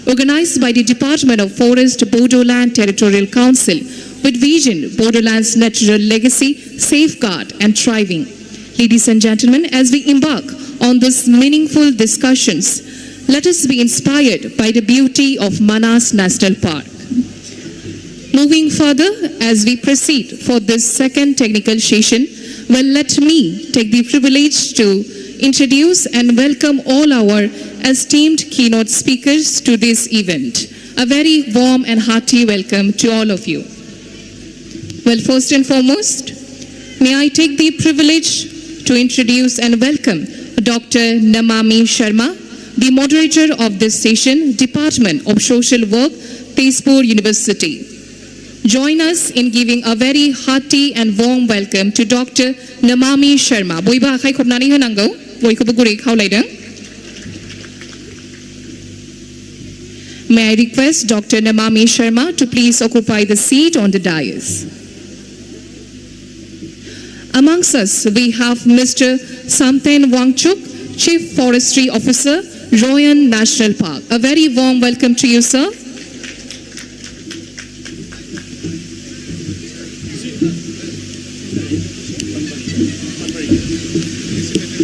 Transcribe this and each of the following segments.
organized by the Department of Forest Bodoland Territorial Council with vision Bodoland's natural legacy, safeguard and thriving. Ladies and gentlemen, as we embark on these meaningful discussions, let us be inspired by the beauty of Manas National Park. Moving further, as we proceed for this second technical session, well, let me take the privilege to introduce and welcome all our esteemed keynote speakers to this event. A very warm and hearty welcome to all of you. Well, first and foremost, may I take the privilege to introduce and welcome Dr. Namami Sharma, the moderator of this session, Department of Social Work, Tezpur University. Join us in giving a very hearty and warm welcome to Dr. Namami Sharma. Boiba akai khobnani honango, boikobo gurei khawlaidang. May I request Dr. Namami Sharma to please occupy the seat on the dais. Amongst us, we have Mr. Samten Wangchuk, Chief Forestry Officer, Royan National Park. A very warm welcome to you, sir.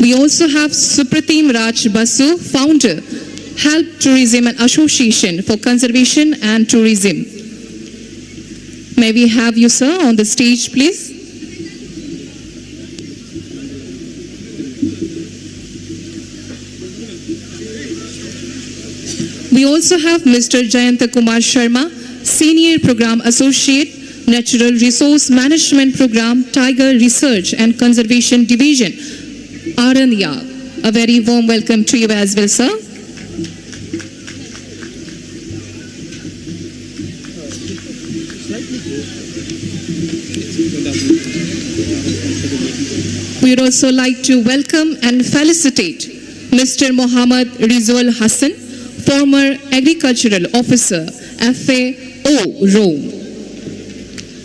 We also have Supratim Raj Basu, founder, Help Tourism and Association for Conservation and Tourism. May we have you, sir, on the stage, please? We also have Mr. Jayanta Kumar Sharma, Senior Program Associate, Natural Resource Management Program, Tiger Research and Conservation Division, Aranya. A very warm welcome to you as well, sir. We would also like to welcome and felicitate Mr. Muhammad Rizwal Hassan, former Agricultural Officer, FAO, Rome.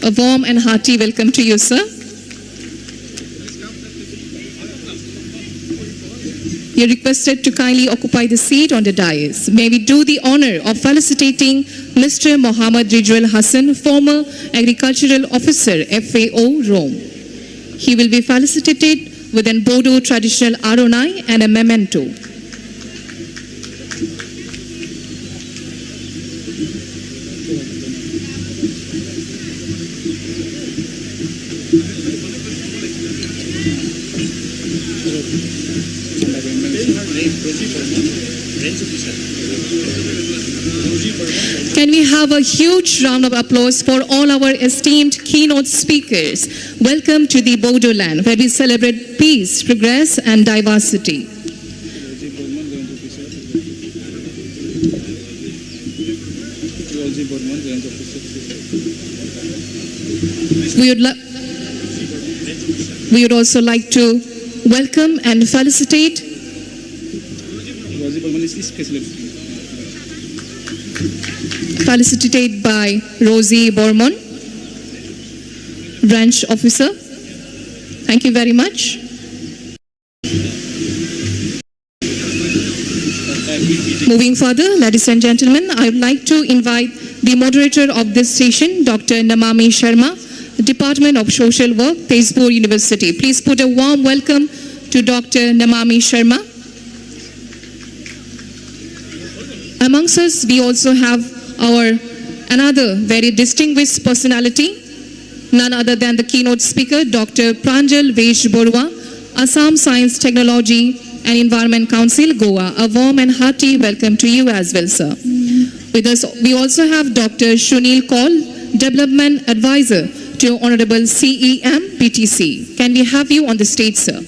A warm and hearty welcome to you, sir. You're requested to kindly occupy the seat on the dais. May we do the honor of felicitating Mr. Muhammad Rizwal Hassan, former Agricultural Officer, FAO, Rome. He will be felicitated with an Bodo traditional aronai and a memento. Can we have a huge round of applause for all our esteemed keynote speakers? Welcome to the Bodoland, where we celebrate peace, progress, and diversity. We would also like to welcome and felicitate by Rosie Bormon, Branch Officer. Thank you very much. Moving further, ladies and gentlemen, I would like to invite the moderator of this session, Dr. Namami Sharma, Department of Social Work, Tezpur University. Please put a warm welcome to Dr. Namami Sharma. Amongst us, we also have our another very distinguished personality, none other than the keynote speaker, Dr. Pranjal Vesh Borua, Assam Science, Technology and Environment Council, Goa. A warm and hearty welcome to you as well, sir. With us, we also have Dr. Shunil Kaul, Development Advisor to Honorable CEM PTC. Can we have you on the stage, sir?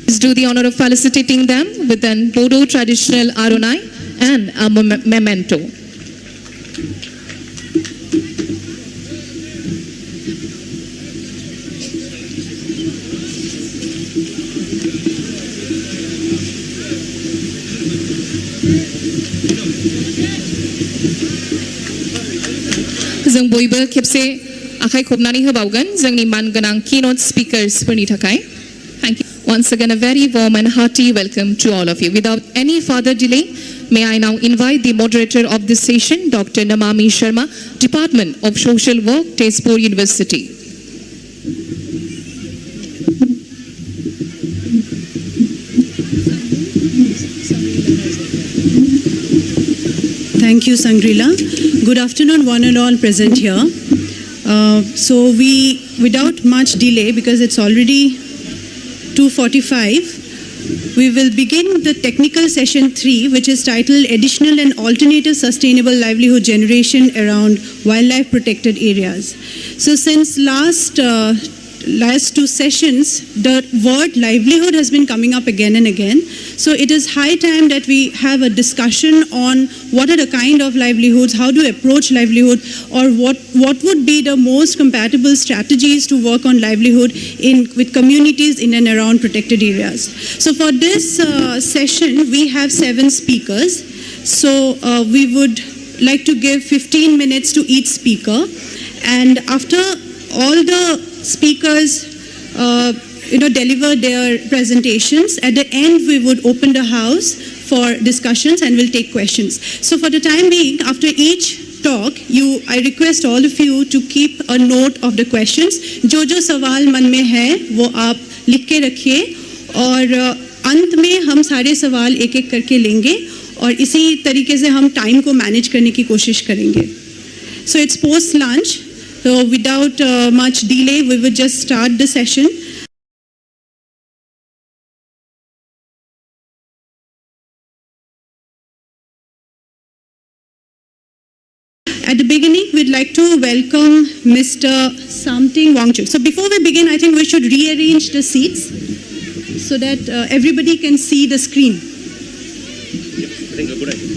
Please do the honor of felicitating them with an Bodo traditional aronai and a memento. जों बयबो खेबसे आखाइ खबनानै होबावगोन जोंनि मानगोनां keynote speakers फोरनि थाखाय. Thank you. Once again, a very warm and hearty welcome to all of you. Without any further delay, May I now invite the moderator of this session, Dr. Namami Sharma, Department of Social Work, Tezpur University. Thank you, Sangrila. Good afternoon, one and all present here. So we, without much delay, because it's already 2:45, we will begin the technical session 3, which is titled Additional and Alternative Sustainable Livelihood Generation Around Wildlife Protected Areas. So since last two sessions, the word livelihood has been coming up again and again. So it is high time that we have a discussion on what are the kind of livelihoods, how to approach livelihood, or what would be the most compatible strategies to work on livelihood with communities in and around protected areas. So for this session, we have 7 speakers. So we would like to give 15 minutes to each speaker. And after all the speakers deliver their presentations, at the end we would open the house for discussions and we'll take questions. So for the time being, after each talk, I request all of you to keep a note of the questions. जो सवाल मन में है वो आप लिख के रखिए और अंत में हम सारे सवाल एक एक करके लेंगे और इसी तरीके से हम टाइम को मैनेज करने की कोशिश करेंगे. So it's post lunch. So without much delay, we will just start the session. At the beginning, we'd like to welcome Mr. Samting Wangchuk. So before we begin, I think we should rearrange the seats so that everybody can see the screen. Yes, I think a good idea.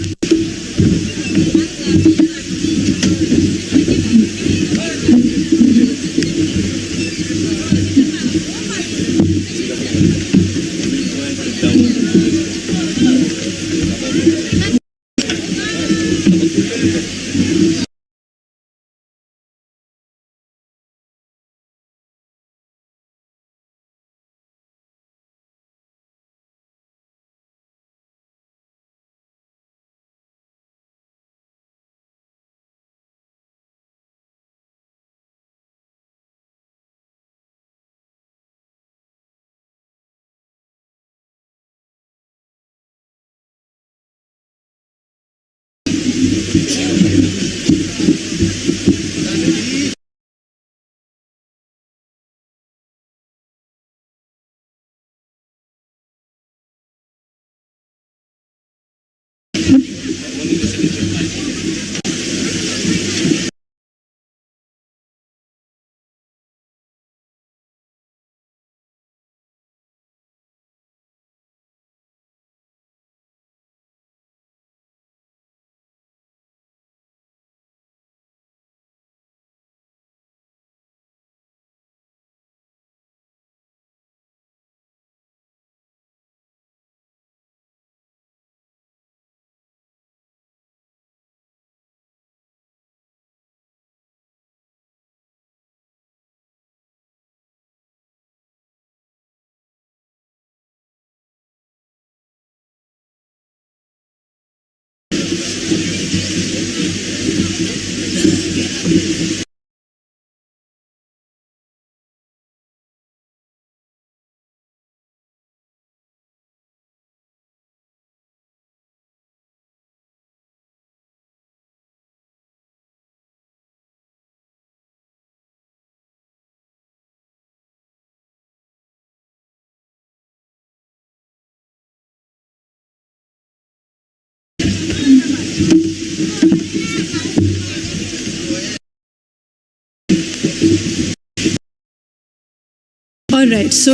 All right, so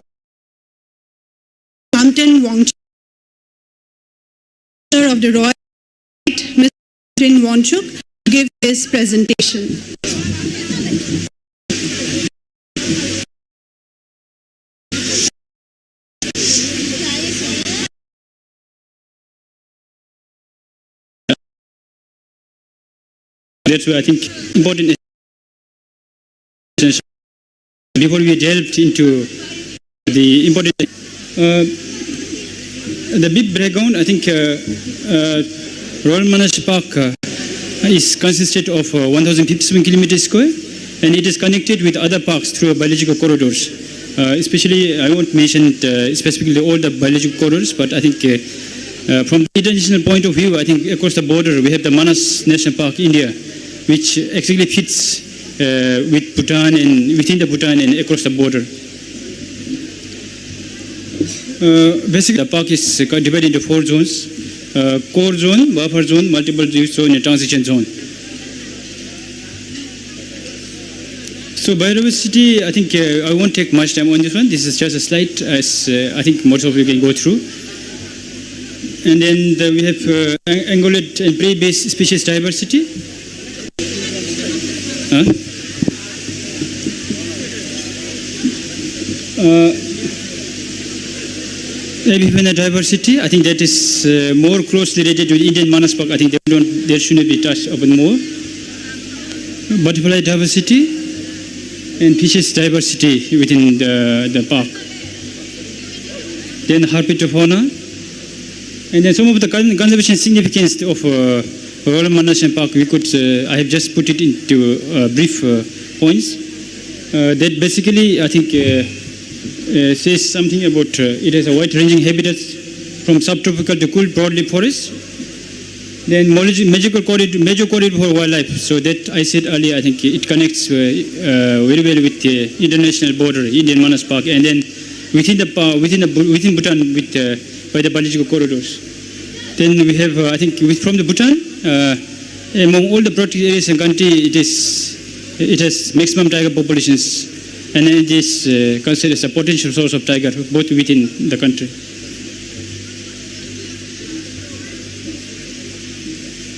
Samting Wangchuk of the Royal, Mr. Samting Wangchuk, give his presentation. That's why I think important is before we delved into the important The big background, I think, Royal Manas Park is consisted of 1,057 kilometers square, and it is connected with other parks through biological corridors. Especially, I won't mention specifically all the biological corridors, but I think from the international point of view, I think across the border we have the Manas National Park, India, which exactly fits with Bhutan and within the Bhutan and across the border. Basically, the park is divided into 4 zones: core zone, buffer zone, multiple use zone, and transition zone. So biodiversity, I think I won't take much time on this one. This is just a slide, as I think most of you can go through. And then we have ungulate and prey-based species diversity. Avifauna diversity, I think that is more closely related to the Indian Manas Park. I think there shouldn't be touched upon more. Butterfly diversity and fishes diversity within the park. Then herpetofauna. And then some of the conservation significance of Royal Manas National Park, I have just put it into brief points. That basically, I think, says something about it has a wide-ranging habitat from subtropical to cool broadleaf forest. Then major corridor for wildlife. So that I said earlier, I think it connects very well with the international border, Indian Manas Park, and then within Bhutan by the biological corridors. Then we have, I think, from the Bhutan, among all the protected areas in the country, it has maximum tiger populations, and it is considered as a potential source of tiger both within the country.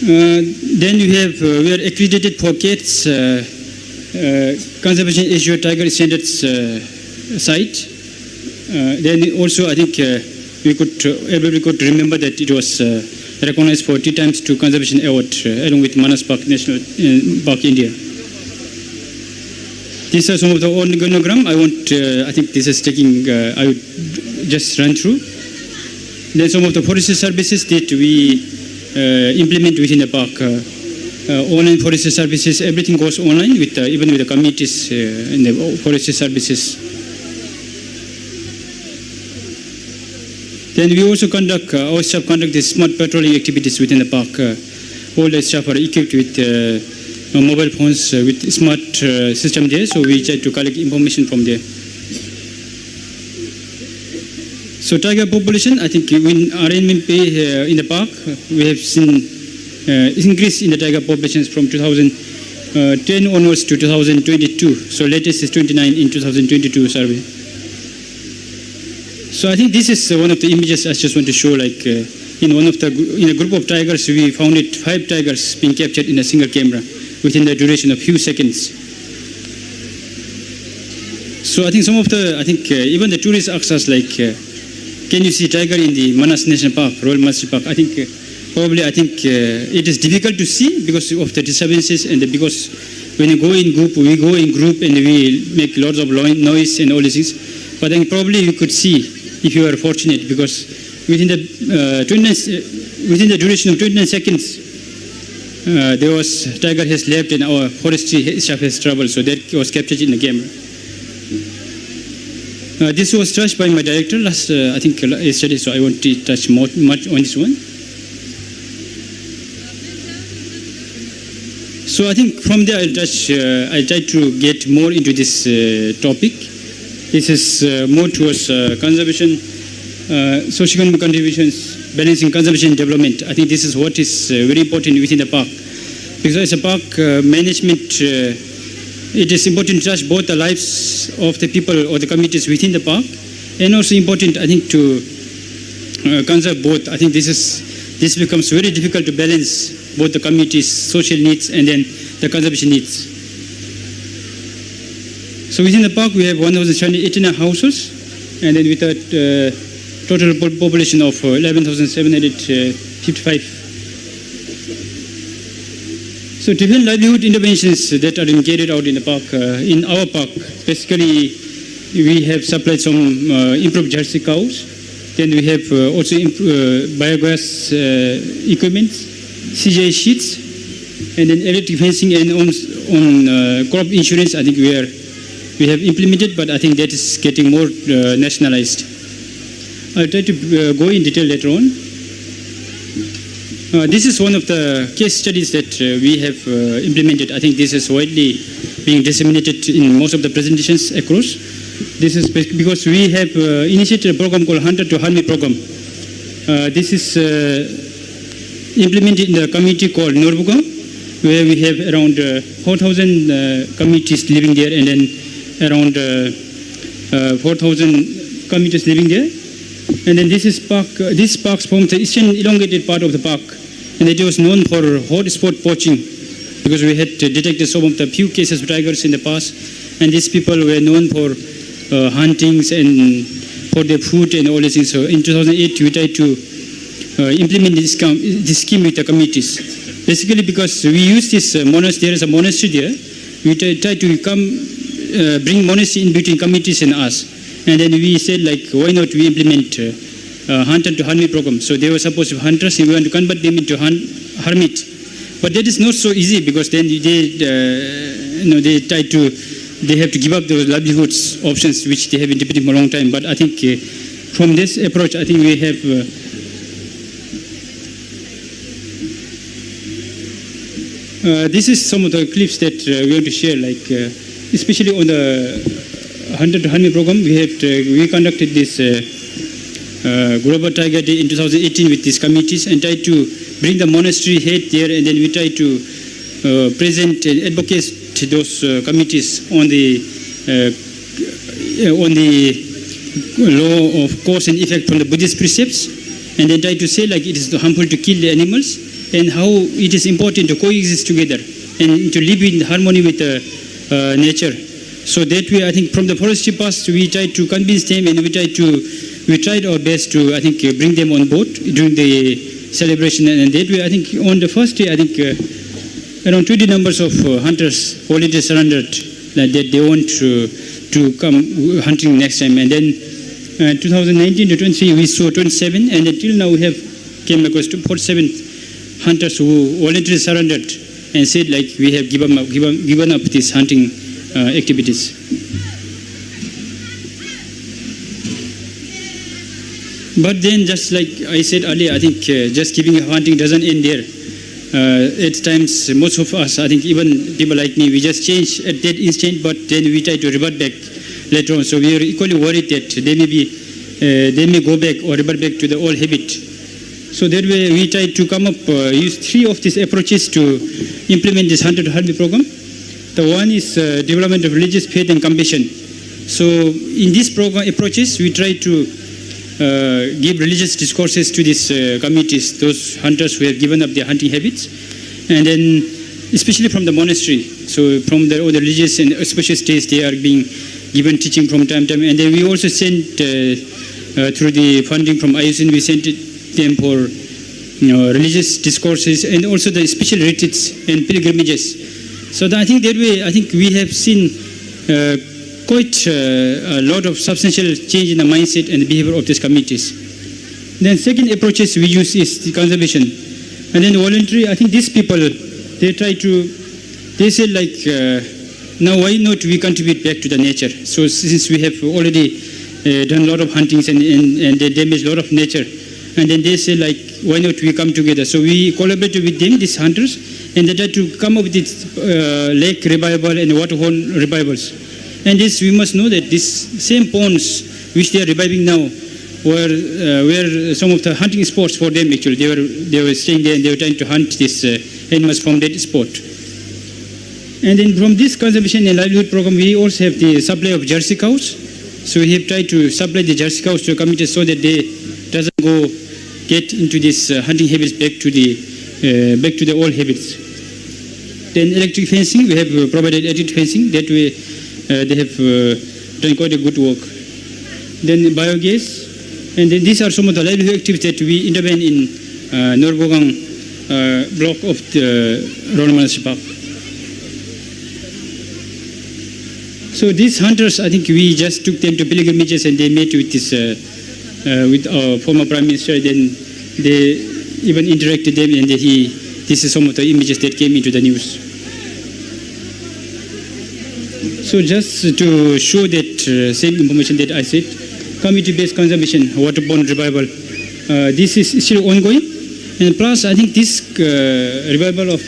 Then we are accredited for cats conservation issue tiger standards site. Then also I think everybody could remember that it was recognized for 3 times to conservation award along with Manas Park National Park India. These are some of the organogram. I think this is taking. I would just run through. Then some of the forestry services that we implement within the park. Online forestry services, everything goes online with even with the committees in the forestry services. Then we also our staff conduct the smart patrolling activities within the park. All the staff are equipped with mobile phones with smart system there, so we try to collect information from there. So tiger population, I think in RNMP in the park, we have seen increase in the tiger populations from 2010 onwards to 2022. So latest is 29 in 2022 survey. So I think this is one of the images I just want to show. Like in a group of tigers, we found 5 tigers being captured in a single camera within the duration of few seconds. So I think even the tourists ask us like, can you see tiger in the Manas National Park, Royal Manas National Park? I think it is difficult to see because of the disturbances and because when you go in group, we go in group and we make lots of noise and all these things. But then probably you could see if you are fortunate because within the duration of 29 seconds, there was tiger has left and our forestry staff has traveled, so that was captured in the camera. This was touched by my director yesterday, so I won't touch much on this one. So I think from there I'll try to get more into this topic. This is more towards conservation, socio-economic contributions, balancing conservation and development. I think this is what is very important within the park. Because as a park management, it is important to touch both the lives of the people or the communities within the park, and also important, I think, to conserve both. I think this becomes very difficult to balance both the community's social needs and then the conservation needs. So within the park, we have 1,789 houses, and then with a total population of 11,755. So different livelihood interventions that are carried out in the park. In our park, basically, we have supplied some improved Jersey cows, Then we have also biogas equipment, CGI sheets, and then electric fencing, and on crop insurance. I think we have implemented, but I think that is getting more nationalized. I'll try to go in detail later on. This is one of the case studies that we have implemented. I think this is widely being disseminated in most of the presentations across. This is because we have initiated a program called Hunter to Harmony program. This is implemented in a community called Norbuga, where we have around 4,000 communities living there, and then around 4,000 communities living there. And then this park forms the eastern elongated part of the park, and it was known for hotspot poaching because we had detected some of the few cases of tigers in the past, and these people were known for huntings and for their food and all these things. So in 2008, we tried to implement this scheme with the communities. Basically, because we use this monastery, there is a monastery there, we try to bring monastery in between communities and us. And then we said, like, why not we implement Hunter to Hermit program? So they were supposed to be hunters, and we want to convert them into hermit. But that is not so easy because then they have to give up those livelihoods options which they have been debating for a long time. But I think from this approach, I think we have this is some of the clips that we want to share, like especially on the Hunter to Hermit program. We conducted this Global Tiger Day in 2018 with these communities and tried to bring the monastery head there, and then we tried to present and advocate those communities on the law of cause and effect from the Buddhist precepts, and then try to say, like, it is harmful to kill the animals and how it is important to coexist together and to live in harmony with nature. So that way, I think from the forestry past, we tried to convince them, and we tried our best to, I think, bring them on board during the celebration. And that way, I think on the first day, I think around 20 numbers of hunters voluntarily surrendered that they want to come hunting next time. And then 2019 to 23, we saw 27, and until now we have came across 47 hunters who voluntarily surrendered and said, like, we have given up this hunting activities. But then, just like I said earlier, I think just giving up hunting doesn't end there. At times, most of us, I think even people like me, we just change at that instant, but then we try to revert back later on. So we are equally worried that they may go back or revert back to the old habit. So that way, we try to come up, use 3 of these approaches to implement this Hunter to Hermit program. The one is development of religious faith and compassion. So in these program approaches, we try to give religious discourses to these communities, those hunters who have given up their hunting habits, and then especially from the monastery. So from all the religious and special states, they are being given teaching from time to time. And then we also sent through the funding from IUCN, we sent them for religious discourses and also the special retreats and pilgrimages. So I think that way, I think we have seen quite a lot of substantial change in the mindset and the behavior of these communities. Then second approaches we use is the conservation. And then voluntary, I think these people, they say, like, now why not we contribute back to the nature? So since we have already done a lot of huntings and they damage a lot of nature, and then they say, like, why not we come together? So we collaborated with them, these hunters, and they tried to come up with this lake revival and waterhole revivals. And this, we must know that these same ponds which they are reviving now were some of the hunting spots for them. Actually, they were staying there and they were trying to hunt these animals from that spot. And then from this conservation and livelihood program, we also have the supply of Jersey cows. So we have tried to supply the Jersey cows to the community so that they doesn't get into these hunting habits back to the old habits. Then electric fencing, we have provided electric fencing. That way they have done quite a good work. Then biogas, and then these are some of the livelihood activities that we intervene in Norbogang block of the Royal Monastery Park. So these hunters, I think we just took them to pilgrimages and they met with this with our former Prime Minister. Then they even interacted them, and this is some of the images that came into the news. So just to show that same information that I said, community-based conservation, waterborne revival, this is still ongoing. And plus, I think this revival of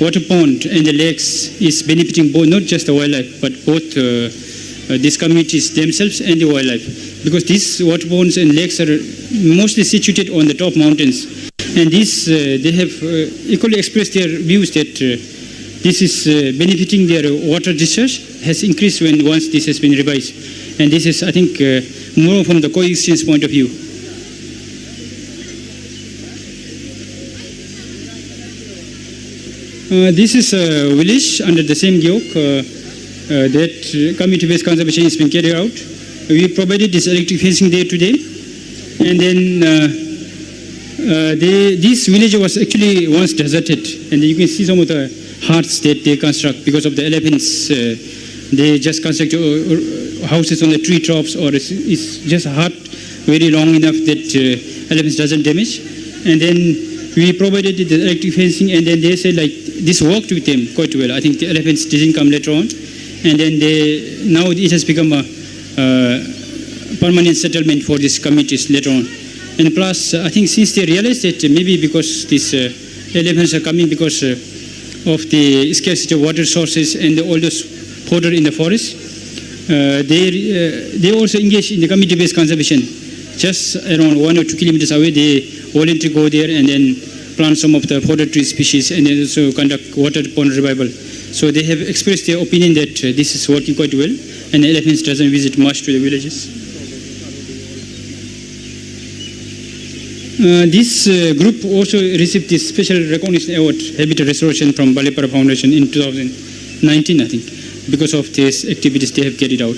water pond and the lakes is benefiting both, not just the wildlife, but both these communities themselves and the wildlife. Because these water ponds and lakes are mostly situated on the top mountains. And this, they have equally expressed their views that this is benefiting their water discharge has increased once this has been revised. And this is, I think, more from the coexistence point of view. This is a village under the same yoke that community-based conservation has been carried out. We provided this electric fencing there today. And then this village was actually once deserted. And you can see some of the huts that they construct because of the elephants. They just construct houses on the tree tops, or it's just a hut very long enough that elephants doesn't damage. And then we provided the electric fencing, and then they said like this worked with them quite well. I think the elephants didn't come later on, and then now it has become a permanent settlement for these communities later on. And plus, I think since they realized that maybe because these elephants are coming because of the scarcity of water sources and all those fodder in the forest, they also engage in the community-based conservation. Just around 1 or 2 kilometers away, they voluntarily go there and then plant some of the fodder tree species, and then also conduct water pond revival. So they have expressed their opinion that this is working quite well, and the elephants doesn't visit much to the villages. This group also received this special recognition award, Habitat Restoration, from Balipara Foundation in 2019, I think, because of these activities they have carried out.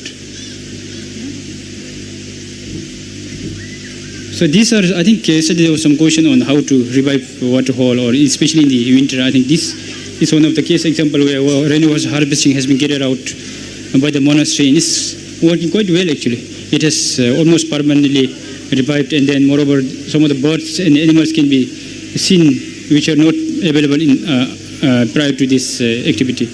So these are, I think, yesterday there was some question on how to revive waterhole, or especially in the winter. I think this is one of the case example where rainwater harvesting has been carried out by the monastery, and it's working quite well actually. It has almost permanently revived, and then moreover some of the birds and animals can be seen which are not available in prior to this activity.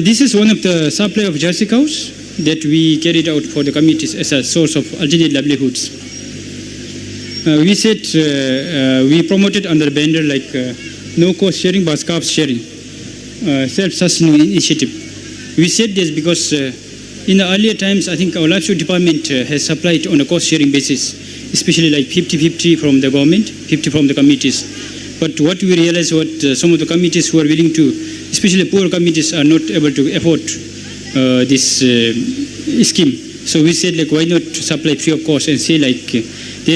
This is one of the supply of Jersey cows that we carried out for the communities as a source of alternate livelihoods. We said we promoted under banner like no cost sharing but calf sharing, self-sustaining initiative. We said this because in the earlier times, I think our livestock department has supplied on a cost sharing basis, especially like 50-50 from the government, 50 from the communities. But what we realized was some of the communities who are willing to, especially poor communities, are not able to afford this scheme. So we said like why not supply free of cost and say like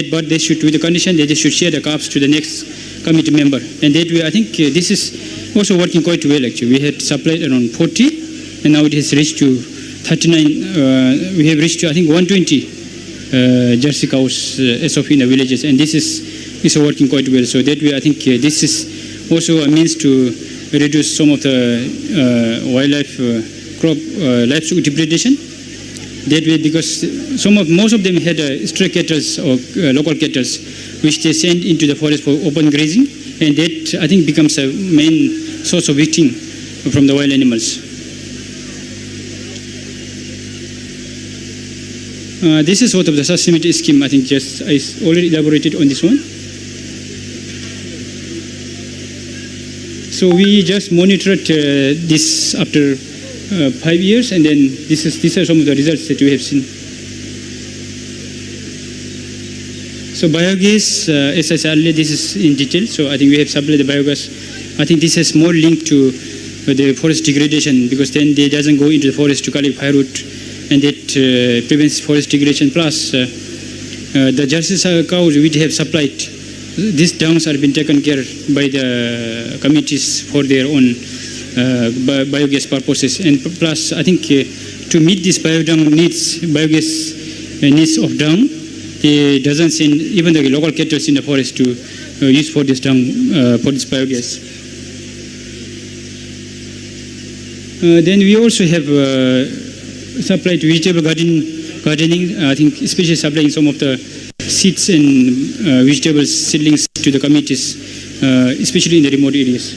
but they should, with the condition that they should share the calves to the next committee member. And that way I think this is also working quite well actually. We had supplied around 40 and now it has reached to 39. We have reached to I think 120 Jersey cows as of in the villages, and this is working quite well. So that way I think this is also a means to reduce some of the wildlife livestock depredation. That way, because most of them had stray cattle or local cattle, which they send into the forest for open grazing, and that I think becomes a main source of eating from the wild animals. This is sort of the sustainability scheme. I think just I already elaborated on this one. So we just monitored this after 5 years, and then these are some of the results that we have seen. So biogas, as I said earlier, this is in detail. So I think we have supplied the biogas. I think this has more link to the forest degradation, because then they doesn't go into the forest to collect firewood, and that prevents forest degradation. Plus, the Jersey cows which have supplied, these dungs are being taken care by the communities for their own biogas purposes. And plus, I think to meet this biogas needs of dung, it doesn't send even the local cattle in the forest to use for this dung, for this biogas. Then we also have supply to vegetable gardening. I think especially supplying some of the seeds and vegetable seedlings to the communities, especially in the remote areas.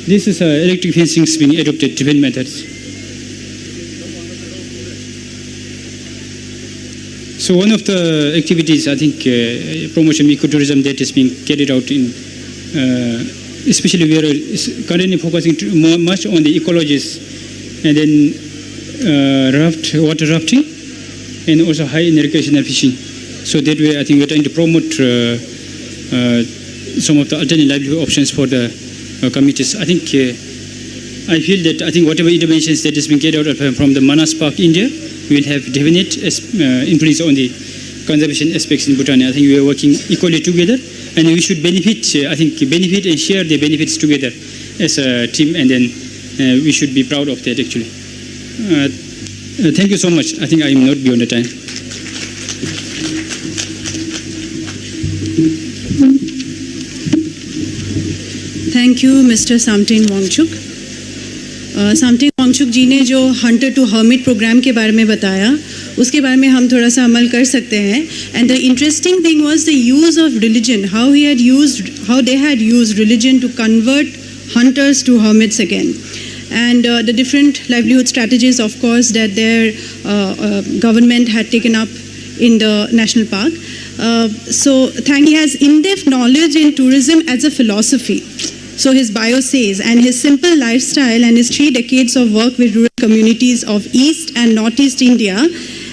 This is electric fencing being adopted, different methods. So one of the activities, I think, promotion ecotourism that is being carried out in, especially we are currently focusing much on the ecologies, and then water rafting, and also high in recreational fishing. So that way, I think we're trying to promote some of the alternate livelihood options for the communities. I think, I feel that whatever interventions that is being carried out from the Manas Park, India, will have definite influence on the conservation aspects in Bhutan. I think we are working equally together, and we should benefit and share the benefits together as a team, and then we should be proud of that actually. Thank you so much. I think I am not beyond the time. Thank you, Mr. Samting Wangchuk. Samting Wangchuk जी ने जो Hunter to hermit programme के बारे में बताया, उसके बारे में हम थोड़ा सा अमल कर सकते हैं. And the interesting thing was the use of religion, how they had used religion to convert hunters to hermits again. And the different livelihood strategies, of course, that their government had taken up in the national park. He has in-depth knowledge in tourism as a philosophy. So his bio says, and his simple lifestyle and his 3 decades of work with rural communities of East and Northeast India,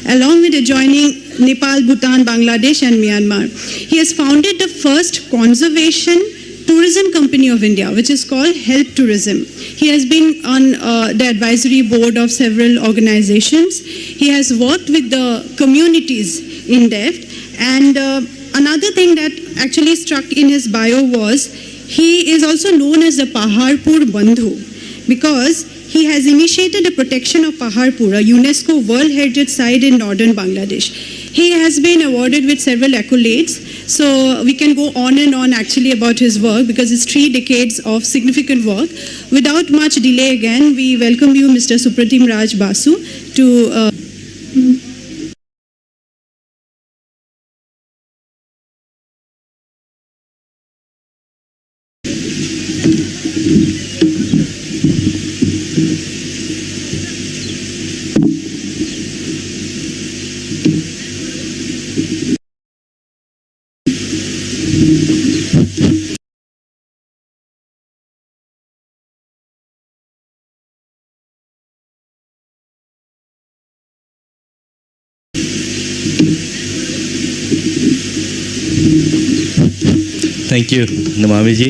along with adjoining Nepal, Bhutan, Bangladesh and Myanmar. He has founded the first conservation tourism company of India, which is called Help Tourism. He has been on the advisory board of several organizations. He has worked with the communities in depth. And another thing that actually struck in his bio was he is also known as the Paharpur Bandhu, because he has initiated the protection of Paharpur, a UNESCO World Heritage Site in northern Bangladesh. He has been awarded with several accolades. So we can go on and on actually about his work, because it's 3 decades of significant work. Without much delay again, we welcome you, Mr. Supratim Raj Basu, to thank you Namami जी.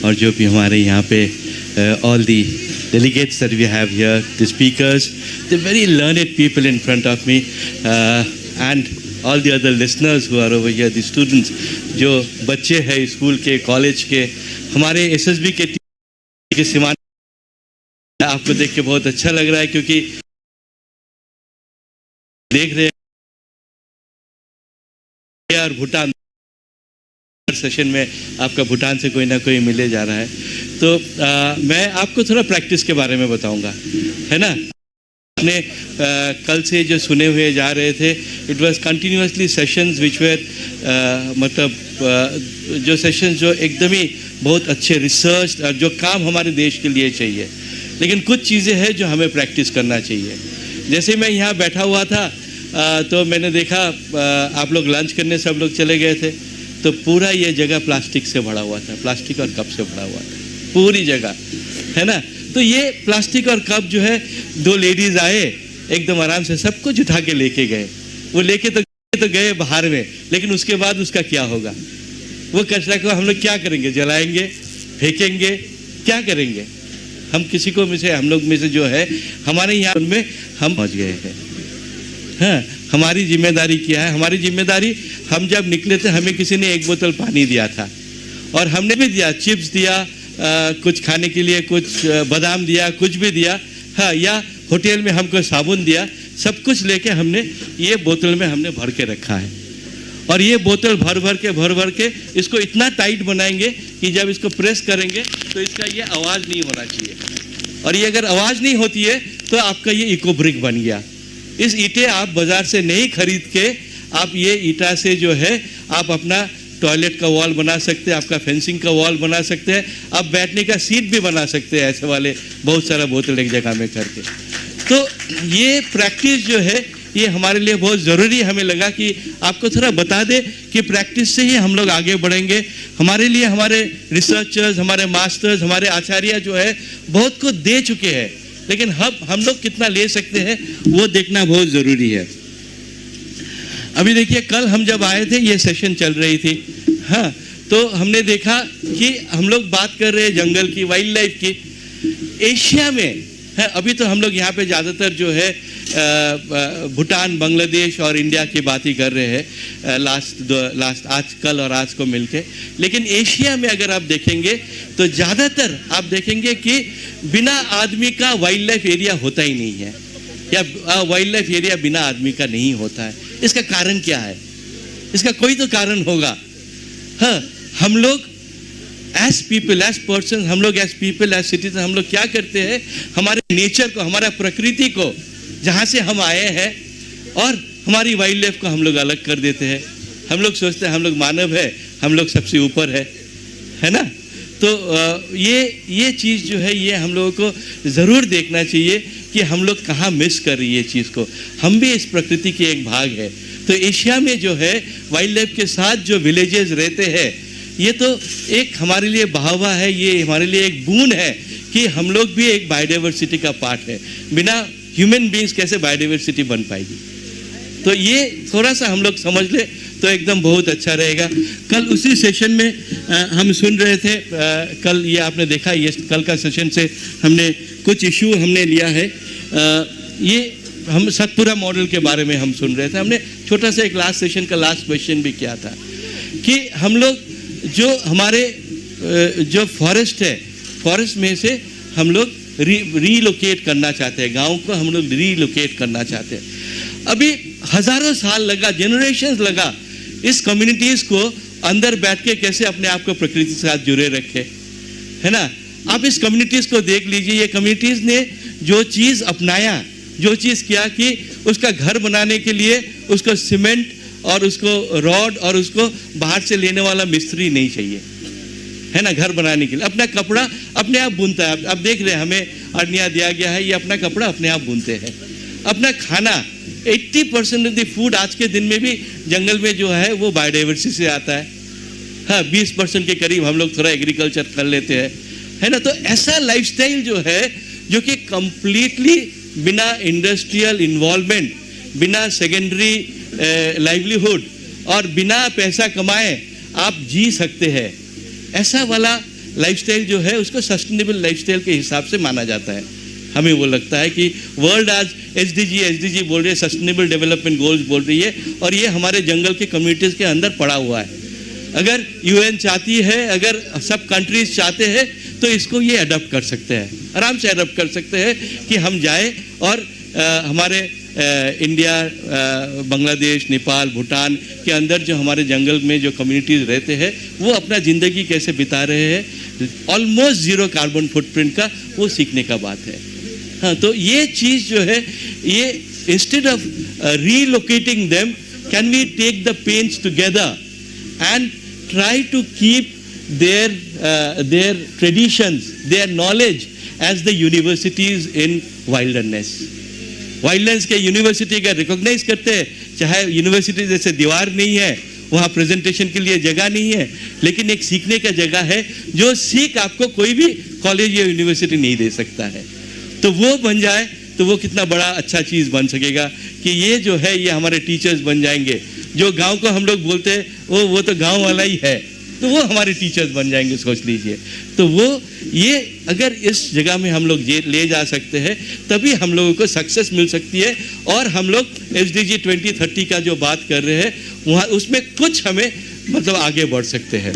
और जो भी हमारे यहाँ पे all the delegates that we have here, the speakers, the very learned people in front of me, and all the other listeners who are over here, the students, जो बच्चे हैं school के, कॉलेज के, हमारे SSB के सीमान, आपको देख के बहुत अच्छा लग रहा है, क्योंकि देख रहे हैं और भूटान सेशन में आपका भूटान से कोई ना कोई मिले जा रहा है. तो मैं आपको थोड़ा प्रैक्टिस के बारे में बताऊंगा, है ना. आपने कल से जो सुने हुए जा रहे थे, it was continuously sessions which where मतलब जो सेशंस जो एकदम ही बहुत अच्छे रिसर्च और जो काम हमारे देश के लिए चाहिए. लेकिन कुछ चीज़ें हैं जो हमें प्रैक्टिस करना चाहिए. जैसे मैं यहाँ बैठा हुआ था तो मैंने देखा आप लोग लंच करने सब लोग चले गए थे, तो पूरा ये जगह प्लास्टिक से भरा हुआ था, प्लास्टिक और कप से भरा हुआ था पूरी जगह, है ना. तो ये प्लास्टिक और कप जो है, 2 लेडीज आए एकदम आराम से सब कुछ उठा के लेके गए. वो लेके तो गए बाहर में, लेकिन उसके बाद उसका क्या होगा? वो कचरा को हम लोग क्या करेंगे? जलाएंगे, फेंकेंगे, क्या करेंगे? हम किसी को में से, हम लोग में से जो है हमारे यहाँ में हम पहुँच गए हैं. हाँ, हमारी जिम्मेदारी क्या है? हमारी जिम्मेदारी, हम जब निकले थे हमें किसी ने 1 बोतल पानी दिया था, और हमने भी दिया, चिप्स दिया, कुछ खाने के लिए कुछ बादाम दिया, कुछ भी दिया, हाँ, या होटल में हमको साबुन दिया, सब कुछ लेके हमने ये बोतल में हमने भर के रखा है. और ये बोतल भर भर के इसको इतना टाइट बनाएंगे कि जब इसको प्रेस करेंगे तो इसका ये आवाज़ नहीं होना चाहिए, और ये अगर आवाज़ नहीं होती है तो आपका ये इको ब्रिक बन गया। इस ईंटें आप बाज़ार से नहीं खरीद के आप ये ईटा से जो है आप अपना टॉयलेट का वॉल बना सकते हैं, आपका फेंसिंग का वॉल बना सकते हैं, आप बैठने का सीट भी बना सकते हैं, ऐसे वाले बहुत सारा बोतल एक जगह में करके। तो ये प्रैक्टिस जो है ये हमारे लिए बहुत ज़रूरी हमें लगा कि आपको थोड़ा बता दे कि प्रैक्टिस से ही हम लोग आगे बढ़ेंगे। हमारे लिए हमारे रिसर्चर्स, हमारे मास्टर्स, हमारे आचार्य जो है बहुत कुछ दे चुके हैं, लेकिन हम लोग कितना ले सकते हैं वो देखना बहुत ज़रूरी है। अभी देखिए, कल हम जब आए थे ये सेशन चल रही थी, हाँ, तो हमने देखा कि हम लोग बात कर रहे हैं जंगल की, वाइल्ड लाइफ की। एशिया में है, अभी तो हम लोग यहाँ पे ज़्यादातर जो है भूटान, बांग्लादेश और इंडिया की बात ही कर रहे हैं लास्ट आज, कल और आज को मिलके। लेकिन एशिया में अगर आप देखेंगे तो ज़्यादातर आप देखेंगे कि बिना आदमी का वाइल्ड लाइफ एरिया होता ही नहीं है, या वाइल्ड लाइफ एरिया बिना आदमी का नहीं होता है। इसका कारण क्या है? इसका कोई तो कारण होगा। हाँ, हम लोग एज पीपल, एज पर्सन, हम लोग एज पीपल, एज सिटीजन, हम लोग क्या करते हैं, हमारे नेचर को, हमारा प्रकृति को, जहाँ से हम आए हैं, और हमारी वाइल्ड लाइफ को हम लोग अलग कर देते हैं। हम लोग सोचते हैं हम लोग मानव है, हम लोग सबसे ऊपर है ना। तो ये चीज़ जो है ये हम लोगों को ज़रूर देखना चाहिए कि हम लोग कहाँ मिस कर रही है चीज़ को। हम भी इस प्रकृति के एक भाग है। तो एशिया में जो है वाइल्ड लाइफ के साथ जो विलेजेस रहते हैं, ये तो एक हमारे लिए बहावा है, ये हमारे लिए एक बोon है कि हम लोग भी एक बायोडाइवर्सिटी का पार्ट है। बिना ह्यूमन बींग्स कैसे बायोडाइवर्सिटी बन पाएगी? तो ये थोड़ा सा हम लोग समझ ले तो एकदम बहुत अच्छा रहेगा। कल उसी सेशन में हम सुन रहे थे, कल ये आपने देखा, ये कल का सेशन से हमने कुछ इशू हमने लिया है। ये हम सतपुरा मॉडल के बारे में हम सुन रहे थे। हमने छोटा सा एक लास्ट सेशन का लास्ट क्वेश्चन भी किया था कि हम लोग जो हमारे जो फॉरेस्ट है, फॉरेस्ट में से हम लोग रीलोकेट करना चाहते हैं, गाँव को हम लोग रीलोकेट करना चाहते हैं। अभी हजारों साल लगा, जनरेशंस लगा इस कम्युनिटीज़ को अंदर बैठ के कैसे अपने आप को प्रकृति के साथ जुड़े रखे, है ना। आप इस कम्युनिटीज़ को देख लीजिए, ये कम्युनिटीज़ ने जो चीज़ अपनाया, जो चीज़ किया कि उसका घर बनाने के लिए उसको सीमेंट और उसको रॉड और उसको बाहर से लेने वाला मिस्त्री नहीं चाहिए, है ना। घर बनाने के लिए अपना कपड़ा अपने आप बुनता है। आप देख रहे हैं, हमें अरनिया दिया गया है, ये अपना कपड़ा अपने आप बुनते हैं। अपना खाना 80% ऑफ द फूड आज के दिन में भी जंगल में जो है वो बायोडाइवर्सिटी से आता है। हाँ, 20% के करीब हम लोग थोड़ा एग्रीकल्चर कर लेते हैं, है ना। तो ऐसा लाइफस्टाइल जो है, जो कि कंप्लीटली बिना इंडस्ट्रियल इन्वॉल्वमेंट, बिना सेकेंडरी लाइवलीहुड और बिना पैसा कमाए आप जी सकते हैं, ऐसा वाला लाइफस्टाइल जो है उसको सस्टेनेबल लाइफस्टाइल के हिसाब से माना जाता है। हमें वो लगता है कि वर्ल्ड आज एसडीजी बोल रही है, सस्टेनेबल डेवलपमेंट गोल्स बोल रही है, और ये हमारे जंगल के कम्युनिटीज़ के अंदर पड़ा हुआ है। अगर यूएन चाहती है, अगर सब कंट्रीज चाहते हैं तो इसको ये अडॉप्ट कर सकते हैं, आराम से अडॉप्ट कर सकते हैं कि हम जाए और हमारे इंडिया, बांग्लादेश, नेपाल, भूटान के अंदर जो हमारे जंगल में जो कम्युनिटीज़ रहते हैं वो अपना ज़िंदगी कैसे बिता रहे हैं, ऑलमोस्ट ज़ीरो कार्बन फुटप्रिंट का, वो सीखने का बात है। हाँ, तो ये चीज़ जो है, ये instead of relocating them, can we take the pens together and try to keep their traditions, their knowledge as the universities in wilderness. Wildness के यूनिवर्सिटी का रिकॉग्नाइज करते हैं, चाहे यूनिवर्सिटी जैसे दीवार नहीं है, वहाँ प्रेजेंटेशन के लिए जगह नहीं है, लेकिन एक सीखने का जगह है, जो सीख आपको कोई भी कॉलेज या यूनिवर्सिटी नहीं दे सकता है। तो वो बन जाए तो वो कितना बड़ा अच्छा चीज़ बन सकेगा कि ये जो है ये हमारे टीचर्स बन जाएंगे। जो गांव को हम लोग बोलते हैं वो तो गांव वाला ही है, तो वो हमारे टीचर्स बन जाएंगे, सोच लीजिए। तो वो ये अगर इस जगह में हम लोग ले जा सकते हैं तभी हम लोगों को सक्सेस मिल सकती है। और हम लोग SDG 2030 का जो बात कर रहे हैं वहाँ उसमें कुछ हमें मतलब आगे बढ़ सकते हैं।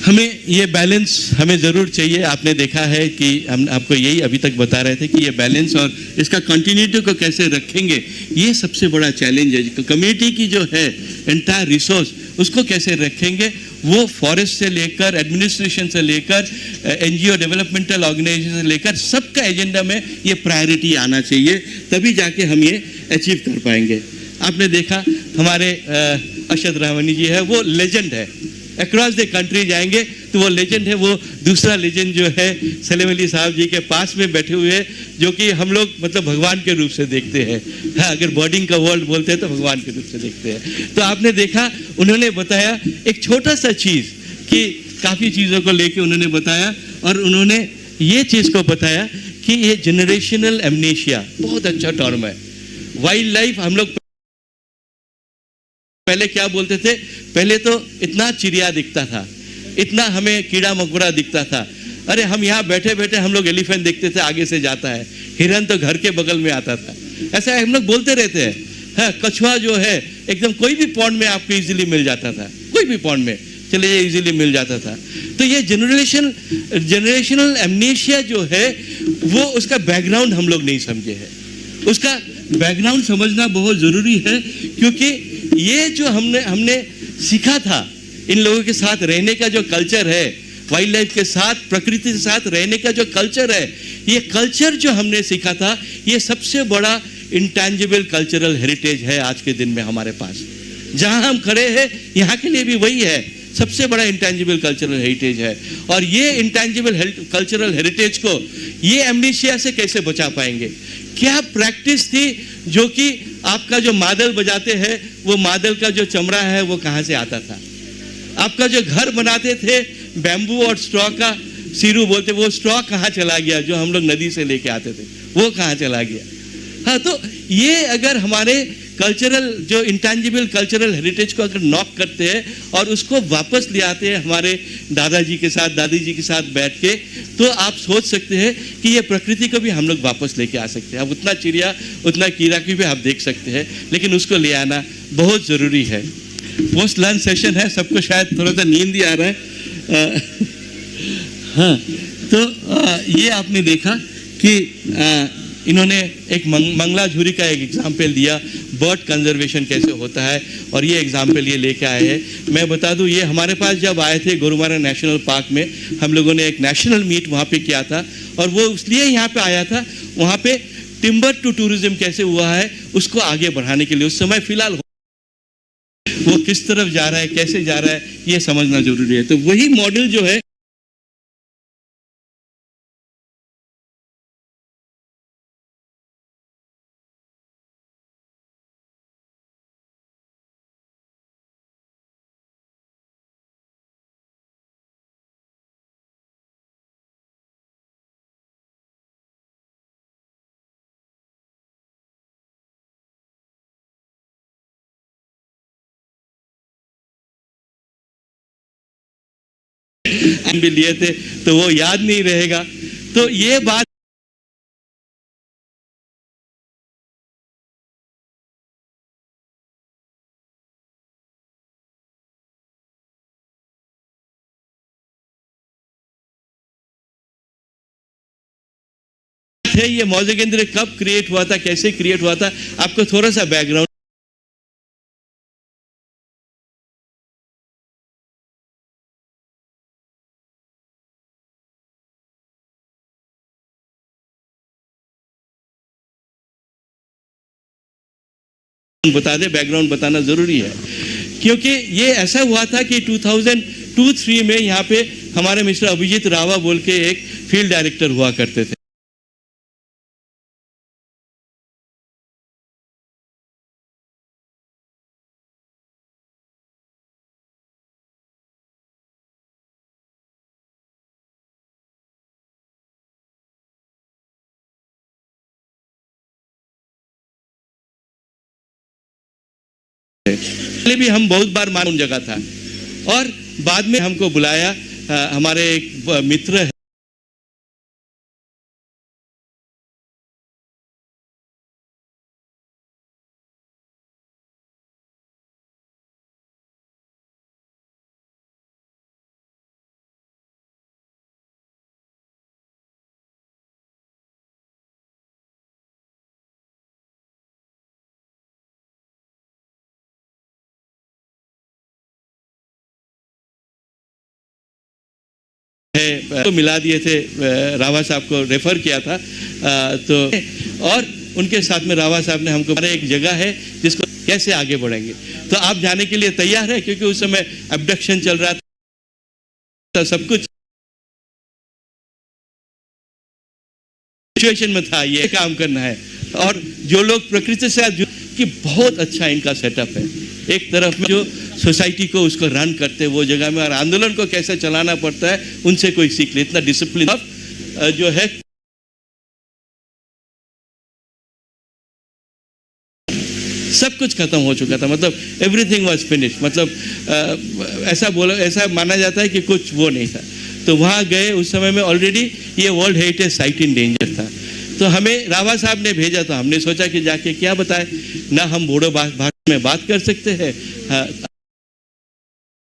हमें ये बैलेंस हमें ज़रूर चाहिए। आपने देखा है कि हम आपको यही अभी तक बता रहे थे कि ये बैलेंस और इसका कंटिन्यूटी को कैसे रखेंगे, ये सबसे बड़ा चैलेंज है। कम्युनिटी की जो है एंटायर रिसोर्स उसको कैसे रखेंगे, वो फॉरेस्ट से लेकर एडमिनिस्ट्रेशन से लेकर एनजीओ डेवलपमेंटल ऑर्गेनाइजेशन से लेकर सबका एजेंडा में ये प्रायोरिटी आना चाहिए, तभी जाके हम ये अचीव कर पाएंगे। आपने देखा हमारे अशद रहमानी जी है, वो लेजेंड है, अक्रॉस द कंट्री जाएंगे तो वो लेजेंड है। वो दूसरा लेजेंड जो है सलीम अली साहब जी के पास में बैठे हुए हैं, जो कि हम लोग मतलब भगवान के रूप से देखते हैं। हाँ, अगर बॉर्डिंग का वर्ल्ड बोलते हैं तो भगवान के रूप से देखते हैं। तो आपने देखा उन्होंने बताया एक छोटा सा चीज़ कि काफ़ी चीज़ों को लेके उन्होंने बताया, और उन्होंने ये चीज़ को बताया कि ये जनरेशनल एमनेशिया बहुत अच्छा टर्म है। वाइल्ड लाइफ हम लोग पहले क्या बोलते थे, पहले तो इतना चिड़िया दिखता था, इतना हमें कीड़ा मकोड़ा दिखता था। अरे हम यहाँ बैठे बैठे हम लोग एलिफेंट देखते थे, आगे से जाता है, हिरन तो घर के बगल में आता था, ऐसा हम लोग बोलते रहते हैं। हाँ, कछुआ जो है एकदम कोई भी पॉन्ड में आपको इजीली मिल जाता था, कोई भी पॉन्ड में चले जाइए इजीली मिल जाता था। तो ये जनरेशनल एमनेशिया जो है वो उसका बैकग्राउंड हम लोग नहीं समझे हैं। उसका बैकग्राउंड समझना बहुत ज़रूरी है, क्योंकि ये जो हमने सीखा था, इन लोगों के साथ रहने का जो कल्चर है, वाइल्ड लाइफ के साथ, प्रकृति के साथ रहने का जो कल्चर है, ये कल्चर जो हमने सीखा था, ये सबसे बड़ा इंटेंजिबल कल्चरल हेरिटेज है आज के दिन में हमारे पास। जहां हम खड़े हैं यहाँ के लिए भी वही है, सबसे बड़ा इंटेंजिबल कल्चरल हेरिटेज है। और ये इंटेंजिबल कल्चरल हेरिटेज को ये एमनेशिया से कैसे बचा पाएंगे? क्या प्रैक्टिस थी जो कि आपका जो मादल बजाते हैं, वो मादल का जो चमड़ा है वो कहाँ से आता था? आपका जो घर बनाते थे बैम्बू और स्ट्रॉ का, सीरू बोलते, वो स्ट्रॉ कहाँ चला गया जो हम लोग नदी से लेके आते थे, वो कहाँ चला गया? हाँ, तो ये अगर हमारे कल्चरल जो इंटेंजिबल कल्चरल हेरिटेज को अगर नॉक करते हैं और उसको वापस ले आते हैं हमारे दादाजी के साथ, दादी जी के साथ बैठ के, तो आप सोच सकते हैं कि ये प्रकृति को भी हम लोग वापस लेके आ सकते हैं। अब उतना चिड़िया उतना कीड़ा भी आप देख सकते हैं, लेकिन उसको ले आना बहुत ज़रूरी है। पोस्ट लंच सेशन है, सबको शायद थोड़ा सा नींद ही आ रहा है। हाँ, तो ये आपने देखा कि इन्होंने एक मंगला झुरी का एक एग्जाम्पल दिया, बर्ड कंजर्वेशन कैसे होता है, और ये एग्जाम्पल ये लेके आए हैं। मैं बता दूं, ये हमारे पास जब आए थे गोरुमारा नेशनल पार्क में, हम लोगों ने एक नेशनल मीट वहाँ पे किया था, और वो इसलिए यहाँ पे आया था, वहाँ पे टिम्बर टू टूरिज्म कैसे हुआ है उसको आगे बढ़ाने के लिए। उस समय फिलहाल वो किस तरफ जा रहा है, कैसे जा रहा है, ये समझना जरूरी है। तो वही मॉडल जो है हम भी लिए थे, तो वो याद नहीं रहेगा। तो ये बात है, ये मौजे केंद्र कब क्रिएट हुआ था, कैसे क्रिएट हुआ था, आपको थोड़ा सा बैकग्राउंड बता दे, बैकग्राउंड बताना जरूरी है। क्योंकि ये ऐसा हुआ था कि 2002-3 में यहाँ पे हमारे मिस्टर अभिजीत रावा बोल के एक फील्ड डायरेक्टर हुआ करते थे। पहले भी हम बहुत बार मालूम जगह था, और बाद में हमको बुलाया, हमारे एक मित्र है तो मिला दिए थे, रावा साहब को रेफर किया था, तो और उनके साथ में रावा साहब ने हमको एक जगह है जिसको कैसे आगे बढ़ेंगे, तो आप जाने के लिए तैयार है? क्योंकि उस समय अबडक्शन चल रहा था, सब कुछ सिचुएशन में था, ये काम करना है। और जो लोग प्रकृति से कि बहुत अच्छा इनका सेटअप है, एक तरफ में जो सोसाइटी को उसको रन करते हैं वो जगह में, और आंदोलन को कैसे चलाना पड़ता है उनसे कोई सीख ले, इतना डिसिप्लिन जो है। सब कुछ खत्म हो चुका था, मतलब एवरीथिंग वाज फिनिश, मतलब ऐसा माना जाता है कि कुछ वो नहीं था। तो वहाँ गए, उस समय में ऑलरेडी ये world heritage site in danger था। तो हमें रावा साहब ने भेजा, तो हमने सोचा कि जाके क्या बताए, ना हम बोडो भाषा में बात कर सकते हैं,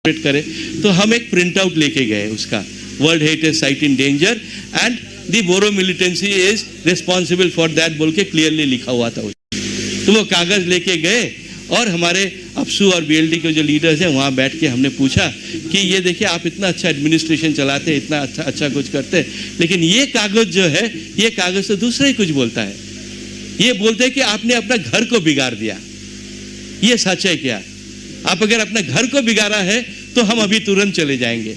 करें, तो हम एक प्रिंट आउट लेके गए उसका, world heritage site in danger and the Bodo militancy is responsible for that बोल के क्लियरली लिखा हुआ था। तो वो कागज लेके गए और हमारे अपसू और बीएलडी के जो लीडर्स हैं वहाँ बैठ के हमने पूछा कि ये देखिए आप इतना अच्छा एडमिनिस्ट्रेशन चलाते हैं, इतना अच्छा कुछ करते हैं, लेकिन ये कागज जो है, ये कागज तो दूसरा ही कुछ बोलता है। ये बोलते हैं कि आपने अपना घर को बिगाड़ दिया, ये सच है क्या? आप अगर अपने घर को बिगाड़ा है तो हम अभी तुरंत चले जाएंगे।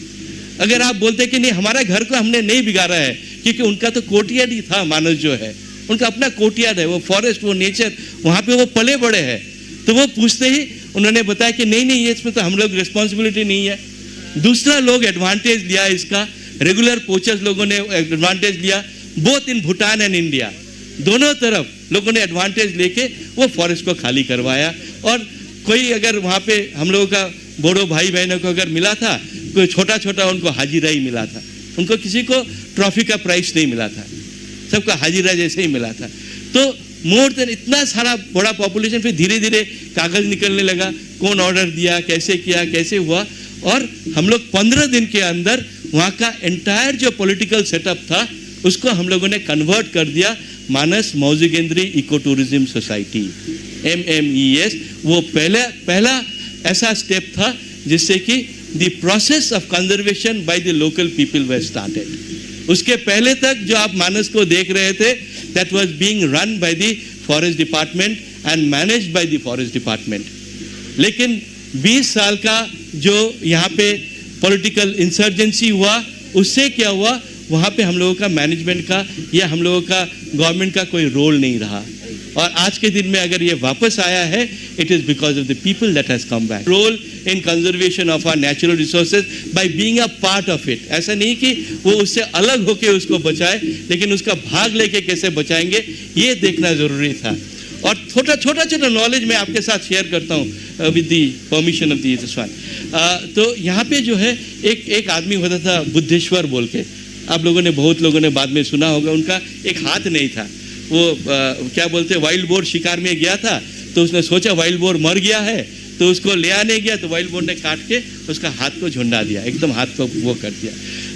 अगर आप बोलते कि नहीं हमारा घर को हमने नहीं बिगाड़ा है, क्योंकि उनका तो कोर्टयार्ड ही था, मानस जो है उनका अपना कोर्टयार्ड है, वो फॉरेस्ट, वो नेचर, वहाँ पे वो पले बड़े हैं। तो वो पूछते ही उन्होंने बताया कि नहीं ये इसमें तो हम लोग रिस्पॉन्सिबिलिटी नहीं है। दूसरा लोग एडवांटेज लिया इसका, रेगुलर पोचर्स लोगों ने एडवांटेज लिया, both in Bhutan and India, दोनों तरफ लोगों ने एडवांटेज लेके वो फॉरेस्ट को खाली करवाया। और कोई अगर वहाँ पे हम लोगों का बोडो भाई बहनों को अगर मिला था, कोई छोटा उनको हाजिरा ही मिला था, उनको किसी को ट्रॉफी का प्राइस नहीं मिला था, सबका हाजिरा जैसे ही मिला था। तो मोर देन इतना सारा बड़ा पॉपुलेशन, फिर धीरे धीरे कागज निकलने लगा, कौन ऑर्डर दिया, कैसे किया, कैसे हुआ, और हम लोग 15 दिन के अंदर वहाँ का एंटायर जो पॉलिटिकल सेटअप था उसको हम लोगों ने कन्वर्ट कर दिया मानस मौजिगेंद्री इको टूरिज्म सोसाइटी, MMES। वो पहला ऐसा स्टेप था जिससे कि the process of conservation by the local people were started. उसके पहले तक जो आप मानस को देख रहे थे, that was being run by the forest department and managed by the forest department। लेकिन 20 साल का जो यहाँ पे पॉलिटिकल इंसर्जेंसी हुआ, उससे क्या हुआ, वहाँ पे हम लोगों का मैनेजमेंट का या हम लोगों का गवर्नमेंट का कोई रोल नहीं रहा। और आज के दिन में अगर ये वापस आया है, it is because of the people that has come back. Role in conservation of our natural resources by being a part of it. ऐसा नहीं कि वो उससे अलग होके उसको बचाए, लेकिन उसका भाग लेके कैसे बचाएंगे ये देखना जरूरी था। और छोटा नॉलेज मैं आपके साथ शेयर करता हूँ with the permission of the Jaswan. तो यहाँ पे जो है एक आदमी होता था बुद्धेश्वर बोल के, आप लोगों ने बहुत लोगों ने बाद में सुना होगा। उनका एक हाथ नहीं था, वो क्या बोलते वाइल्ड बोर शिकार में गया था, तो उसने सोचा वाइल्ड बोर मर गया है, तो उसको ले आने गया, तो वाइल्ड बोर ने काट के उसका हाथ को झुंडा दिया, एकदम हाथ को वो कर दिया।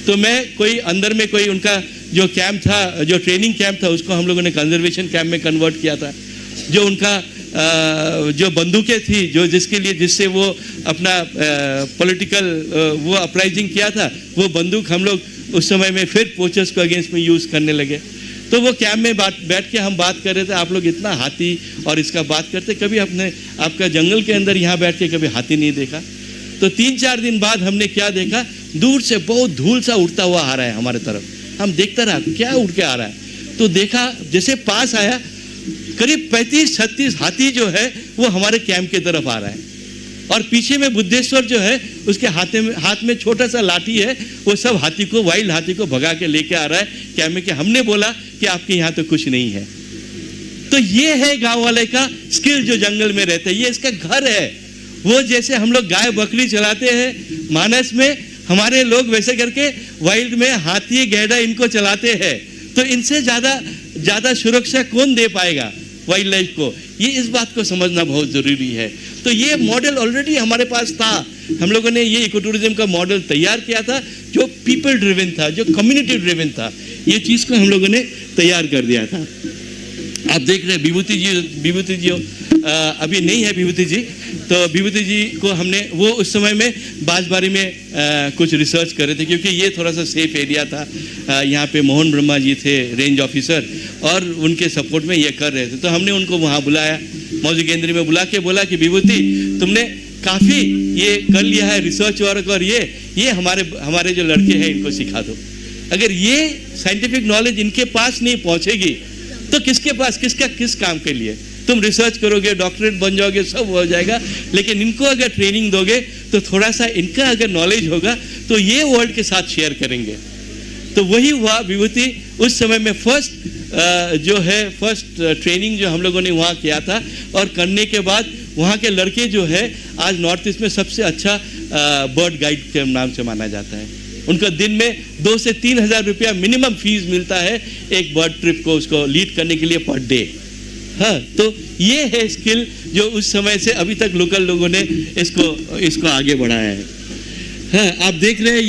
तो मैं कोई अंदर में कोई उनका जो कैंप था, जो ट्रेनिंग कैंप था, उसको हम लोगों ने कंजर्वेशन कैंप में कन्वर्ट किया था। जो उनका जो बंदूकें थी, जो जिससे वो अपना पॉलिटिकल वो अपराइजिंग किया था, वो बंदूक हम लोग उस समय में फिर पोचर्स को अगेंस्ट में यूज़ करने लगे। तो वो कैंप में बैठ के हम बात कर रहे थे, आप लोग इतना हाथी और इसका बात करते, कभी आपका जंगल के अंदर यहाँ बैठ के कभी हाथी नहीं देखा। तो 3-4 दिन बाद हमने क्या देखा, दूर से बहुत धूल सा उड़ता हुआ आ रहा है हमारे तरफ। हम देखते रहा क्या उड़ के आ रहा है, तो देखा जैसे पास आया, करीब 35-36 हाथी जो है वो हमारे कैंप की तरफ आ रहा है। और पीछे में बुद्धेश्वर जो है उसके हाथ में छोटा सा लाठी है, वो सब हाथी को, वाइल्ड हाथी को भगा के लेके आ रहा है कैंप में। कि हमने बोला कि आपके यहाँ तो कुछ नहीं है। तो ये है गांव वाले का स्किल, जो जंगल में रहते हैं, ये इसका घर है। वो जैसे हम लोग गाय बकरी चलाते हैं मानस में, हमारे लोग वैसे करके वाइल्ड में हाथी गैंडा इनको चलाते हैं। तो इनसे ज्यादा सुरक्षा कौन दे पाएगा वाइल्ड लाइफ को, ये इस बात को समझना बहुत जरूरी है। तो ये मॉडल ऑलरेडी हमारे पास था, हम लोगों ने ये इको टूरिज्म का मॉडल तैयार किया था, जो पीपल ड्रिवन था, जो कम्युनिटी ड्रिवन था। ये चीज को हम लोगों ने तैयार कर दिया था। आप देख रहे हैं विभूति जी अभी नहीं है विभूति जी, तो विभूति जी को हमने वो उस समय में बांसबारी में कुछ रिसर्च कर रहे थे, क्योंकि ये थोड़ा सा सेफ एरिया था। यहाँ पे मोहन ब्रह्मा जी थे रेंज ऑफिसर, और उनके सपोर्ट में ये कर रहे थे। तो हमने उनको वहाँ बुलाया, मौजी केंद्र में बुला के बोला कि विभूति तुमने काफ़ी ये कर लिया है रिसर्च वर्क, और ये हमारे जो लड़के हैं इनको सिखा दो। अगर ये साइंटिफिक नॉलेज इनके पास नहीं पहुँचेगी तो किसके पास, किस काम के लिए तुम रिसर्च करोगे, डॉक्टरेट बन जाओगे, सब हो जाएगा, लेकिन इनको अगर ट्रेनिंग दोगे तो थोड़ा सा इनका अगर नॉलेज होगा तो ये वर्ल्ड के साथ शेयर करेंगे। तो वही हुआ विभूति। उस समय में फर्स्ट ट्रेनिंग जो हम लोगों ने वहाँ किया था, और करने के बाद वहाँ के लड़के जो है आज नॉर्थ ईस्ट में सबसे अच्छा बर्ड गाइड के नाम से माना जाता है। उनको दिन में 2 से 3 हज़ार रुपया मिनिमम फीस मिलता है एक बर्ड ट्रिप को उसको लीड करने के लिए पर डे। हाँ, तो ये है स्किल जो उस समय से अभी तक लोकल लोगों ने इसको आगे बढ़ाया है। हाँ, आप देख रहे हैं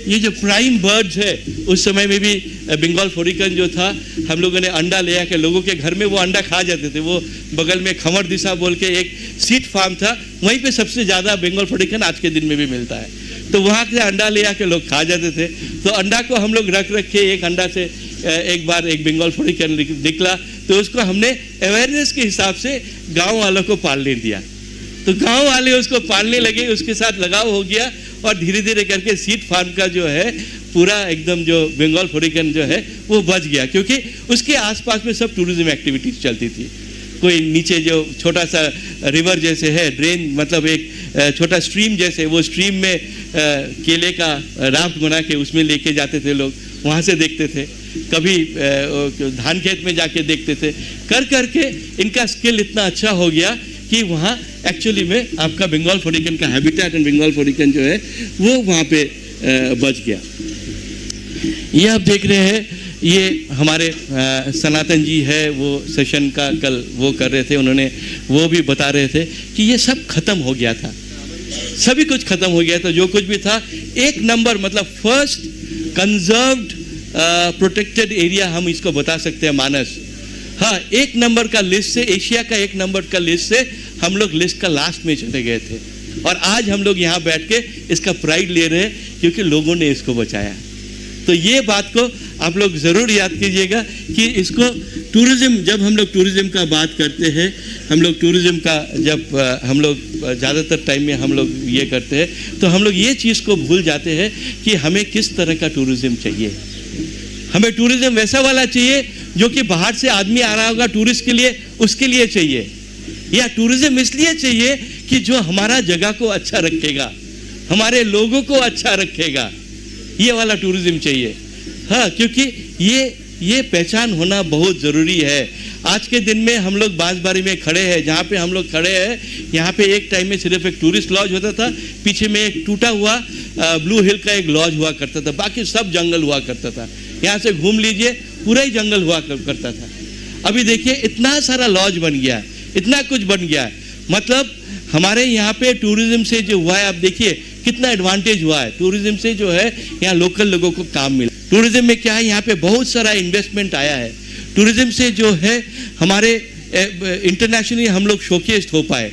ये जो प्राइम बर्ड्स है, उस समय में भी बंगाल फोरिकन जो था, हम लोगों ने अंडा ले आके लोगों के घर में वो अंडा खा जाते थे। वो बगल में खमर दिशा बोल के एक सीट फार्म था, वहीं पे सबसे ज़्यादा बंगाल फोरिकन आज के दिन में भी मिलता है। तो वहाँ से अंडा ले आके लोग खा जाते थे। तो अंडा को हम लोग रख के एक अंडा से एक बार एक बंगाल फोरिकन निकला, तो उसको हमने अवेयरनेस के हिसाब से गाँव वालों को पालने दिया। तो गाँव वाले उसको पालने लगे, उसके साथ लगाव हो गया, और धीरे धीरे करके सीट फार्म का जो है पूरा एकदम जो बंगाल फोरिकन जो है वो बच गया, क्योंकि उसके आसपास में सब टूरिज्म एक्टिविटीज चलती थी। कोई नीचे जो छोटा सा रिवर जैसे है, ड्रेन मतलब एक छोटा स्ट्रीम जैसे, वो स्ट्रीम में केले का राफ्ट बना के उसमें लेके जाते थे लोग, वहाँ से देखते थे। कभी धान खेत में जाके देखते थे। कर करके इनका स्किल इतना अच्छा हो गया कि वहाँ एक्चुअली में आपका बंगाल फोरिकन का हैबिटेट एंड बंगाल फोरिकन जो है वो वहाँ पे बच गया। ये आप देख रहे हैं, ये हमारे सनातन जी है, वो सेशन का कल वो कर रहे थे, उन्होंने वो भी बता रहे थे कि ये सब खत्म हो गया था, सभी कुछ खत्म हो गया था। जो कुछ भी था, एक नंबर मतलब फर्स्ट कंजर्व्ड प्रोटेक्टेड एरिया हम इसको बता सकते हैं मानस। हाँ, एक नंबर का लिस्ट से, एशिया का एक नंबर का लिस्ट से हम लोग लिस्ट का लास्ट में चले गए थे, और आज हम लोग यहाँ बैठ के इसका प्राइड ले रहे हैं क्योंकि लोगों ने इसको बचाया। तो ये बात को आप लोग ज़रूर याद कीजिएगा कि इसको टूरिज़्म, जब हम लोग टूरिज़्म का बात करते हैं, हम लोग टूरिज़्म का जब हम लोग ज़्यादातर टाइम में हम लोग ये करते हैं, तो हम लोग ये चीज़ को भूल जाते हैं कि हमें किस तरह का टूरिज़्म चाहिए। हमें टूरिज़्म वैसा वाला चाहिए जो कि बाहर से आदमी आ रहा होगा टूरिस्ट के लिए, उसके लिए चाहिए, या टूरिज़्म इसलिए चाहिए कि जो हमारा जगह को अच्छा रखेगा, हमारे लोगों को अच्छा रखेगा, ये वाला टूरिज़्म चाहिए। हाँ, क्योंकि ये पहचान होना बहुत ज़रूरी है। आज के दिन में हम लोग बांसबारी में खड़े हैं, जहाँ पे हम लोग खड़े हैं, यहाँ पे एक टाइम में सिर्फ एक टूरिस्ट लॉज होता था, पीछे में एक टूटा हुआ ब्लू हिल का एक लॉज हुआ करता था, बाकी सब जंगल हुआ करता था। यहाँ से घूम लीजिए, पूरा ही जंगल हुआ करता था। अभी देखिए इतना सारा लॉज बन गया, इतना कुछ बन गया। मतलब हमारे यहाँ पे टूरिज्म से जो हुआ है, आप देखिए कितना एडवांटेज हुआ है। टूरिज्म से जो है यहाँ लोकल लोगों को काम मिला। टूरिज्म में क्या है, यहाँ पे बहुत सारा इन्वेस्टमेंट आया है। टूरिज्म से जो है हमारे इंटरनेशनली हम लोग शोकेस्ड हो पाए।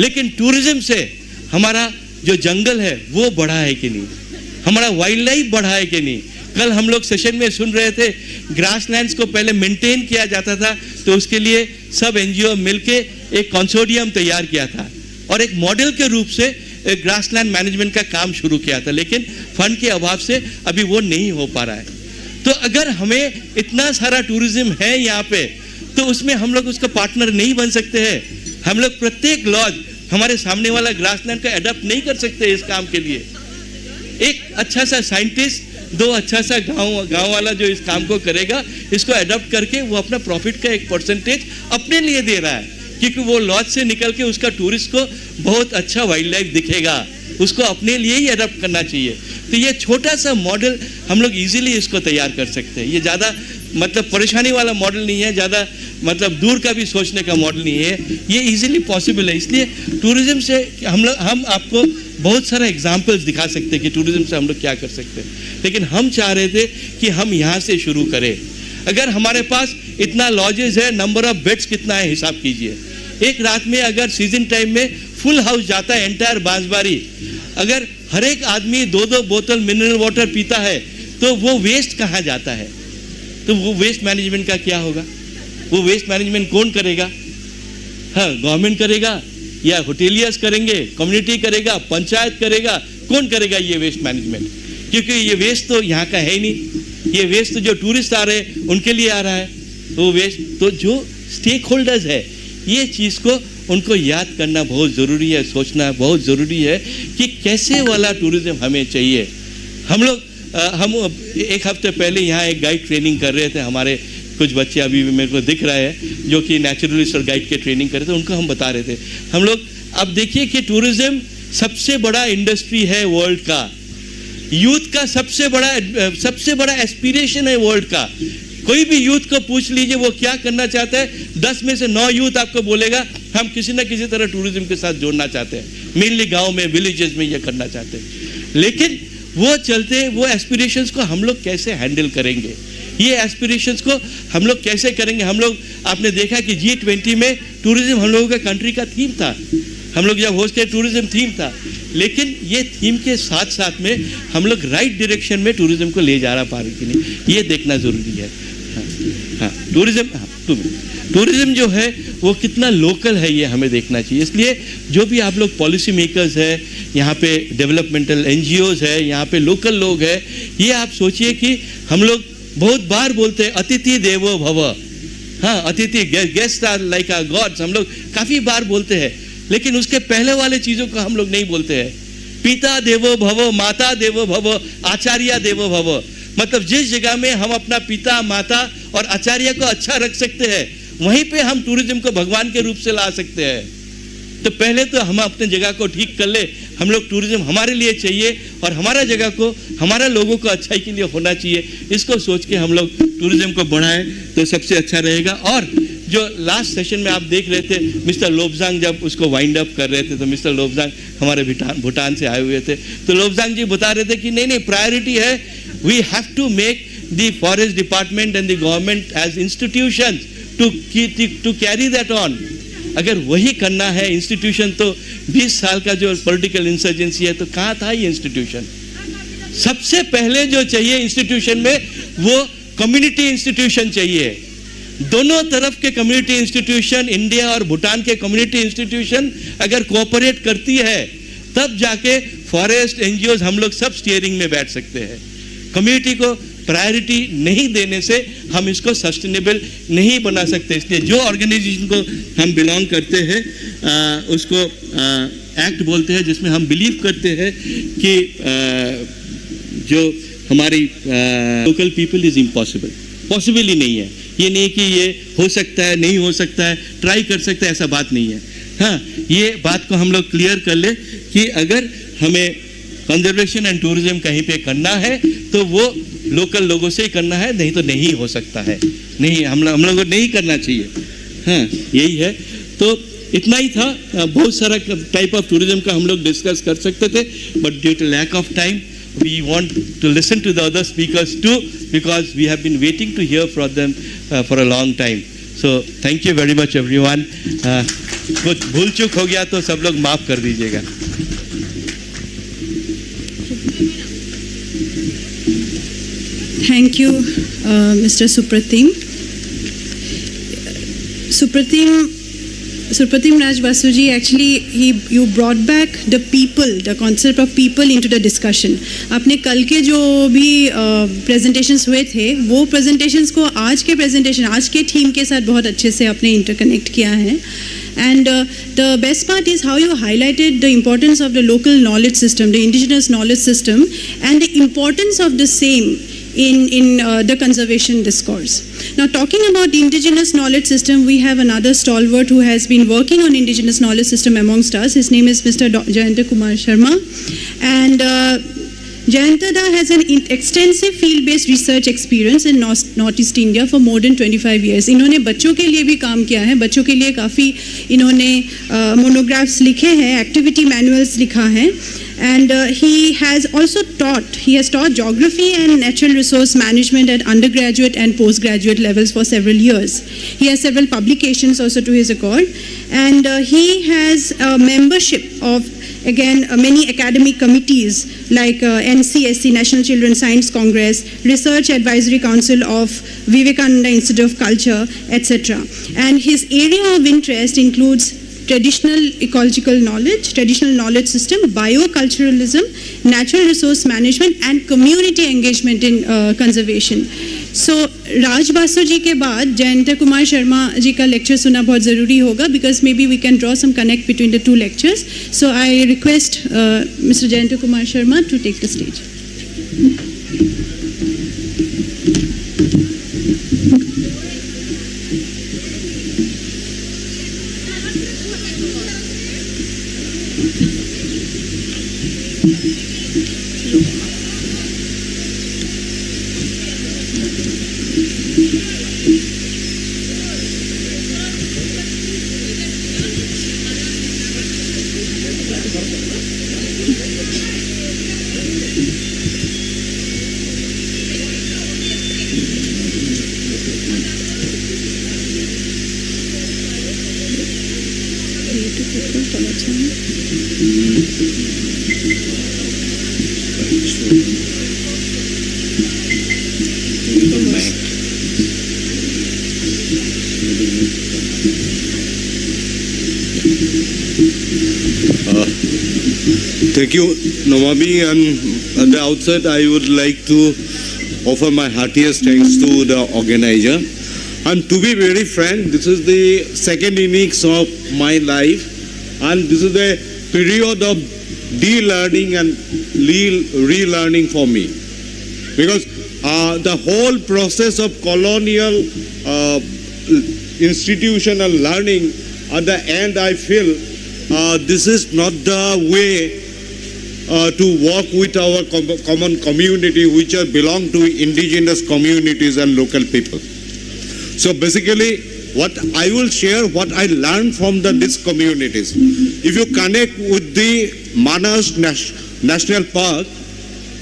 लेकिन टूरिज्म से हमारा जो जंगल है वो बढ़ा है कि नहीं, हमारा वाइल्ड लाइफ बढ़ा है कि नहीं। कल हम लोग सेशन में सुन रहे थे, ग्रासलैंड्स को पहले मेंटेन किया जाता था, तो उसके लिए सब एनजीओ मिलके एक कंसोर्टियम तैयार किया था और एक मॉडल के रूप से ग्रासलैंड मैनेजमेंट का काम शुरू किया था। लेकिन फंड के अभाव से अभी वो नहीं हो पा रहा है। तो अगर हमें इतना सारा टूरिज्म है यहाँ पे, तो उसमें हम लोग उसका पार्टनर नहीं बन सकते हैं। हम लोग प्रत्येक लॉज हमारे सामने वाला ग्रासलैंड का अडॉप्ट नहीं कर सकते इस काम के लिए। एक अच्छा सा साइंटिस्ट, दो अच्छा सा गांव वाला जो इस काम को करेगा, इसको अडॉप्ट करके वो अपना प्रॉफिट का एक परसेंटेज अपने लिए दे रहा है, क्योंकि वो लॉज से निकल के उसका टूरिस्ट को बहुत अच्छा वाइल्ड लाइफ दिखेगा, उसको अपने लिए ही अडॉप्ट करना चाहिए। तो ये छोटा सा मॉडल हम लोग इजीली इसको तैयार कर सकते हैं। ये ज़्यादा मतलब परेशानी वाला मॉडल नहीं है, ज़्यादा मतलब दूर का भी सोचने का मॉडल नहीं है, ये इजीली पॉसिबल है। इसलिए टूरिज्म से हम आपको बहुत सारा एग्जाम्पल्स दिखा सकते हैं कि टूरिज्म से हम लोग क्या कर सकते हैं। लेकिन हम चाह रहे थे कि हम यहाँ से शुरू करें। अगर हमारे पास इतना लॉजेज है, नंबर ऑफ बेड्स कितना है हिसाब कीजिए। एक रात में अगर सीजन टाइम में फुल हाउस जाता है एंटायर बांसबारी, अगर हर एक आदमी 2-2 बोतल मिनरल वाटर पीता है तो वो वेस्ट कहाँ जाता है? तो वो वेस्ट मैनेजमेंट का क्या होगा? वो वेस्ट मैनेजमेंट कौन करेगा? हाँ, गवर्नमेंट करेगा या होटेलियर्स करेंगे, कम्युनिटी करेगा, पंचायत करेगा? कौन करेगा ये वेस्ट मैनेजमेंट? क्योंकि ये वेस्ट तो यहाँ का है ही नहीं, ये वेस्ट तो जो टूरिस्ट आ रहे हैं उनके लिए आ रहा है। वो वेस्ट तो जो स्टेक होल्डर्स है, ये चीज़ को उनको याद करना बहुत ज़रूरी है, सोचना बहुत ज़रूरी है कि कैसे वाला टूरिज्म हमें चाहिए। हम एक हफ्ते पहले यहाँ एक गाइड ट्रेनिंग कर रहे थे, हमारे कुछ बच्चे अभी भी मेरे को दिख रहे हैं जो कि नेचुरलिस्ट और गाइड के ट्रेनिंग कर रहे थे, उनको हम बता रहे थे। हम लोग अब देखिए कि टूरिज्म सबसे बड़ा इंडस्ट्री है वर्ल्ड का, यूथ का सबसे बड़ा एस्पिरेशन है वर्ल्ड का। कोई भी यूथ को पूछ लीजिए वो क्या करना चाहता है, 10 में से 9 यूथ आपको बोलेगा हम किसी न किसी तरह टूरिज्म के साथ जोड़ना चाहते हैं, मेनली गांव में, विलेजेस में ये करना चाहते हैं। लेकिन वो चलते, वो एस्पिरेशंस को हम लोग कैसे हैंडल करेंगे, ये एस्पिरेशंस को हम लोग कैसे करेंगे? हम लोग, आपने देखा कि G20 में टूरिज्म हम लोगों का कंट्री का थीम था, हम लोग जब होस्ट किए टूरिज्म थीम था, लेकिन ये थीम के साथ साथ में हम लोग राइट डायरेक्शन में टूरिज्म को ले जा पा रहे कि नहीं, ये देखना ज़रूरी है। हाँ, टूरिज्म जो है वो कितना लोकल है ये हमें देखना चाहिए। इसलिए जो भी आप लोग पॉलिसी मेकर्स है, यहाँ पे डेवलपमेंटल NGOs है, यहाँ पे लोकल लोग है, ये आप सोचिए कि हम लोग बहुत बार बोलते हैं अतिथि देवो भव। हाँ, अतिथि, guest are like our gods, हम लोग काफ़ी बार बोलते हैं, लेकिन उसके पहले वाले चीज़ों को हम लोग नहीं बोलते हैं। पिता देवो भव, माता देवो भव, आचार्य देवो भव। मतलब जिस जगह में हम अपना पिता, माता और आचार्य को अच्छा रख सकते हैं, वहीं पे हम टूरिज्म को भगवान के रूप से ला सकते हैं। तो पहले तो हम अपने जगह को ठीक कर ले, हम लोग टूरिज्म हमारे लिए चाहिए और हमारा जगह को, हमारा लोगों को अच्छाई के लिए होना चाहिए। इसको सोच के हम लोग टूरिज्म को बढ़ाएं तो सबसे अच्छा रहेगा। और जो लास्ट सेशन में आप देख रहे थे, मिस्टर लोबजांग जब उसको वाइंड अप कर रहे थे, तो मिस्टर लोबजांग हमारे भूटान से आए हुए थे, तो लोबजांग जी बता रहे थे कि नहीं, प्रायोरिटी है, we have to make the forest department and the government as institution to carry that on. अगर वही करना है इंस्टीट्यूशन, तो 20 साल का जो पॉलिटिकल इंसर्जेंसी है, तो कहाँ था ये इंस्टीट्यूशन? सबसे पहले जो चाहिए इंस्टीट्यूशन में, वो कम्युनिटी इंस्टीट्यूशन चाहिए। दोनों तरफ के कम्युनिटी इंस्टीट्यूशन, इंडिया और भूटान के कम्युनिटी इंस्टीट्यूशन अगर कोऑपरेट करती है, तब जाके फॉरेस्ट NGOs हम लोग सब स्टीयरिंग में बैठ सकते हैं। कम्युनिटी को प्रायोरिटी नहीं देने से हम इसको सस्टेनेबल नहीं बना सकते। इसलिए जो ऑर्गेनाइजेशन को हम बिलोंग करते हैं, उसको एक्ट बोलते हैं, जिसमें हम बिलीव करते हैं कि जो हमारी local people is impossible, possible ही नहीं है। ये नहीं कि ये हो सकता है, नहीं हो सकता है, ट्राई कर सकते हैं, ऐसा बात नहीं है। हाँ, ये बात को हम लोग क्लियर कर ले कि अगर हमें कंजर्वेशन एंड टूरिज्म कहीं पे करना है तो वो लोकल लोगों से ही करना है, नहीं तो नहीं हो सकता है। नहीं, हम लोगों को नहीं करना चाहिए। हाँ, यही है। तो इतना ही था। बहुत सारा टाइप ऑफ टूरिज्म का हम लोग डिस्कस कर सकते थे, but due to lack of time we want to listen to the other speakers too, because we have been waiting to hear from them for a long time. So thank you very much everyone. कुछ भूल चूक हो गया तो सब लोग माफ कर दीजिएगा। Thank you, Mr. Supratim. Supratim Raj Basuji, actually you brought back the concept of people into the discussion. आपने कल के जो भी presentations हुए थे, वो presentations को आज के थीम के साथ बहुत अच्छे से आपने इंटरकनेक्ट किया है। And the best part is how you highlighted the importance of the local knowledge system, the indigenous knowledge system, and the importance of the same in the conservation discourse. Now, talking about the indigenous knowledge system, we have another stalwart who has been working on indigenous knowledge system amongst us. His name is Mr. Jayanta Kumar Sharma, and Jayanta has an extensive field-based research experience in Northeast India for more than 25 years. इन्होंने बच्चों के लिए भी काम किया है, बच्चों के लिए काफ़ी इन्होंने मोनोग्राफ्स लिखे हैं, एक्टिविटी मैनुअल्स लिखा है, And he has taught geography and natural resource management at undergraduate and postgraduate levels for several years. He has several publications also to his accord, and he has a membership of, again, many academic committees like NCSC, National Children's Science Congress, Research Advisory Council of Vivekananda Institute of Culture, etc. And his area of interest includes traditional ecological knowledge, traditional knowledge system, bioculturalism, natural resource management, and community engagement in conservation. So Raj Basu ji के बाद जयंत कुमार शर्मा जी का lecture सुनना बहुत ज़रूरी होगा, because maybe we can draw some connect between the two lectures. So I request Mr. Jayant Kumar Sharma to take the stage. Thank you, Nomami, and at the outset I would like to offer my heartiest thanks to the organizer. And to be very frank, this is the second innings of my life, and this is a period of de-learning and relearning for me. Because the whole process of colonial institutional learning, at the end I feel this is not the way to work with our common community, which belong to indigenous communities and local people. So basically, what I will share, what I learned from these communities. If you connect with the Manas National Park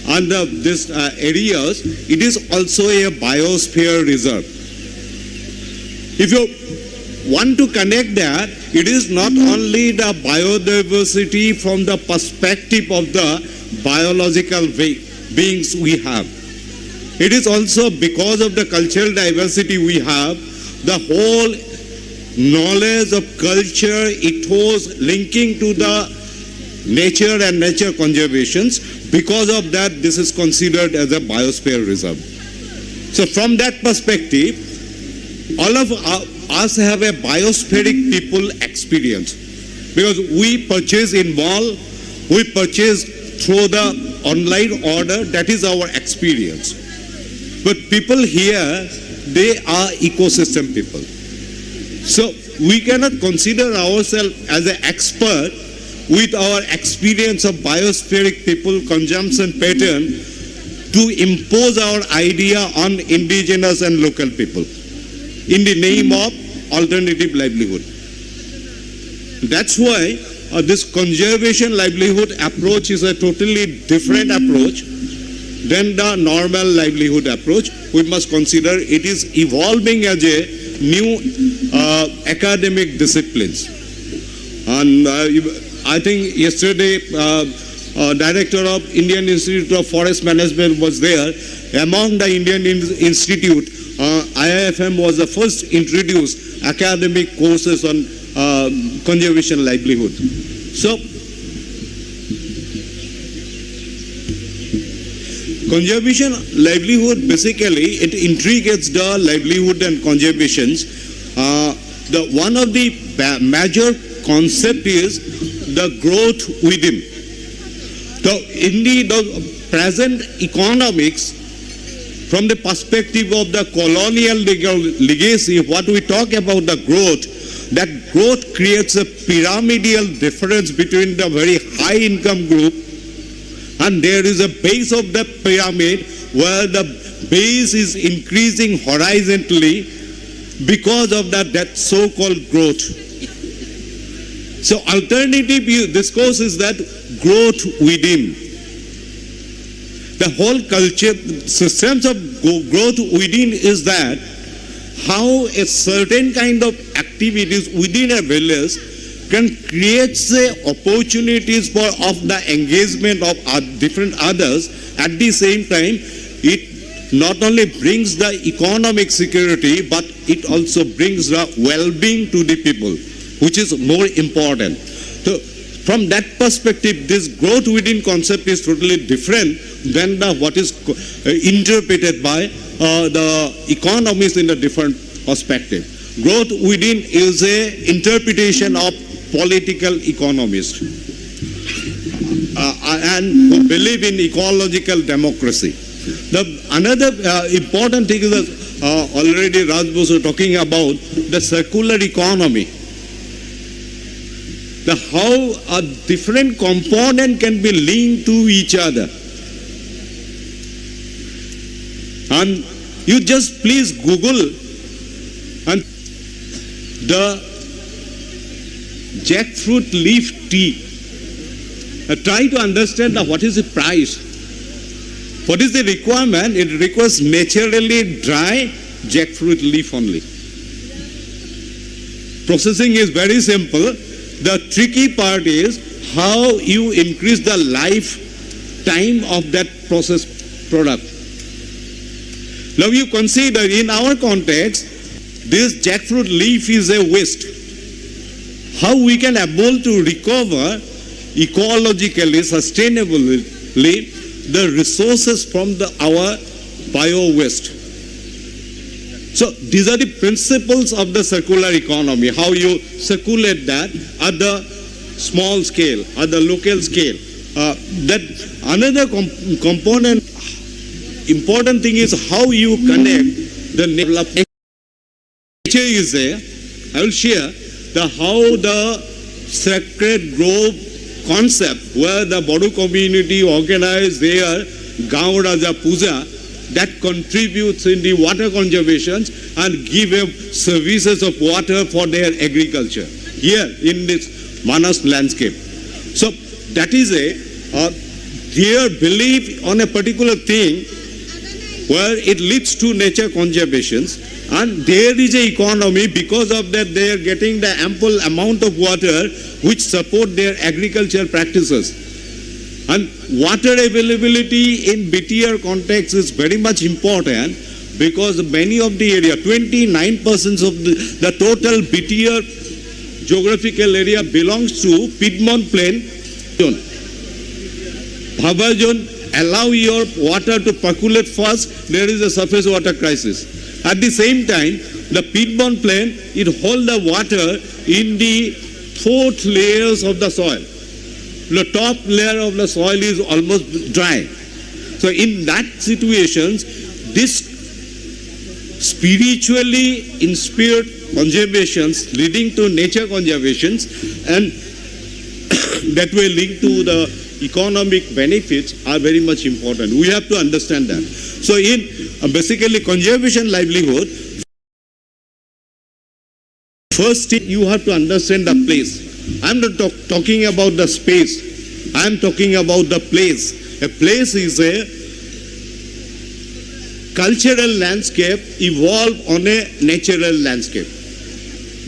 and these areas, it is also a biosphere reserve. If you want to connect that, it is not only the biodiversity from the perspective of the biological beings we have. It is also because of the cultural diversity we have, the whole knowledge of culture, ethos linking to the nature and nature conservations. Because of that, this is considered as a biosphere reserve. So from that perspective, all of us have a biospheric people experience, because we purchase in mall, we purchase through the online order, that is our experience. But people here, they are ecosystem people. So we cannot consider ourselves as an expert with our experience of biospheric people consumption pattern to impose our idea on indigenous and local people in the name of alternative livelihood. That's why this conservation livelihood approach is a totally different approach than the normal livelihood approach. We must consider it is evolving as a new academic disciplines. And I think yesterday Director of Indian Institute of Forest Management was there. Among the Indian Institute, IIFM was the first introduced academic courses on conservation livelihood. So, conservation livelihood, basically, it integrates the livelihood and conservations. One of the major concept is the growth within. So, in the present economics, from the perspective of the colonial legacy, what we talk about the growth, that growth creates a pyramidal difference between the very high income group, and there is a base of the pyramid where the base is increasing horizontally because of that so-called growth. So alternative discourse is that growth within. The whole culture, systems of growth within is that how a certain kind of activities within a village can create the opportunities for of the engagement of different others. At the same time, it not only brings the economic security, but it also brings the well-being to the people, which is more important. So from that perspective, this growth within concept is totally different than what is interpreted by the economists in a different perspective. Growth within is a interpretation of political economists and who believe in ecological democracy. Another important thing is that already Raj was talking about the circular economy. How a different component can be linked to each other. And you just please Google and the jackfruit leaf tea. Try to understand what is the price. What is the requirement? It requires naturally dry jackfruit leaf only. Processing is very simple. The tricky part is how you increase the lifetime of that processed product. Now you consider in our context, this jackfruit leaf is a waste. How we can able to recover ecologically, sustainably the resources from our bio waste. So these are the principles of the circular economy, how you circulate that at the small scale, at the local scale. That another component, important thing is how you connect the nature is there. I will share how the sacred grove concept where the Bodo community organize their Gaon Raja Puja that contributes in the water conservation and give them services of water for their agriculture here in this Manas landscape. So that is their belief on a particular thing where it leads to nature conservation, and there is an economy because of that they are getting the ample amount of water which support their agricultural practices. And water availability in BTR context is very much important because many of the area, 29% of the total BTR geographical area belongs to Piedmont Plain zone. Bhava zone allow your water to percolate fast, there is a surface water crisis. At the same time, the Piedmont Plain, it holds the water in the fourth layers of the soil. The top layer of the soil is almost dry. So in that situations, this spiritually inspired conservations leading to nature conservations and that way linked to the economic benefits are very much important. We have to understand that. So in basically conservation livelihood, first thing you have to understand the place. I'm not talking about the space. I'm talking about the place. A place is a cultural landscape evolved on a natural landscape.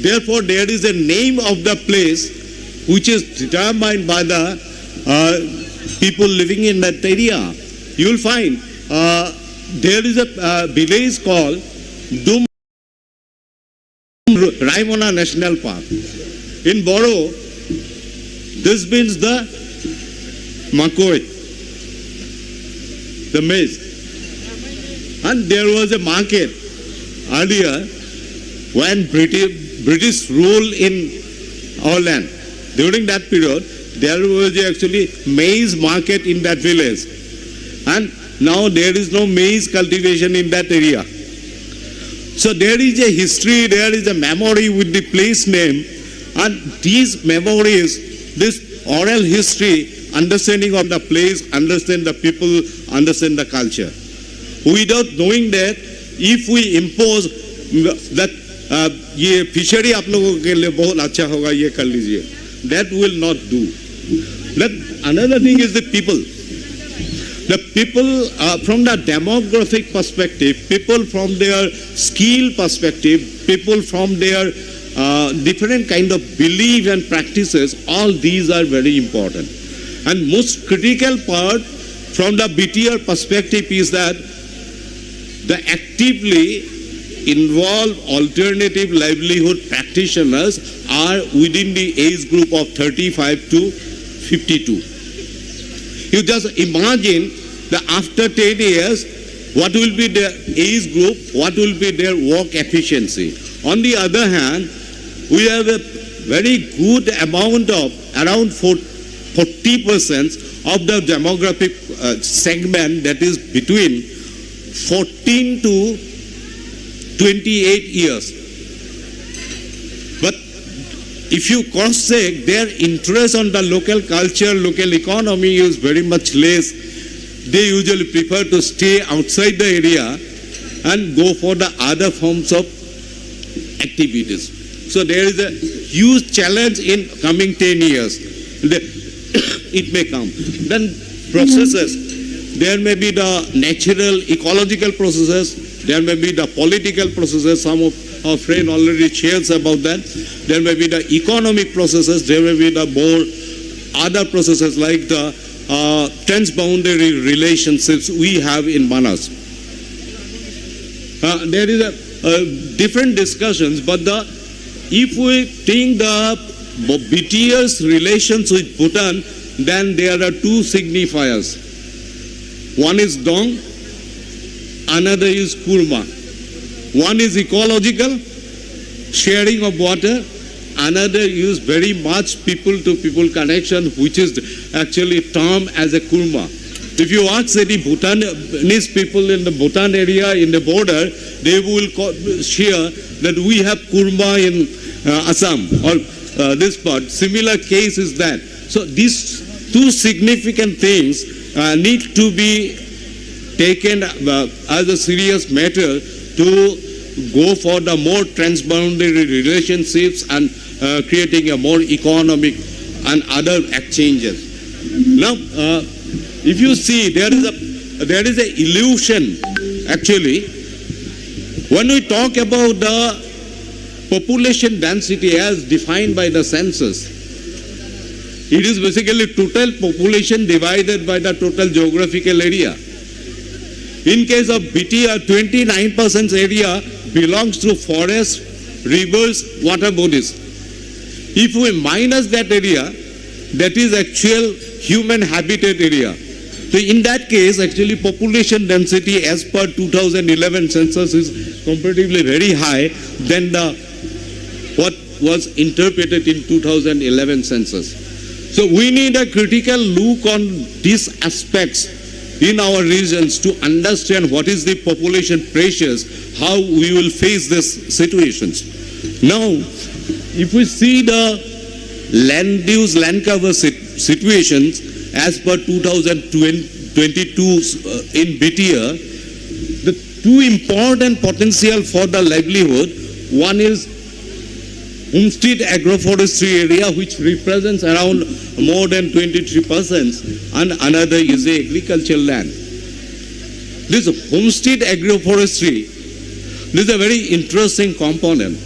Therefore, there is a name of the place which is determined by the people living in that area. You will find there is a village called Dum Raimona National Park. In Bodo, this means the Makoi, the maize. And there was a market earlier when British rule in our land. During that period, there was actually maize market in that village. And now there is no maize cultivation in that area. So there is a history, there is a memory with the place name. And these memories, this oral history, understanding of the place, understand the people, understand the culture. Without knowing that, if we impose that ये fishery आप लोगों के लिए बहुत अच्छा होगा ये कर लीजिए that will not do. Another thing is the people. The people from the demographic perspective, people from their skill perspective, people from their different kind of belief and practices, all these are very important. And most critical part from the BTR perspective is that the actively involved alternative livelihood practitioners are within the age group of 35 to 52. You just imagine that after 10 years, what will be their age group, what will be their work efficiency. On the other hand, we have a very good amount of around 40% of the demographic segment that is between 14 to 28 years. But if you cross-check, their interest on the local culture, local economy is very much less. They usually prefer to stay outside the area and go for the other forms of activities. So there is a huge challenge in coming 10 years. It may come. Then processes. There may be the natural ecological processes. There may be the political processes. Some of our friends already shares about that. There may be the economic processes. There may be the more other processes like the transboundary relationships we have in Manas. There is a different discussions, but if we think the BTR's relations with Bhutan, then there are two signifiers. One is Dong, another is Kurma. One is ecological, sharing of water. Another is very much people-to-people connection, which is actually termed as a Kurma. If you ask any Bhutanese people in the Bhutan area, in the border, they will share that we have Kurma in Assam or this part. Similar case is that. So these two significant things need to be taken as a serious matter to go for the more transboundary relationships and creating a more economic and other exchanges. Now, if you see, there is a illusion actually when we talk about the population density as defined by the census. It is basically total population divided by the total geographical area. In case of BTR, 29% area belongs to forests, rivers, water bodies. If we minus that area, that is actual human habitat area. So in that case, actually population density as per 2011 census is comparatively very high than what was interpreted in 2011 census. So we need a critical look on these aspects in our regions to understand what is the population pressures, how we will face these situations. Now, if we see the land use, land cover situations as per 2022 in BTR, the two important potential for the livelihood, one is homestead agroforestry area, which represents around more than 23%, and another is the agricultural land. This homestead agroforestry, this is a very interesting component.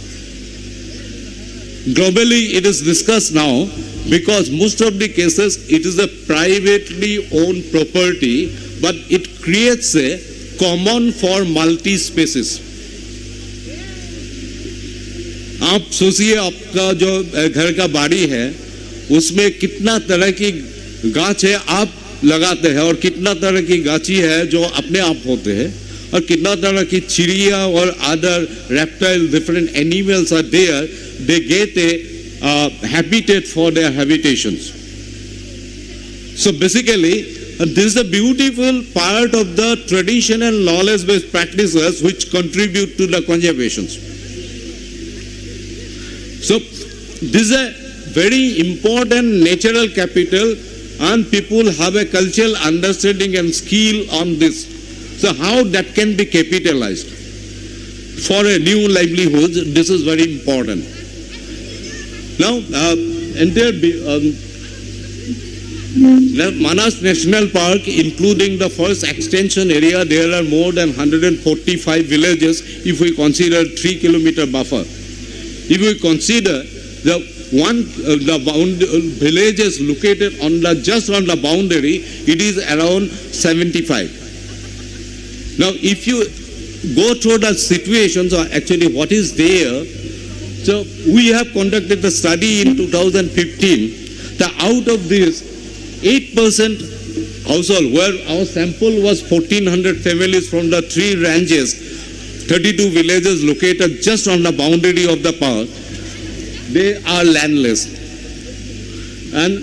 Globally, it is discussed now because most of the cases it is a privately owned property, but it creates a common for multi-species. आप सोचिए आपका जो घर का बाड़ी है उसमें कितना तरह की गाछ है आप लगाते हैं और कितना तरह की गाछी है जो अपने आप होते हैं और कितना तरह की चिड़िया और other reptile different animals are there, they get a habitat for their habitations. So basically this is a beautiful part of the traditional knowledge based practices which contribute to the conservations. So this is a very important natural capital and people have a cultural understanding and skill on this. So how that can be capitalized for a new livelihood, this is very important. Now entire Manas National Park, including the first extension area, there are more than 145 villages if we consider 3-kilometer buffer. If we consider the villages located on just on the boundary, it is around 75. Now, if you go through the situations, or actually what is there, so we have conducted the study in 2015. That out of this, 8% household, where our sample was 1,400 families from the 3 ranches, 32 villages located just on the boundary of the park, they are landless. And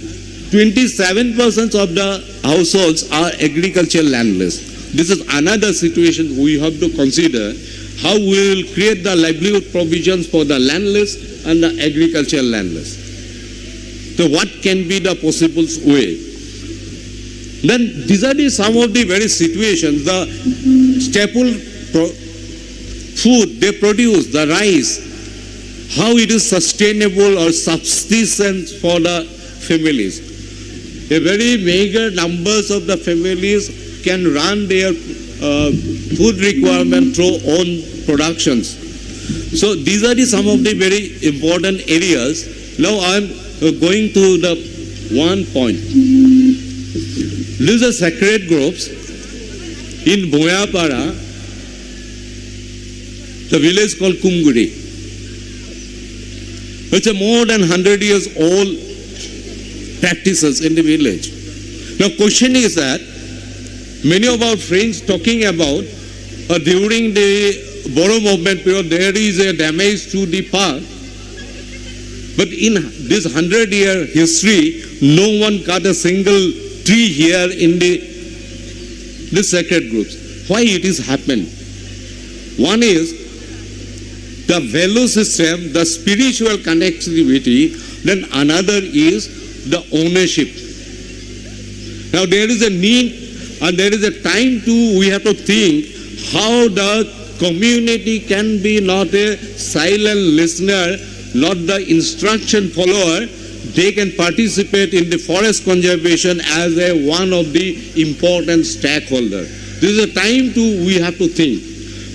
27% of the households are agricultural landless. This is another situation we have to consider, how we will create the livelihood provisions for the landless and the agricultural landless. So what can be the possible way? Then these are some of the very situations, the staple food they produce, the rice, how it is sustainable or subsistence for the families. A very meager numbers of the families can run their food requirement through own productions. So these are some of the very important areas. Now I am going to the one point. These are sacred groves in Boyapara, the village called Kumguri. It's a more than 100 years old practices in the village. Now question is that many of our friends talking about during the Boro movement period there is a damage to the park. But in this 100-year history, no one cut a single tree here in the sacred groups. Why it is happened? One is the value system, the spiritual connectivity, then another is the ownership. Now there is a need and there is a time too we have to think how the community can be not a silent listener, not the instruction follower. They can participate in the forest conservation as one of the important stakeholders. This is a time too we have to think,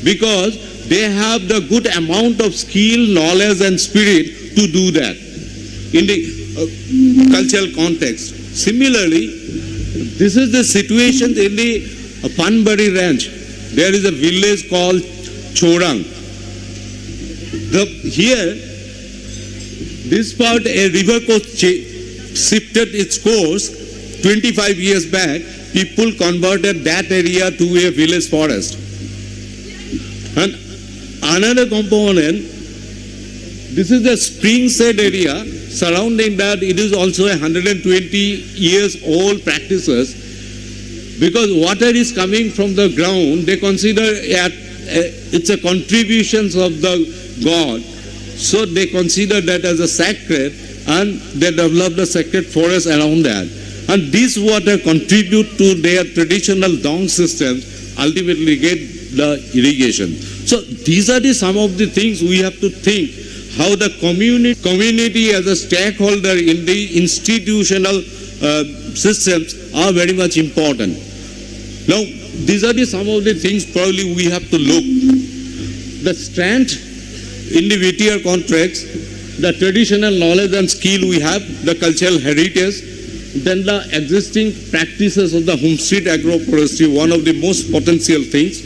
because they have the good amount of skill, knowledge and spirit to do that in the cultural context. Similarly, this is the situation in the Panbari Ranch. There is a village called Chorang. Here, this part, a river course shifted its course 25 years back. People converted that area to a village forest. And another component, this is the Springside area. Surrounding that, it is also 120 years old practices. Because water is coming from the ground, they consider it's a contribution of the God. So they consider that as a sacred, and they develop the sacred forest around that. And this water contribute to their traditional dong systems, ultimately get the irrigation. So these are some of the things we have to think, how the community as a stakeholder in the institutional systems are very much important. Now, these are some of the things probably we have to look. The strength in the VTR contracts, the traditional knowledge and skill we have, the cultural heritage, then the existing practices of the homestead agroforestry, one of the most potential things,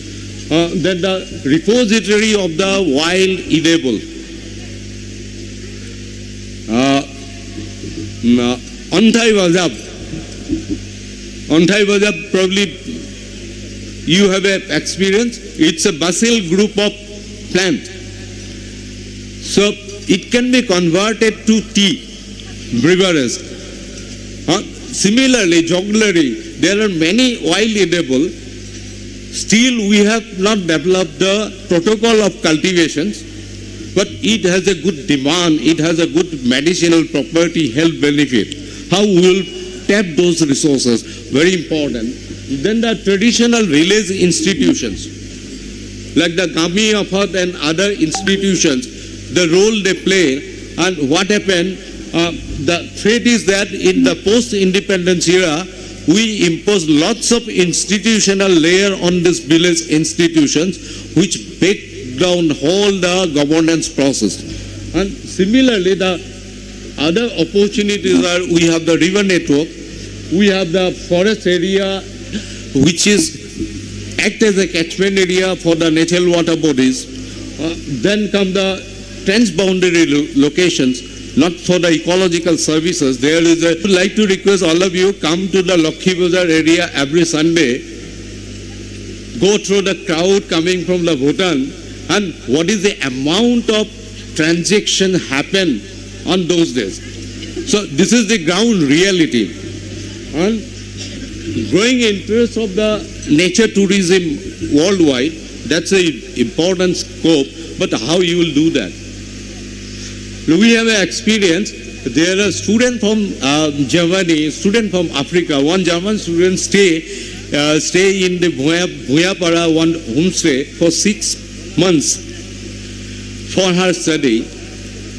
then the repository of the wild edible. Onthai Wajab, probably you have an experience. It's a basil group of plants. So it can be converted to tea, breweries. Similarly, jogglery, there are many wild edible. Still, we have not developed the protocol of cultivations, but it has a good demand, it has a good medicinal property, health benefit. How we will tap those resources, very important. Then the traditional village institutions, like the Gami Afat and other institutions, the role they play, and what happened, The threat is that in the post-independence era, we impose lots of institutional layer on these village institutions which break down whole the governance process. And similarly, the other opportunities are we have the river network, we have the forest area which is act as a catchment area for the natural water bodies. Then come the transboundary locations, not for the ecological services. There is a, I would like to request all of you come to the Lakhi Bazar area every Sunday, go through the crowd coming from the Bhutan, and what is the amount of transaction happen on those days. So this is the ground reality. And growing interest of the nature tourism worldwide, that's an important scope, but how you will do that? We have an experience. There are students from Germany, student from Africa. One German student stay in the Bhuyapara one homestay for 6 months for her study,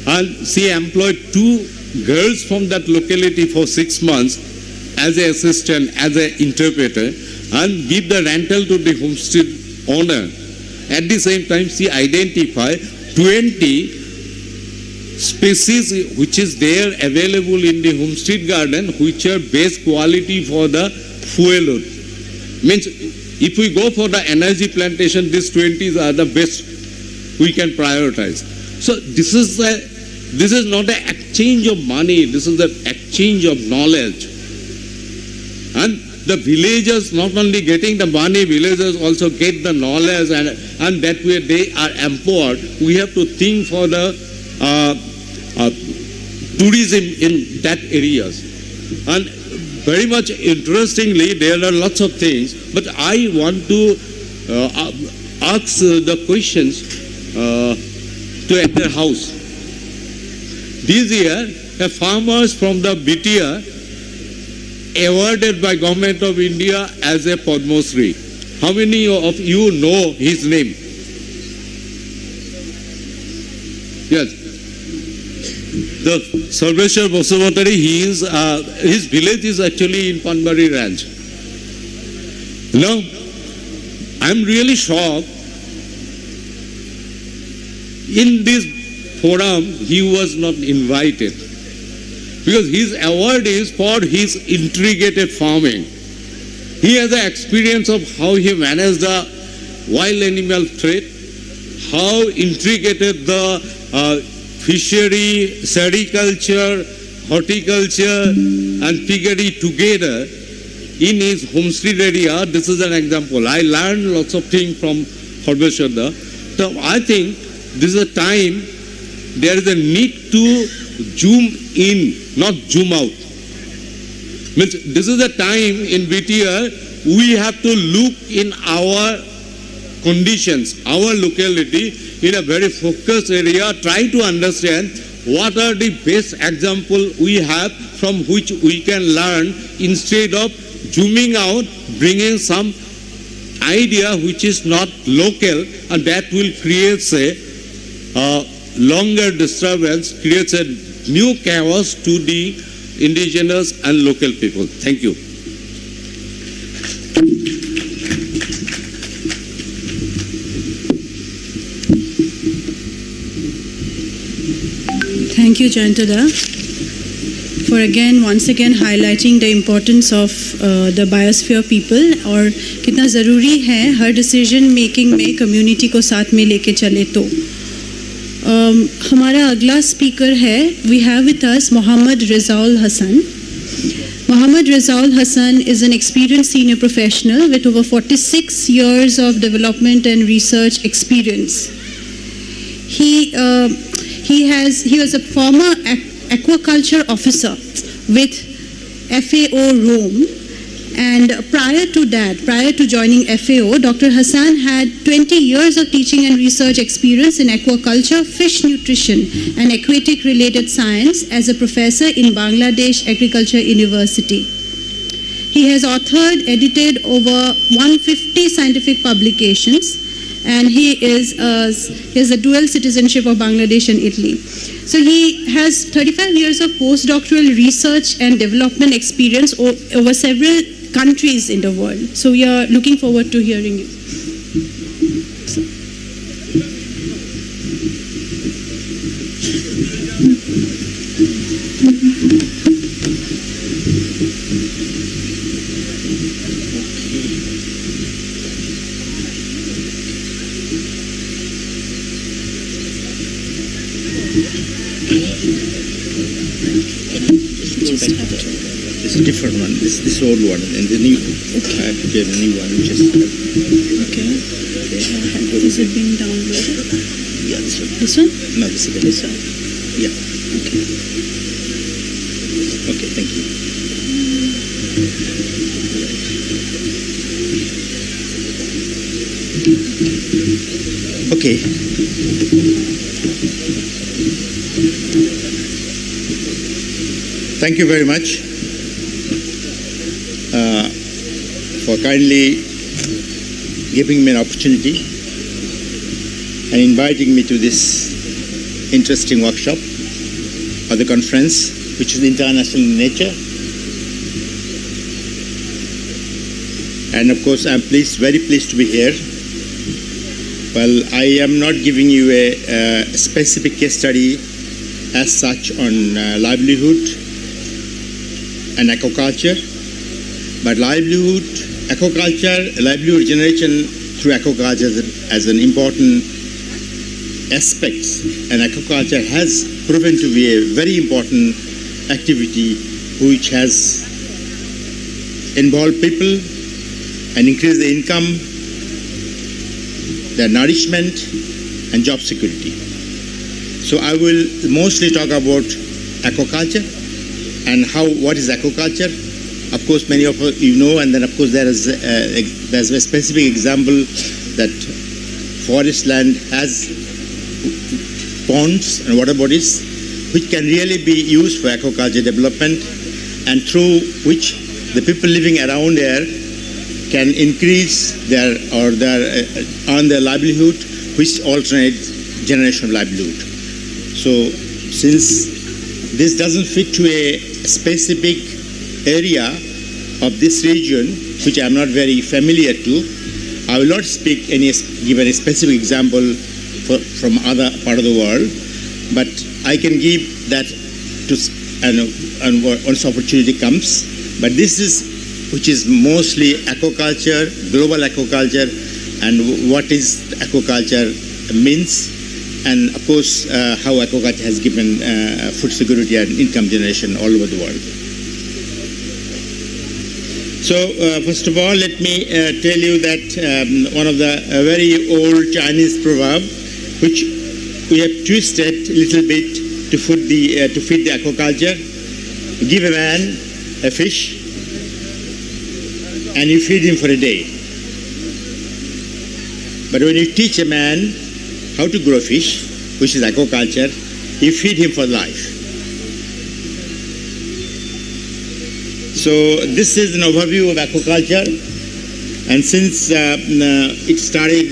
and she employed 2 girls from that locality for 6 months as an assistant, as an interpreter, and give the rental to the homestead owner. At the same time, she identified 20 species which is there available in the homestead garden, which are best quality for the fuel wood. Means if we go for the energy plantation, these 20s are the best we can prioritize. So this is not an exchange of money, this is the exchange of knowledge. And the villagers not only getting the money, villagers also get the knowledge, and that way they are empowered. We have to think for the tourism in that areas. And very much interestingly, there are lots of things, but I want to ask the questions to enter house. This year, farmers from the BTR awarded by Government of India as a Padma Shri. How many of you know his name? Yes. The Sarveshwar Basumatari, his village is actually in Panbari Ranch. Now, I'm really shocked. In this forum, he was not invited, because his award is for his integrated farming. He has the experience of how he managed the wild animal threat, how integrated the fishery, sericulture, horticulture and piggery together in his homestead area. This is an example. I learned lots of things from Sarveshwar. So I think this is a time there is a need to zoom in, not zoom out. Means this is a time in BTR we have to look in our conditions, our locality in a very focused area, try to understand what are the best example we have from which we can learn, instead of zooming out, bringing some idea which is not local, and that will create a longer disturbance, creates a new chaos to the indigenous and local people. Thank you. Thank you, Jayantada, for once again highlighting the importance of the biosphere people और कितना ज़रूरी है हर decision making में community को साथ में लेके चले तो हमारा अगला speaker है, we have with us Mohammad Rizaul Hassan. Mohammad Rizaul Hassan is an experienced senior professional with over 46 years of development and research experience. He was a former aquaculture officer with FAO Rome, and prior to joining FAO, Dr. Hassan had 20 years of teaching and research experience in aquaculture, fish nutrition and aquatic related science as a professor in Bangladesh Agriculture University. He has authored, edited over 150 scientific publications, and he has a dual citizenship of Bangladesh and Italy. So he has 35 years of postdoctoral research and development experience over several countries in the world. So we are looking forward to hearing you. This is a different one. This old one, and the new. Okay. I have to get a new one, which is. Okay. Is it being downloaded? Yeah, this one. This one? No, this is the This one. Yeah. Okay. Okay. Thank you. Okay. Thank you very much for kindly giving me an opportunity and inviting me to this interesting workshop or the conference, which is international in nature. And of course, I'm very pleased to be here. Well, I am not giving you a specific case study as such on livelihood and aquaculture, but livelihood generation through aquaculture as an important aspect, and aquaculture has proven to be a very important activity which has involved people and increased the income, their nourishment and job security. So I will mostly talk about aquaculture and what is aquaculture. Of course, many of you know, and then of course there's a specific example that forest land has ponds and water bodies which can really be used for aquaculture development, and through which the people living around there can increase earn their livelihood, which alternate generation of livelihood. So since this doesn't fit to a specific area of this region, which I'm not very familiar to, I will not give any specific example from other part of the world, but I can give that and once opportunity comes. But this is, which is mostly aquaculture, global aquaculture, and what is aquaculture means, and of course how aquaculture has given food security and income generation all over the world. So first of all, let me tell you that one of the very old Chinese proverb, which we have twisted a little bit to feed the aquaculture: give a man a fish and you feed him for a day. But when you teach a man how to grow fish, which is aquaculture, you feed him for life. So this is an overview of aquaculture, and since it started,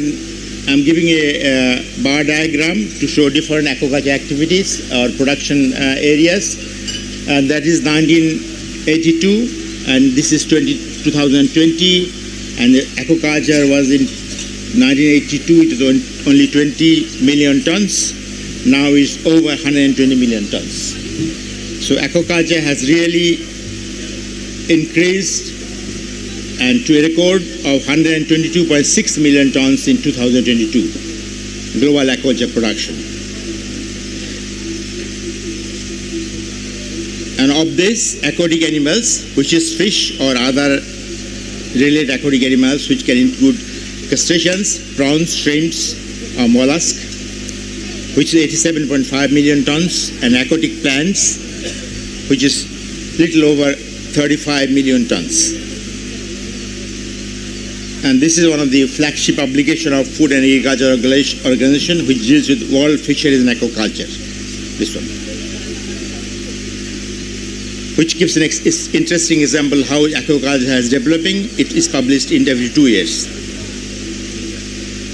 I'm giving a bar diagram to show different aquaculture activities or production areas, and that is 1982, and this is 2020, and aquaculture was in 1982, it was only 20 million tons. Now it's over 120 million tons. So aquaculture has really increased, and to a record of 122.6 million tons in 2022, global aquaculture production. And of this, aquatic animals, which is fish or other related aquatic animals, which can include crustaceans, prawns, shrimps, or mollusks, which is 87.5 million tons, and aquatic plants, which is little over 35 million tons. And this is one of the flagship publication of Food and Agriculture Organization, which deals with world fisheries and aquaculture. This one, which gives an interesting example how aquaculture is developing. It is published in every 2 years.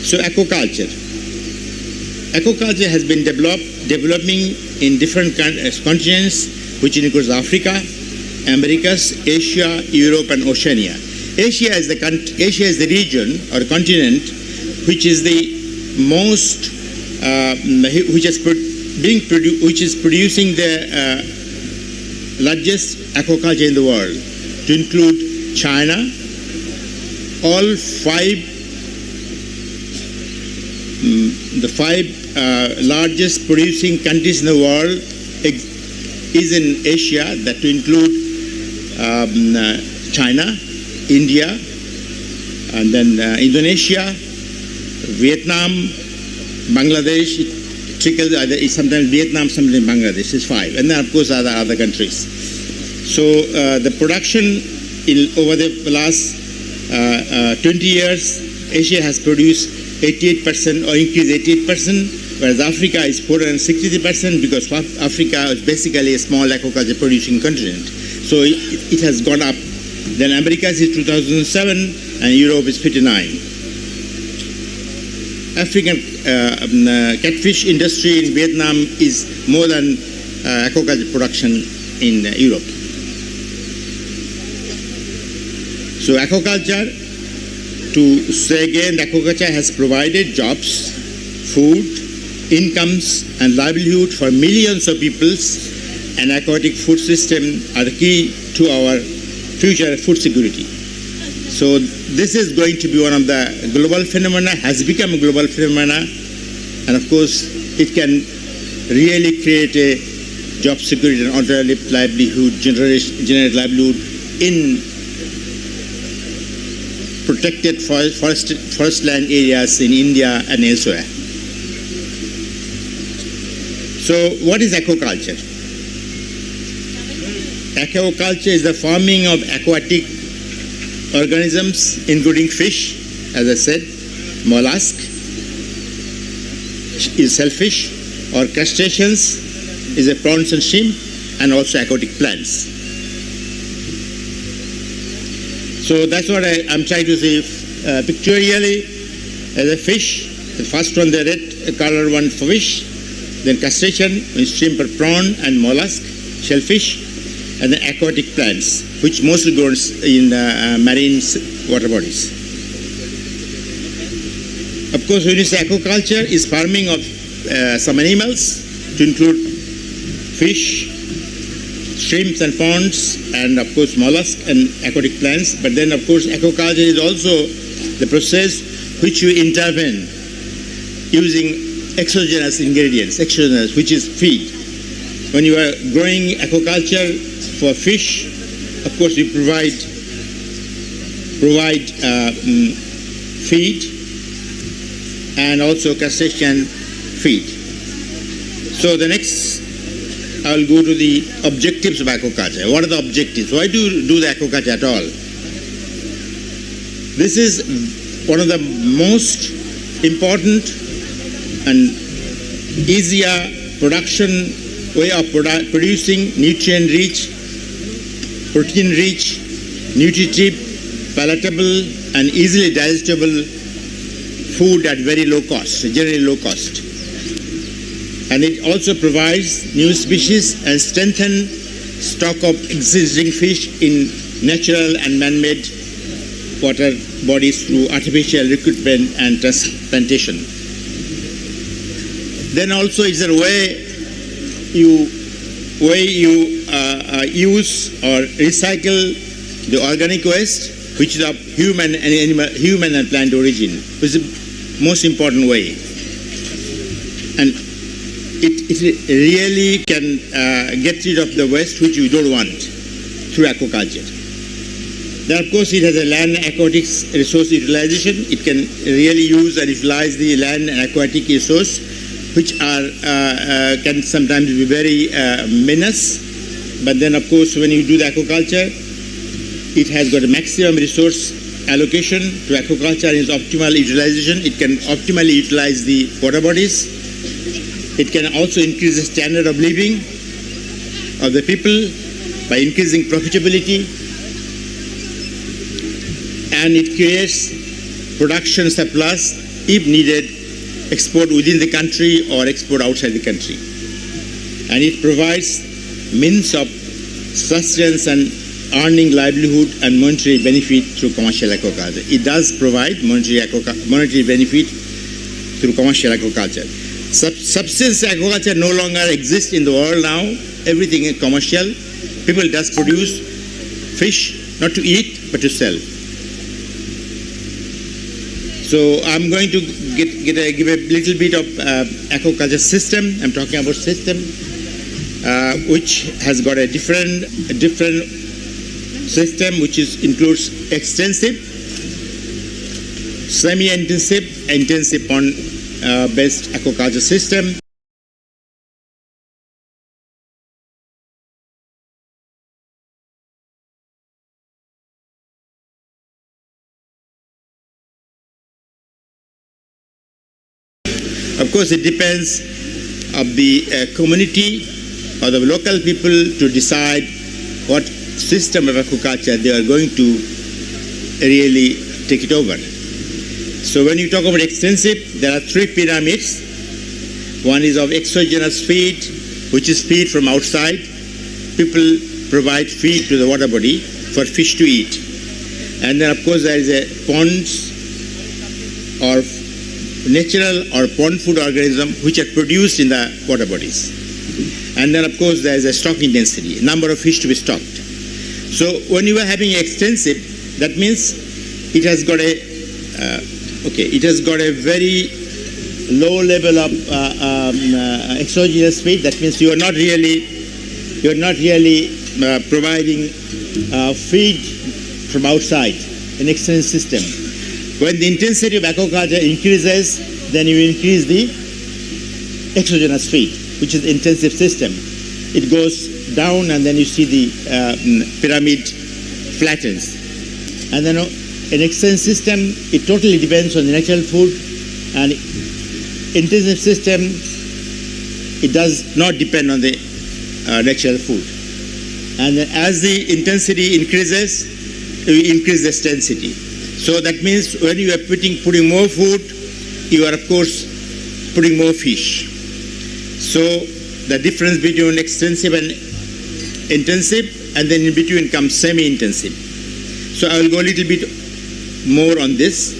So aquaculture. aquaculture has been developing in different continents, which includes Africa, Americas, Asia, Europe, and Oceania. Asia is the region or continent which is the most, which is producing the largest aquaculture in the world, to include China. All the five largest producing countries in the world is in Asia, that to include China, India, and then Indonesia, Vietnam, Bangladesh. Sometimes Vietnam, sometimes Bangladesh is five, and then of course other countries. So the production over the last 20 years, Asia has produced 88% or increased 88%, whereas Africa is 463%, because Africa is basically a small aquaculture producing continent. So it has gone up. Then America is 2007 and Europe is 59. African catfish industry in Vietnam is more than aquaculture production in Europe. So aquaculture, to say again, aquaculture has provided jobs, food, incomes, and livelihood for millions of peoples, and aquatic food system are the key to our future food security. So this is going to be one of the global phenomena, has become a global phenomena, and of course it can really create a job security and alternative livelihood, generate livelihood in protected forest land areas in India and elsewhere. So what is aquaculture? Aquaculture is the farming of aquatic organisms, including fish, as I said, mollusk, is shellfish, or crustaceans, is a prawns and shrimp, and also aquatic plants. So that's what I'm trying to say pictorially. As a fish, the first one, the red color one for fish, then crustacean, shrimp or prawn, and mollusk, shellfish, and then aquatic plants, which mostly grows in marine water bodies. Of course, when you say aquaculture, is farming of some animals, to include fish, shrimps and prawns, and of course mollusks and aquatic plants. But then of course aquaculture is also the process which you intervene using exogenous ingredients, which is feed. When you are growing aquaculture for fish, of course you provide feed and also crustacean feed. So the next, I will go to the objectives of aquaculture. What are the objectives? Why do you do the aquaculture at all? This is one of the most important and easier production way of producing nutrient-rich, protein-rich, nutritive, palatable, and easily digestible food at very low cost, generally low cost. And it also provides new species and strengthen stock of existing fish in natural and man-made water bodies through artificial recruitment and transplantation. Then also is a way you use or recycle the organic waste, which is of human and plant origin, which is the most important way. And it really can get rid of the waste which you don't want through aquaculture. Then of course it has a land aquatics resource utilization. It can really use and utilize the land and aquatic resource, which can sometimes be very menace. But then of course when you do the aquaculture, it has got a maximum resource allocation to aquaculture and its optimal utilization. It can optimally utilize the water bodies. It can also increase the standard of living of the people by increasing profitability, and it creates production surplus if needed export within the country or export outside the country. And it provides means of sustenance and earning livelihood and monetary benefit through commercial aquaculture. It does provide monetary benefit through commercial aquaculture. Subsistence aquaculture no longer exists in the world now. Everything is commercial. People just produce fish, not to eat, but to sell. So I'm going to give a little bit of aquaculture system. I'm talking about system, which has got a different system, which includes extensive, semi-intensive, intensive based aquaculture system. Of course, it depends of the community or the local people to decide what system of aquaculture they are going to really take it over. So when you talk about extensive, there are three pyramids. One is of exogenous feed, which is feed from outside. People provide feed to the water body for fish to eat. And then of course there is a ponds or natural or pond food organism which are produced in the water bodies. And then of course there is a stocking density, number of fish to be stocked. So when you are having extensive, that means it has got a very low level of exogenous feed. That means you are not really providing feed from outside, an extended system. When the intensity of aquaculture increases, then you increase the exogenous feed, which is intensive system. It goes down and then you see the pyramid flattens. And then an extended system, it totally depends on the natural food, and intensive system, it does not depend on the natural food. And then as the intensity increases, you increase the density. So that means when you are putting more food, you are of course putting more fish. So the difference between extensive and intensive, and then in between comes semi-intensive. So I will go a little bit more on this.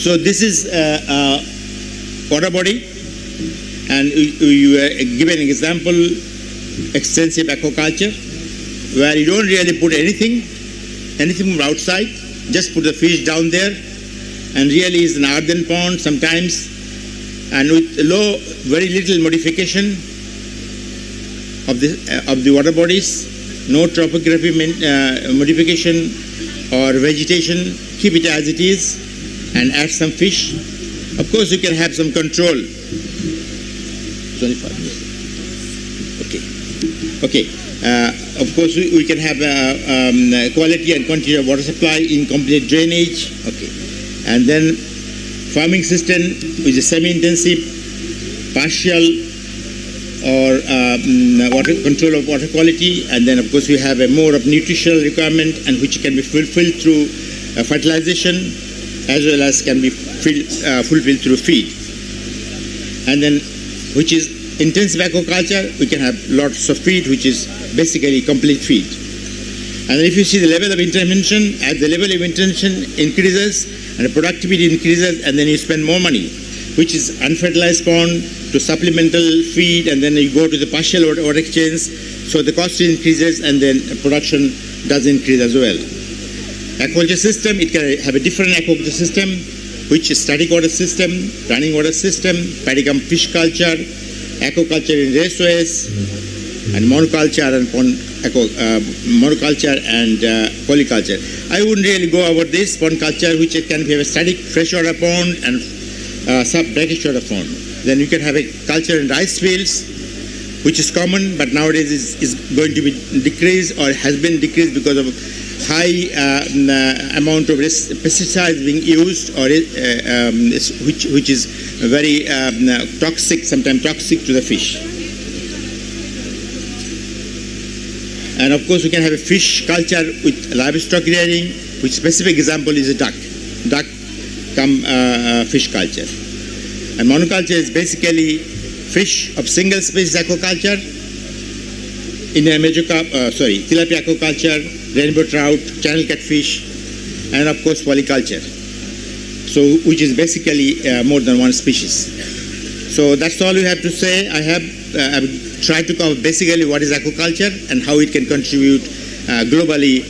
So this is a water body, and you give an example, extensive aquaculture, where you don't really put anything from outside, just put the fish down there, and really is an earthen pond sometimes, and with very little modification of the water bodies, no topography modification or vegetation, keep it as it is, and add some fish. Of course, you can have some control. Okay. Of course, we can have quality and quantity of water supply, incomplete drainage. Okay, and then farming system which is semi-intensive, partial or control of water quality, and then of course we have a more of nutritional requirement, and which can be fulfilled through fertilization as well as can be fulfilled through feed. And then which is intensive aquaculture, we can have lots of feed, which is basically complete feed. And if you see the level of intervention, as the level of intervention increases and the productivity increases, and then you spend more money, which is unfertilized pond to supplemental feed, and then you go to the partial water exchange, so the cost increases and then production does increase as well. Aquaculture system, it can have a different aquaculture system, which is static water system, running water system, paddy cum fish culture, aquaculture in raceways, and monoculture and polyculture. I wouldn't really go over this pond culture, which can have a static freshwater pond and brackish water pond. Then you can have a culture in rice fields, which is common, but nowadays is going to be decreased or has been decreased because of high amount of pesticides being used, or which is very toxic, sometimes toxic to the fish. And of course, we can have a fish culture with livestock rearing, which specific example is a duck. Duck come fish culture. And monoculture is basically fish of single species aquaculture, in a major tilapia aquaculture, rainbow trout, channel catfish, and of course polyculture. So, which is basically more than one species. So that's all we have to say. I have tried to cover basically what is aquaculture and how it can contribute globally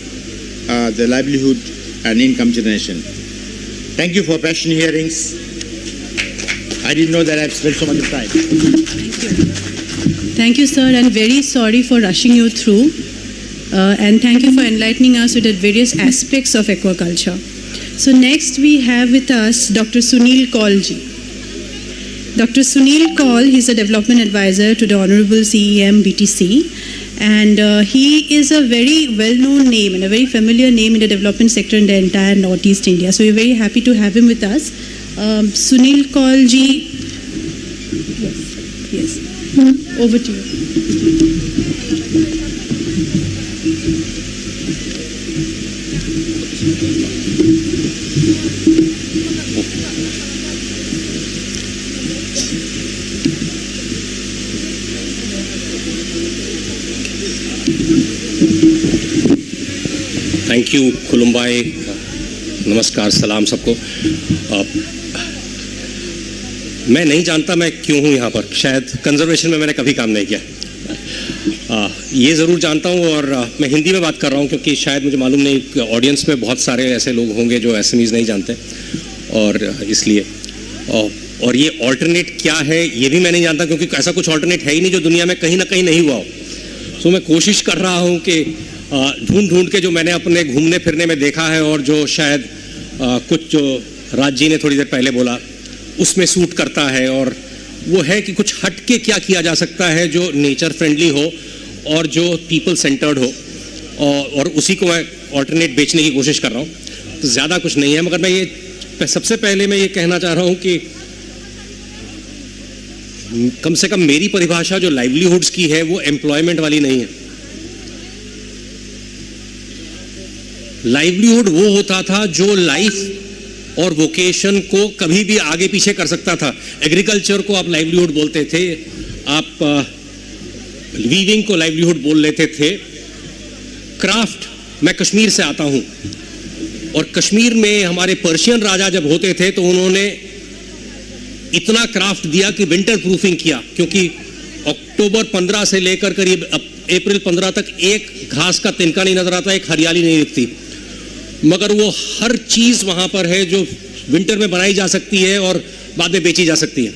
the livelihood and income generation. Thank you for passionate hearings. I didn't know that I've spent so much time. Thank you. Thank you, sir, and very sorry for rushing you through. And thank you for enlightening us with the various aspects of aquaculture. So next we have with us Dr. Sunil Kaulji. Dr. Sunil Kaul, he's a development advisor to the Honorable CEM BTC, and he is a very well-known name and a very familiar name in the development sector in the entire Northeast India. So we're very happy to have him with us. Sunil Kaulji, yes, over to you. Thank you खुलुम्बाई, नमस्कार, सलाम सबको। मैं नहीं जानता मैं क्यों हूँ यहाँ पर, शायद कंजर्वेशन में मैंने कभी काम नहीं किया, ये ज़रूर जानता हूँ। और मैं हिंदी में बात कर रहा हूँ क्योंकि शायद मुझे मालूम नहीं कि ऑडियंस में बहुत सारे ऐसे लोग होंगे जो एसएमईज नहीं जानते, और इसलिए और ये ऑल्टरनेट क्या है ये भी मैं नहीं जानता, क्योंकि ऐसा कुछ ऑल्टरनेट है ही नहीं जो दुनिया में कहीं ना कहीं नहीं हुआ हो। सो मैं कोशिश कर रहा हूँ कि ढूंढ के जो मैंने अपने घूमने फिरने में देखा है और जो शायद कुछ जो राज जी ने थोड़ी देर पहले बोला उसमें सूट करता है, और वो है कि कुछ हट के क्या किया जा सकता है जो नेचर फ्रेंडली हो और जो पीपल सेंटर्ड हो, और उसी को मैं ऑल्टरनेट बेचने की कोशिश कर रहा हूँ। तो ज़्यादा कुछ नहीं है, मगर मैं ये सबसे पहले मैं ये कहना चाह रहा हूँ कि कम से कम मेरी परिभाषा जो लाइवलीहुड्स की है वो एम्प्लॉयमेंट वाली नहीं है। लाइवलीहुड वो होता था जो लाइफ और वोकेशन को कभी भी आगे पीछे कर सकता था। एग्रीकल्चर को आप लाइवलीहुड बोलते थे, आप वीविंग को लाइवलीहुड बोल लेते थे। क्राफ्ट, मैं कश्मीर से आता हूं और कश्मीर में हमारे पर्शियन राजा जब होते थे तो उन्होंने इतना क्राफ्ट दिया कि विंटर प्रूफिंग किया, क्योंकि अक्टूबर 15 से लेकर करीब अप्रैल 15 तक एक घास का तिनका नहीं नजर आता, एक हरियाली नहीं दिखती, मगर वो हर चीज वहां पर है जो विंटर में बनाई जा सकती है और बाद में बेची जा सकती है।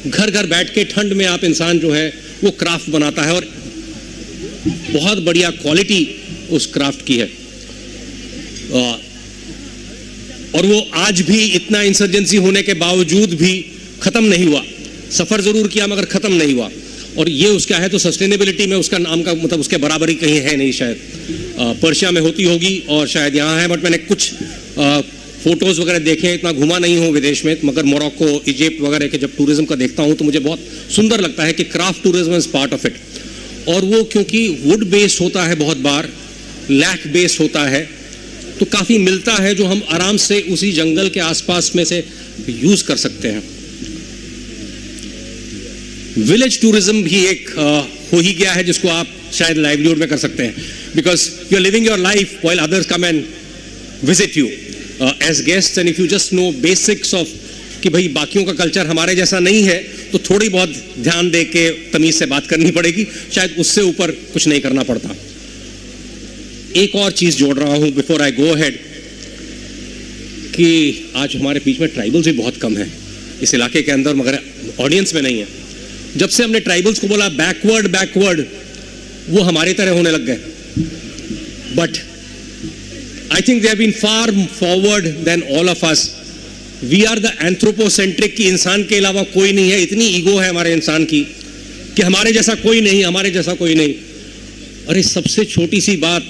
घर घर बैठ के ठंड में आप इंसान जो है वो क्राफ्ट बनाता है और बहुत बढ़िया क्वालिटी उस क्राफ्ट की है, और वो आज भी इतना इंसर्जेंसी होने के बावजूद भी खत्म नहीं हुआ। सफर जरूर किया मगर खत्म नहीं हुआ, और ये उसका है तो सस्टेनेबिलिटी में उसका नाम का मतलब उसके बराबरी कहीं है नहीं। शायद पर्शिया में होती होगी और शायद यहाँ है, बट मैंने कुछ फोटोज वगैरह देखे, इतना घुमा नहीं हूँ विदेश में, मगर मोरक्को, इजिप्ट वगैरह के जब टूरिज्म का देखता हूँ तो मुझे बहुत सुंदर लगता है कि craft tourism is part of it. और वो क्योंकि वुड बेस्ड होता है, बहुत बार लैक बेस्ड होता है, तो काफ़ी मिलता है जो हम आराम से उसी जंगल के आसपास में से यूज़ कर सकते हैं। विलेज टूरिज्म भी एक हो ही गया है जिसको आप शायद लाइवलीहुड में कर सकते हैं, because you are living your life while others come and visit you as guest, and if you just know basics of कि भाई बाकियों का कल्चर हमारे जैसा नहीं है, तो थोड़ी बहुत ध्यान दे के तमीज से बात करनी पड़ेगी, शायद उससे ऊपर कुछ नहीं करना पड़ता। एक और चीज जोड़ रहा हूं बिफोर आई गो अहेड कि आज हमारे बीच में ट्राइबल्स भी बहुत कम है इस इलाके के अंदर, मगर ऑडियंस में नहीं है। जब से हमने ट्राइबल्स को बोला बैकवर्ड, वो हमारी तरह होने लग गए, but I think they have been far forward than all of us. We are the anthropocentric, कि इंसान के अलावा कोई नहीं है, इतनी ईगो है हमारे इंसान की कि हमारे जैसा कोई नहीं, हमारे जैसा कोई नहीं। अरे सबसे छोटी सी बात,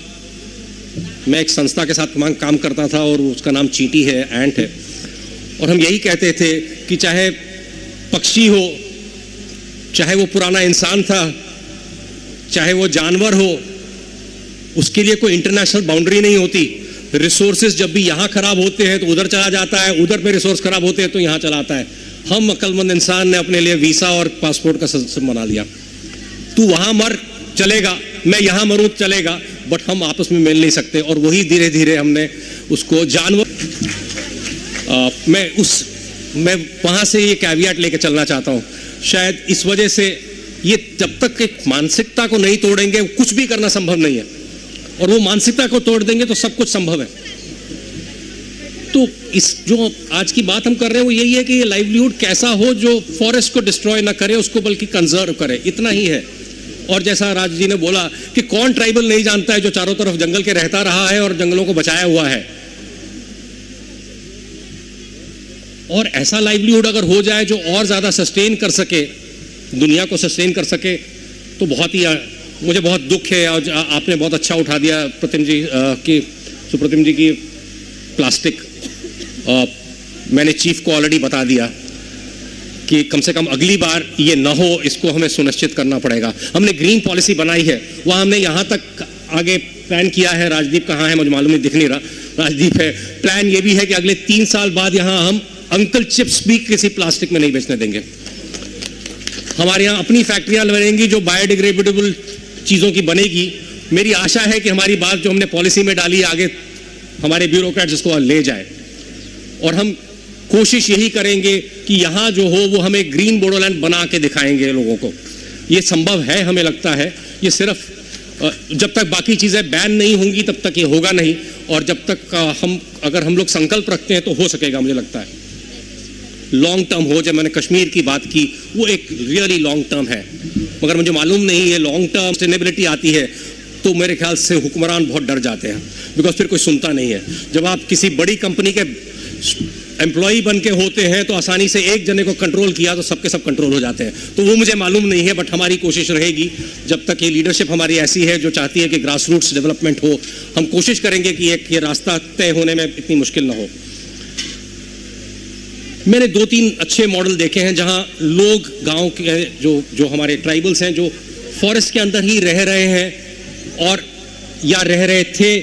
मैं एक संस्था के साथ काम करता था और उसका नाम चींटी है, एंट है, और हम यही कहते थे कि चाहे पक्षी हो, चाहे वो पुराना इंसान था, चाहे वो जानवर हो, उसके लिए कोई इंटरनेशनल बाउंड्री नहीं होती। रिसोर्सेज जब भी यहाँ खराब होते हैं तो उधर चला जाता है, उधर पे रिसोर्स खराब होते हैं तो यहाँ चला आता है। हम अक्लमंद इंसान ने अपने लिए वीसा और पासपोर्ट का सिस्टम बना लिया। तू वहां मर चलेगा, मैं यहाँ मरूं चलेगा, बट हम आपस में मिल नहीं सकते। और वही धीरे धीरे हमने उसको जानवर मैं वहां से ये कैवियट लेके चलना चाहता हूं। शायद इस वजह से ये जब तक एक मानसिकता को नहीं तोड़ेंगे कुछ भी करना संभव नहीं है, और वो मानसिकता को तोड़ देंगे तो सब कुछ संभव है। तो इस जो आज की बात हम कर रहे हैं वो यही है कि ये लाइवलीहुड कैसा हो जो फॉरेस्ट को डिस्ट्रॉय ना करे, उसको बल्कि कंजर्व करे, इतना ही है। और जैसा राज जी ने बोला कि कौन ट्राइबल नहीं जानता है जो चारों तरफ जंगल के रहता रहा है और जंगलों को बचाया हुआ है। और ऐसा लाइवलीहुड अगर हो जाए जो और ज्यादा सस्टेन कर सके, दुनिया को सस्टेन कर सके, तो बहुत ही मुझे बहुत दुख है। और आपने बहुत अच्छा उठा दिया सुप्रतिम जी की प्लास्टिक। मैंने चीफ को ऑलरेडी बता दिया कि कम से कम अगली बार ये ना हो, इसको हमें सुनिश्चित करना पड़ेगा। हमने ग्रीन पॉलिसी बनाई है, वहाँ हमने यहाँ तक आगे प्लान किया है। राजदीप कहाँ है मुझे मालूम नहीं, दिख नहीं रहा। राजदीप है। प्लान ये भी है कि अगले 3 साल बाद यहाँ हम अंकल चिप्स भी किसी प्लास्टिक में नहीं बेचने देंगे। हमारे यहाँ अपनी फैक्ट्रियाँ बनेंगी जो बायोडिग्रेडेबल चीज़ों की बनेगी। मेरी आशा है कि हमारी बात जो हमने पॉलिसी में डाली आगे हमारे ब्यूरोक्रेट्स इसको ले जाए, और हम कोशिश यही करेंगे कि यहाँ जो हो वो हमें ग्रीन बोडोलैंड बना के दिखाएंगे लोगों को। ये संभव है, हमें लगता है। ये सिर्फ जब तक बाकी चीज़ें बैन नहीं होंगी तब तक ये होगा नहीं, और जब तक अगर हम लोग संकल्प रखते हैं तो हो सकेगा। मुझे लगता है लॉन्ग टर्म हो। जब मैंने कश्मीर की बात की वो एक रियली लॉन्ग टर्म है, मगर मुझे मालूम नहीं है लॉन्ग टर्म सस्टेनेबिलिटी आती है तो मेरे ख्याल से हुक्मरान बहुत डर जाते हैं, बिकॉज फिर कोई सुनता नहीं है। जब आप किसी बड़ी कंपनी के एम्प्लॉय बन के होते हैं तो आसानी से एक जने को कंट्रोल किया तो सबके सब कंट्रोल हो जाते हैं। तो वो मुझे मालूम नहीं है, बट हमारी कोशिश रहेगी जब तक ये लीडरशिप हमारी ऐसी है जो चाहती है कि ग्रास रूट्स डेवलपमेंट हो, हम कोशिश करेंगे कि ये रास्ता तय होने में इतनी मुश्किल ना हो। मैंने 2-3 अच्छे मॉडल देखे हैं जहां लोग गांव के जो हमारे ट्राइबल्स हैं जो फॉरेस्ट के अंदर ही रह रहे हैं और या रह रहे थे,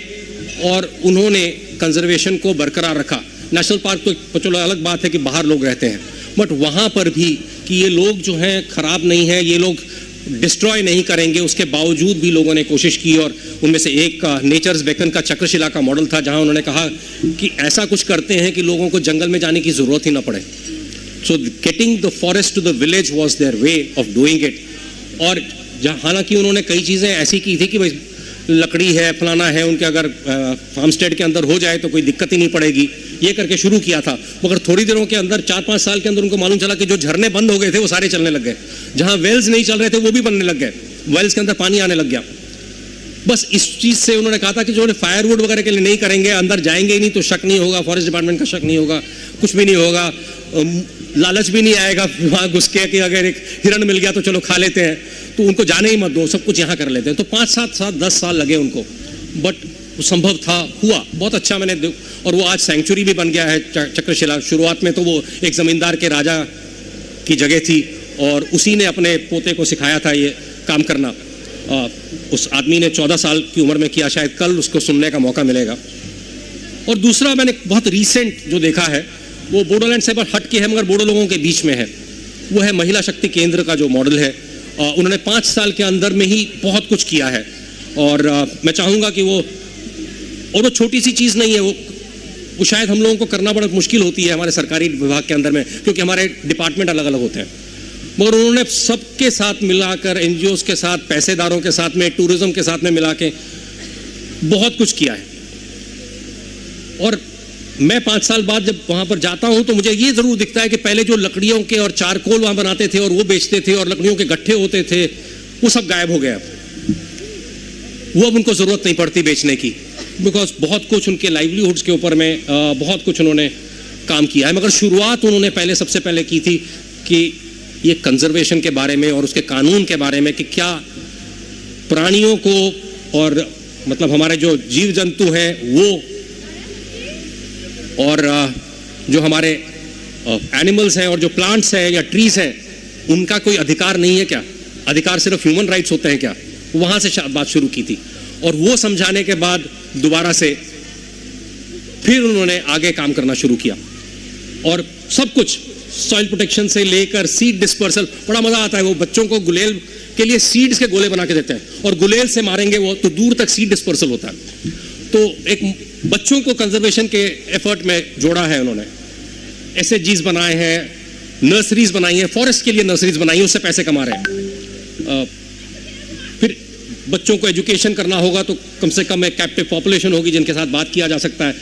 और उन्होंने कंजर्वेशन को बरकरार रखा। नेशनल पार्क तो चलो अलग बात है कि बाहर लोग रहते हैं, बट वहाँ पर भी कि ये लोग जो हैं खराब नहीं है, ये लोग डिस्ट्रॉय नहीं करेंगे, उसके बावजूद भी लोगों ने कोशिश की। और उनमें से एक का नेचर्स बेकन का चक्रशिला का मॉडल था, जहाँ उन्होंने कहा कि ऐसा कुछ करते हैं कि लोगों को जंगल में जाने की ज़रूरत ही ना पड़े। So getting the forest to the village was their way of doing it. और हालांकि उन्होंने कई चीज़ें ऐसी की थी कि भाई लकड़ी है, फलाना है, उनके अगर फार्मस्टेड के अंदर हो जाए तो कोई दिक्कत ही नहीं पड़ेगी, ये करके शुरू किया था। मगर थोड़ी देरों के अंदर 4-5 साल के अंदर उनको मालूम चला कि जो झरने बंद हो गए थे वो सारे चलने लग गए, जहां वेल्स नहीं चल रहे थे वो भी बनने लग गए, वेल्स के अंदर पानी आने लग गया। बस इस चीज़ से उन्होंने कहा था कि जो फायरवुड वगैरह के लिए नहीं करेंगे, अंदर जाएंगे ही नहीं तो शक नहीं होगा, फॉरेस्ट डिपार्टमेंट का शक नहीं होगा, कुछ भी नहीं होगा, लालच भी नहीं आएगा वहाँ घुस के कि अगर एक हिरण मिल गया तो चलो खा लेते हैं, तो उनको जाने ही मत दो, सब कुछ यहाँ कर लेते हैं। तो 5-7-10 साल लगे उनको, बट संभव था, हुआ बहुत अच्छा। मैंने और वो आज सेंचुरी भी बन गया है चक्रशिला। शुरुआत में तो वो एक जमींदार के राजा की जगह थी और उसी ने अपने पोते को सिखाया था ये काम करना। उस आदमी ने 14 साल की उम्र में किया, शायद कल उसको सुनने का मौका मिलेगा। और दूसरा मैंने बहुत रीसेंट जो देखा है वो बोडोलैंड से बहुत हट के है मगर बोडो लोगों के बीच में है, वो है महिला शक्ति केंद्र का जो मॉडल है। उन्होंने 5 साल के अंदर में ही बहुत कुछ किया है, और मैं चाहूँगा कि वो छोटी सी चीज़ नहीं है, वो शायद हम लोगों को करना बड़ा मुश्किल होती है हमारे सरकारी विभाग के अंदर में, क्योंकि हमारे डिपार्टमेंट अलग अलग होते हैं। मगर उन्होंने सबके साथ मिलाकर, NGOs के साथ, पैसेदारों के साथ में, टूरिज्म के साथ में मिला के बहुत कुछ किया है। और मैं 5 साल बाद जब वहाँ पर जाता हूँ तो मुझे ये ज़रूर दिखता है कि पहले जो लकड़ियों के और चारकोल वहाँ बनाते थे और वो बेचते थे और लकड़ियों के गट्ठे होते थे, वो सब गायब हो गया। वो अब उनको ज़रूरत नहीं पड़ती बेचने की, बिकॉज बहुत कुछ उनके लाइवलीहुड्स के ऊपर में बहुत कुछ उन्होंने काम किया है। मगर शुरुआत उन्होंने सबसे पहले की थी कि ये कंजर्वेशन के बारे में और उसके कानून के बारे में कि क्या प्राणियों को और मतलब हमारे जो जीव जंतु हैं वो और जो हमारे एनिमल्स हैं और जो प्लांट्स हैं या ट्रीज हैं, उनका कोई अधिकार नहीं है क्या? अधिकार सिर्फ ह्यूमन राइट्स होते हैं क्या? वहाँ से बात शुरू की थी। और वो समझाने के बाद दोबारा से फिर उन्होंने आगे काम करना शुरू किया और सब कुछ सॉइल प्रोटेक्शन से लेकर सीड डिस्पर्सल, बड़ा मजा आता है। वो बच्चों को गुलेल के लिए सीड्स के गोले बना के देते हैं और गुलेल से मारेंगे वो तो दूर तक सीड डिस्पर्सल होता है। तो एक बच्चों को कंजर्वेशन के एफर्ट में जोड़ा है उन्होंने। एसएचजीज बनाए हैं, नर्सरीज बनाई हैं, फॉरेस्ट के लिए नर्सरीज बनाई हैं, उससे पैसे कमा रहे हैं। फिर बच्चों को एजुकेशन करना होगा तो कम से कम एक कैप्टिव पॉपुलेशन होगी जिनके साथ बात किया जा सकता है।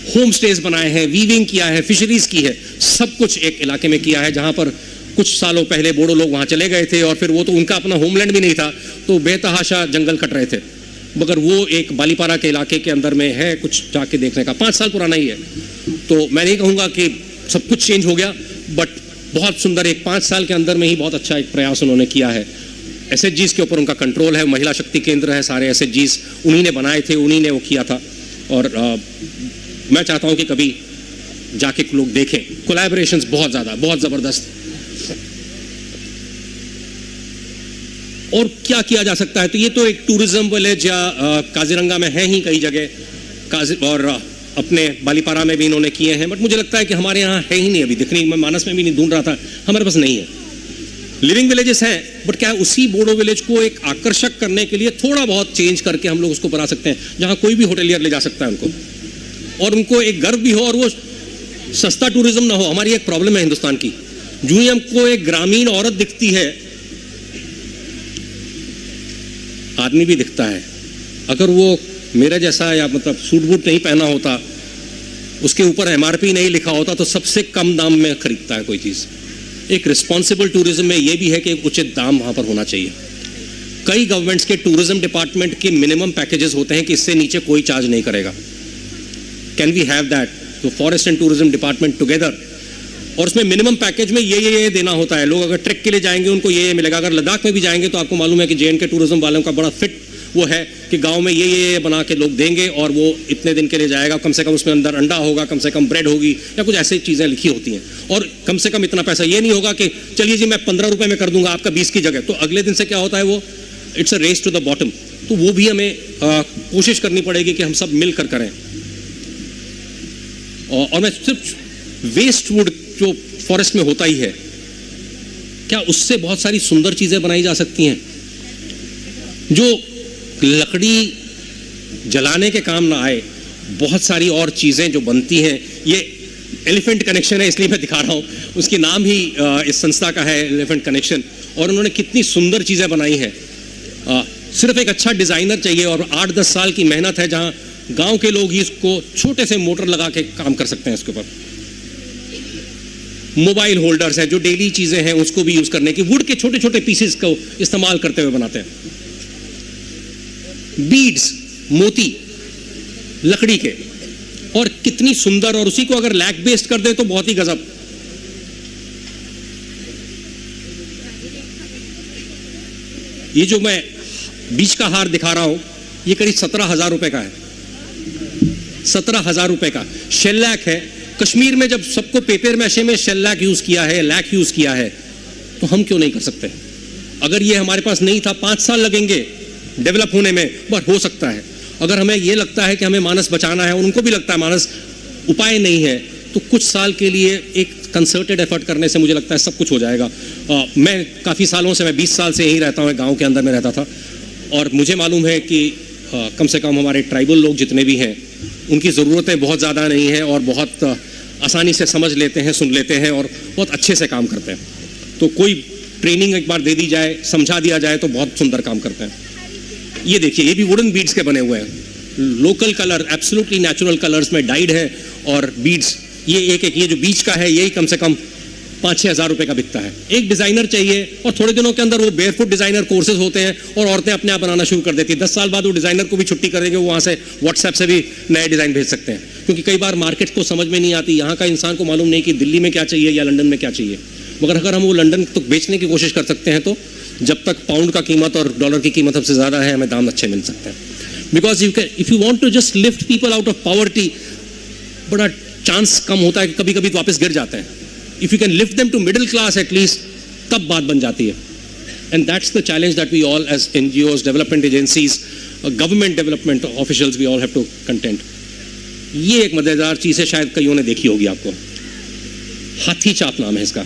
होम स्टेज बनाए हैं, वीविंग किया है, फिशरीज की है, सब कुछ एक इलाके में किया है जहां पर कुछ सालों पहले बोडो लोग वहां चले गए थे और फिर वो तो उनका अपना होमलैंड भी नहीं था, तो बेतहाशा जंगल कट रहे थे। मगर वो एक बालीपारा के इलाके के अंदर में है, कुछ जाके देखने का, 5 साल पुराना ही है। तो मैं नहीं कहूँगा कि सब कुछ चेंज हो गया, बट बहुत सुंदर एक 5 साल के अंदर में ही बहुत अच्छा एक प्रयास उन्होंने किया है। एसएचजीज के ऊपर उनका कंट्रोल है, महिला शक्ति केंद्र है, सारे एसएचजीज उन्हीं ने बनाए थे, उन्हीं ने वो किया था। और मैं चाहता हूं कि कभी जाके लोग देखें, कोलैबोरेशंस बहुत ज़्यादा, बहुत ज़बरदस्त। और क्या किया जा सकता है, तो ये तो एक टूरिज्म विलेज या काजीरंगा में है ही कई जगह, और अपने बालीपारा में भी इन्होंने किए हैं, बट मुझे लगता है कि हमारे यहाँ है ही नहीं अभी, दिखने मैं मानस में भी नहीं ढूंढ रहा था, हमारे पास नहीं है। लिविंग विलेजेस हैं, बट क्या उसी बोडो विलेज को एक आकर्षक करने के लिए थोड़ा बहुत चेंज करके हम लोग उसको बना सकते हैं, जहाँ कोई भी होटलियर ले जा सकता है उनको, और उनको एक गर्व भी हो और वो सस्ता टूरिज्म ना हो। हमारी एक प्रॉब्लम है हिंदुस्तान की, जो ही हमको एक ग्रामीण औरत दिखती है, आदमी भी दिखता है, अगर वो मेरा जैसा या मतलब सूट बूट नहीं पहना होता, उसके ऊपर एमआरपी नहीं लिखा होता, तो सबसे कम दाम में खरीदता है कोई चीज़। एक रिस्पॉन्सिबल टूरिज्म में ये भी है कि एक उचित दाम वहाँ पर होना चाहिए। कई गवर्नमेंट्स के टूरिज्म डिपार्टमेंट के मिनिमम पैकेजेस होते हैं कि इससे नीचे कोई चार्ज नहीं करेगा। Can we have that? तो forest and tourism department together, और उसमें मिनिमम पैकेज में ये देना होता है। लोग अगर ट्रैक के लिए जाएंगे उनको ये मिलेगा, अगर लद्दाख में भी जाएंगे तो आपको मालूम है कि जे.एंड.के टूरिज्म वालों का बड़ा फिट वो है कि गांव में ये बना के लोग देंगे और वो इतने दिन के लिए जाएगा, कम से कम उसमें अंदर अंडा होगा, कम से कम ब्रेड होगी, या कुछ ऐसी चीज़ें लिखी होती हैं, और कम से कम इतना पैसा। ये नहीं होगा कि चलिए जी मैं 15 रुपये में कर दूंगा आपका 20 की जगह, तो अगले दिन से क्या होता है, वो it's a race to the bottom. तो वो भी हमें कोशिश करनी पड़ेगी कि हम सब मिलकर करें। और मैं सिर्फ वेस्ट वुड जो फॉरेस्ट में होता ही है, क्या उससे बहुत सारी सुंदर चीज़ें बनाई जा सकती हैं जो लकड़ी जलाने के काम ना आए। बहुत सारी और चीज़ें जो बनती हैं, ये एलिफेंट कनेक्शन है इसलिए मैं दिखा रहा हूँ, उसकी नाम ही इस संस्था का है, एलिफेंट कनेक्शन, और उन्होंने कितनी सुंदर चीज़ें बनाई हैं। सिर्फ एक अच्छा डिज़ाइनर चाहिए और 8-10 साल की मेहनत है, जहाँ गांव के लोग ही इसको छोटे से मोटर लगा के काम कर सकते हैं। इसके ऊपर मोबाइल होल्डर्स हैं, जो डेली चीज़ें हैं उसको भी यूज़ करने की, वुड के छोटे छोटे पीसेस को इस्तेमाल करते हुए बनाते हैं। बीड्स, मोती लकड़ी के, और कितनी सुंदर, और उसी को अगर लैक बेस्ड कर दें तो बहुत ही गजब। ये जो मैं बीच का हार दिखा रहा हूं, ये करीब 17,000 रुपए का है, 17,000 रुपए का शेल्लैक है। कश्मीर में जब सबको पेपर मैशे में शेल्लैक यूज किया है, लैक यूज किया है, तो हम क्यों नहीं कर सकते? अगर ये हमारे पास नहीं था, 5 साल लगेंगे डेवलप होने में, बट हो सकता है। अगर हमें ये लगता है कि हमें मानस बचाना है और उनको भी लगता है मानस उपाय नहीं है, तो कुछ साल के लिए एक कंसर्टेड एफर्ट करने से मुझे लगता है सब कुछ हो जाएगा। मैं काफ़ी सालों से, मैं 20 साल से यहीं रहता हूँ, गांव के अंदर में रहता था, और मुझे मालूम है कि कम से कम हमारे ट्राइबल लोग जितने भी हैं, उनकी ज़रूरतें बहुत ज़्यादा नहीं हैं और बहुत आसानी से समझ लेते हैं, सुन लेते हैं और बहुत अच्छे से काम करते हैं। तो कोई ट्रेनिंग एक बार दे दी जाए, समझा दिया जाए, तो बहुत सुंदर काम करते हैं। ये देखिए, ये भी वुडन बीड्स के बने हुए हैं, local colour, absolutely natural colours में डाइड है, और बीड्स ये एक ये जो बीच का है, यही कम से कम 5-6 हज़ार रुपये का बिकता है। एक डिज़ाइनर चाहिए और थोड़े दिनों के अंदर वो बेयरफुट डिज़ाइनर कोर्सेज होते हैं और औरतें अपने आप बनाना शुरू कर देती है। 10 साल बाद वो डिज़ाइनर को भी छुट्टी कर देंगे, वो वहाँ से व्हाट्सएप से भी नए डिज़ाइन भेज सकते हैं, क्योंकि कई बार मार्केट को समझ में नहीं आती। यहाँ का इंसान को मालूम नहीं कि दिल्ली में क्या चाहिए या लंदन में क्या चाहिए, मगर अगर हम वो लंदन तक बेचने की कोशिश कर सकते हैं, तो जब तक पाउंड का कीमत और डॉलर की कीमत सबसे ज़्यादा है, हमें दाम अच्छे मिल सकते हैं। Because if you want to just lift people out of poverty, बड़ा चांस कम होता है कि कभी कभी तो वापस गिर जाते हैं। If you can lift them to middle class at least, तब बात बन जाती है। And that's the challenge that we all as NGOs, development agencies, government development officials, we all have to contend. ये एक मजेदार चीज है, शायद कईयों ने देखी होगी आपको, हाथी चाप नाम है इसका,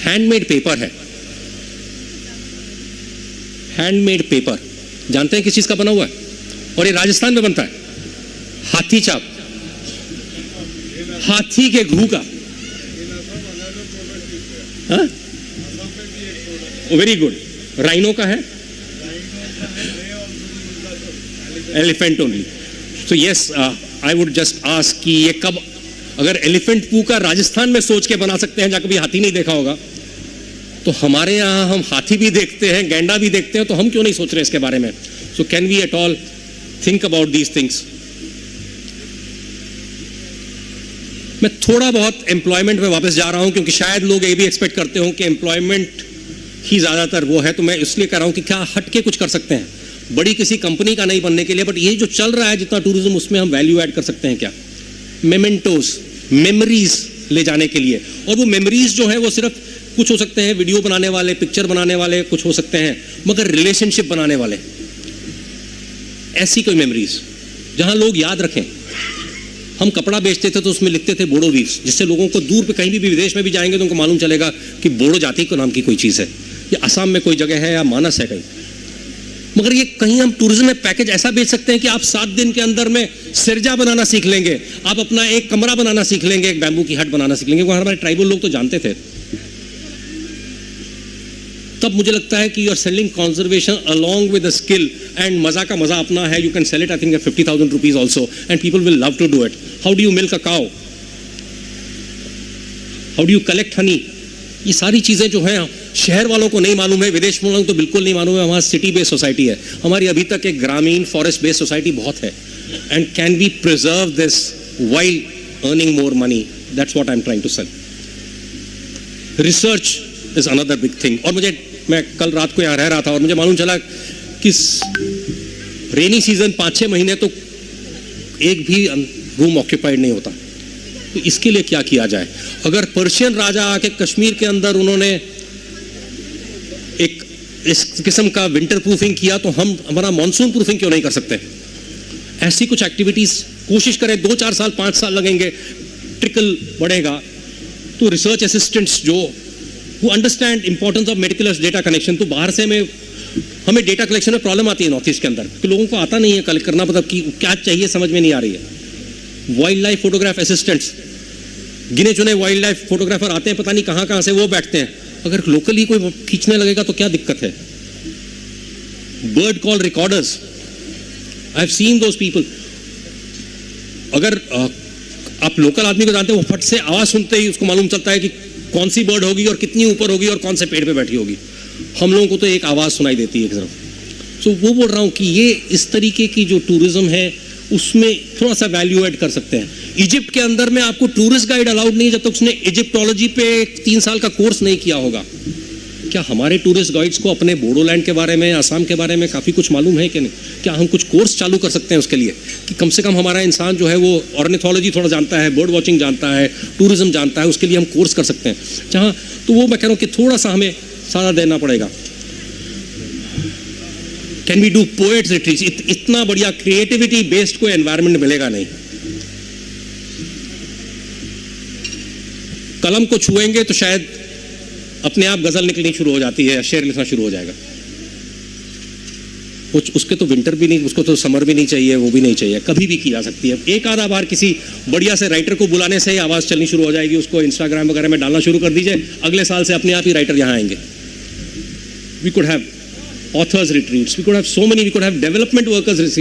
हैंडमेड पेपर है। हैंडमेड पेपर जानते हैं किस चीज का बना हुआ है? और ये राजस्थान में बनता है, हाथी चाप, हाथी के घू का। Very good. राइनो का है, elephant only. So yes, I would just ask कि ये कब, अगर एलिफेंट पू का राजस्थान में सोच के बना सकते हैं जहां कभी हाथी नहीं देखा होगा, तो हमारे यहाँ हम हाथी भी देखते हैं, गैंडा भी देखते हैं, तो हम क्यों नहीं सोच रहे इसके बारे में? So can we at all think about these things? मैं थोड़ा बहुत एम्प्लॉयमेंट में वापस जा रहा हूं, क्योंकि शायद लोग ये भी एक्सपेक्ट करते हो कि एम्प्लॉयमेंट ही ज्यादातर वो है, तो मैं इसलिए कर रहा हूं कि क्या हट के कुछ कर सकते हैं, बड़ी किसी कंपनी का नहीं बनने के लिए, बट ये जो चल रहा है जितना टूरिज्म, उसमें हम वैल्यू ऐड कर सकते हैं क्या? मेमेंटोस, मेमोरीज ले जाने के लिए। और वो मेमोरीज जो है वो सिर्फ कुछ हो सकते हैं वीडियो बनाने वाले, पिक्चर बनाने वाले कुछ हो सकते हैं, मगर रिलेशनशिप बनाने वाले, ऐसी कोई मेमोरीज जहां लोग याद रखें। हम कपड़ा बेचते थे तो उसमें लिखते थे बोडो वीव्स, जिससे लोगों को दूर पे कहीं भी विदेश में भी जाएंगे तो उनको मालूम चलेगा कि बोडो जाति के नाम की कोई चीज़ है, ये असम में कोई जगह है या मानस है कहीं। मगर ये कहीं हम टूरिज्म में पैकेज ऐसा बेच सकते हैं कि आप 7 दिन के अंदर में सिरजा बनाना सीख लेंगे, आप अपना एक कमरा बनाना सीख लेंगे, एक बैम्बू की हट बनाना सीख लेंगे। वहाँ हमारे ट्राइबल लोग तो जानते थे। तब मुझे लगता है कि you are selling conservation along with the skill, and मजा का मजा अपना है। You can sell it I think at 50,000 rupees also, and people will love to do it. How do you milk a cow, how do you collect honey, ये सारी चीजें जो हैं शहर वालों को नहीं मालूम है, विदेश वालों को तो बिल्कुल नहीं मालूम है। हमारा सिटी बेस्ड सोसाइटी है, हमारी अभी तक एक ग्रामीण फॉरेस्ट बेस्ड सोसाइटी बहुत है। And can we preserve this while earning more money? That's what I am trying to sell. Research is another big thing. और मैं कल रात को यहाँ रह रहा था और मुझे मालूम चला कि रेनी सीजन 5-6 महीने तो एक भी रूम ऑक्यूपाइड नहीं होता। तो इसके लिए क्या किया जाए? अगर पर्शियन राजा आके कश्मीर के अंदर उन्होंने एक इस किस्म का विंटर प्रूफिंग किया, तो हम हमारा मानसून प्रूफिंग क्यों नहीं कर सकते? ऐसी कुछ एक्टिविटीज कोशिश करें। 2-4 साल 5 साल लगेंगे, ट्रिकल बढ़ेगा। तो रिसर्च असिस्टेंट्स जो who understand importance of meticulous data collection, तो बाहर से हमें डेटा कलेक्शन में प्रॉब्लम आती है नॉर्थ ईस्ट के अंदर, कि लोगों को आता नहीं है कलेक्ट करना, मतलब कि क्या चाहिए समझ में नहीं आ रही है। वाइल्ड लाइफ फोटोग्राफ असिस्टेंट्स, गिने चुने वाइल्ड लाइफ फोटोग्राफर आते हैं, पता नहीं कहाँ से वो बैठते हैं। अगर लोकली कोई खींचने लगेगा तो क्या दिक्कत है? Bird call recorders, I have seen those people. अगर आप लोकल आदमी को जानते हैं, वो फट से आवाज सुनते ही उसको मालूम चलता है कि कौन सी बर्ड होगी और कितनी ऊपर होगी और कौन से पेड़ पे बैठी होगी। हम लोगों को तो एक आवाज सुनाई देती है एक तरफ। सो वो बोल रहा हूँ कि ये इस तरीके की जो टूरिज्म है उसमें थोड़ा सा वैल्यू ऐड कर सकते हैं। इजिप्ट के अंदर में आपको टूरिस्ट गाइड अलाउड नहीं है जब तक उसने इजिप्टोलॉजी पे 3 साल का कोर्स नहीं किया होगा। क्या हमारे टूरिस्ट गाइड्स को अपने बोडोलैंड के बारे में, असम के बारे में काफ़ी कुछ मालूम है कि नहीं? क्या हम कुछ कोर्स चालू कर सकते हैं उसके लिए, कि कम से कम हमारा इंसान जो है वो ऑर्निथोलॉजी थोड़ा जानता है, बर्ड वॉचिंग जानता है, टूरिज्म जानता है, उसके लिए हम कोर्स कर सकते हैं जहाँ। तो वो मैं कह रहा हूँ कि थोड़ा सा हमें सारा देना पड़ेगा। Can we do poets retreat? इतना बढ़िया क्रिएटिविटी बेस्ड कोई एनवायरनमेंट मिलेगा नहीं। कलम को छुएंगे तो शायद अपने आप गजल निकलनी शुरू हो जाती है, शेर लिखना शुरू हो जाएगा। उसके तो विंटर भी नहीं, उसको तो समर भी नहीं चाहिए, वो भी नहीं चाहिए, कभी भी की जा सकती है। एक आधा बार किसी बढ़िया से राइटर को बुलाने से ही आवाज़ चलनी शुरू हो जाएगी, उसको इंस्टाग्राम वगैरह में डालना शुरू कर दीजिए, अगले साल से अपने आप ही राइटर यहाँ आएंगे। We could have authors retreats, we could have so many, we could have development workers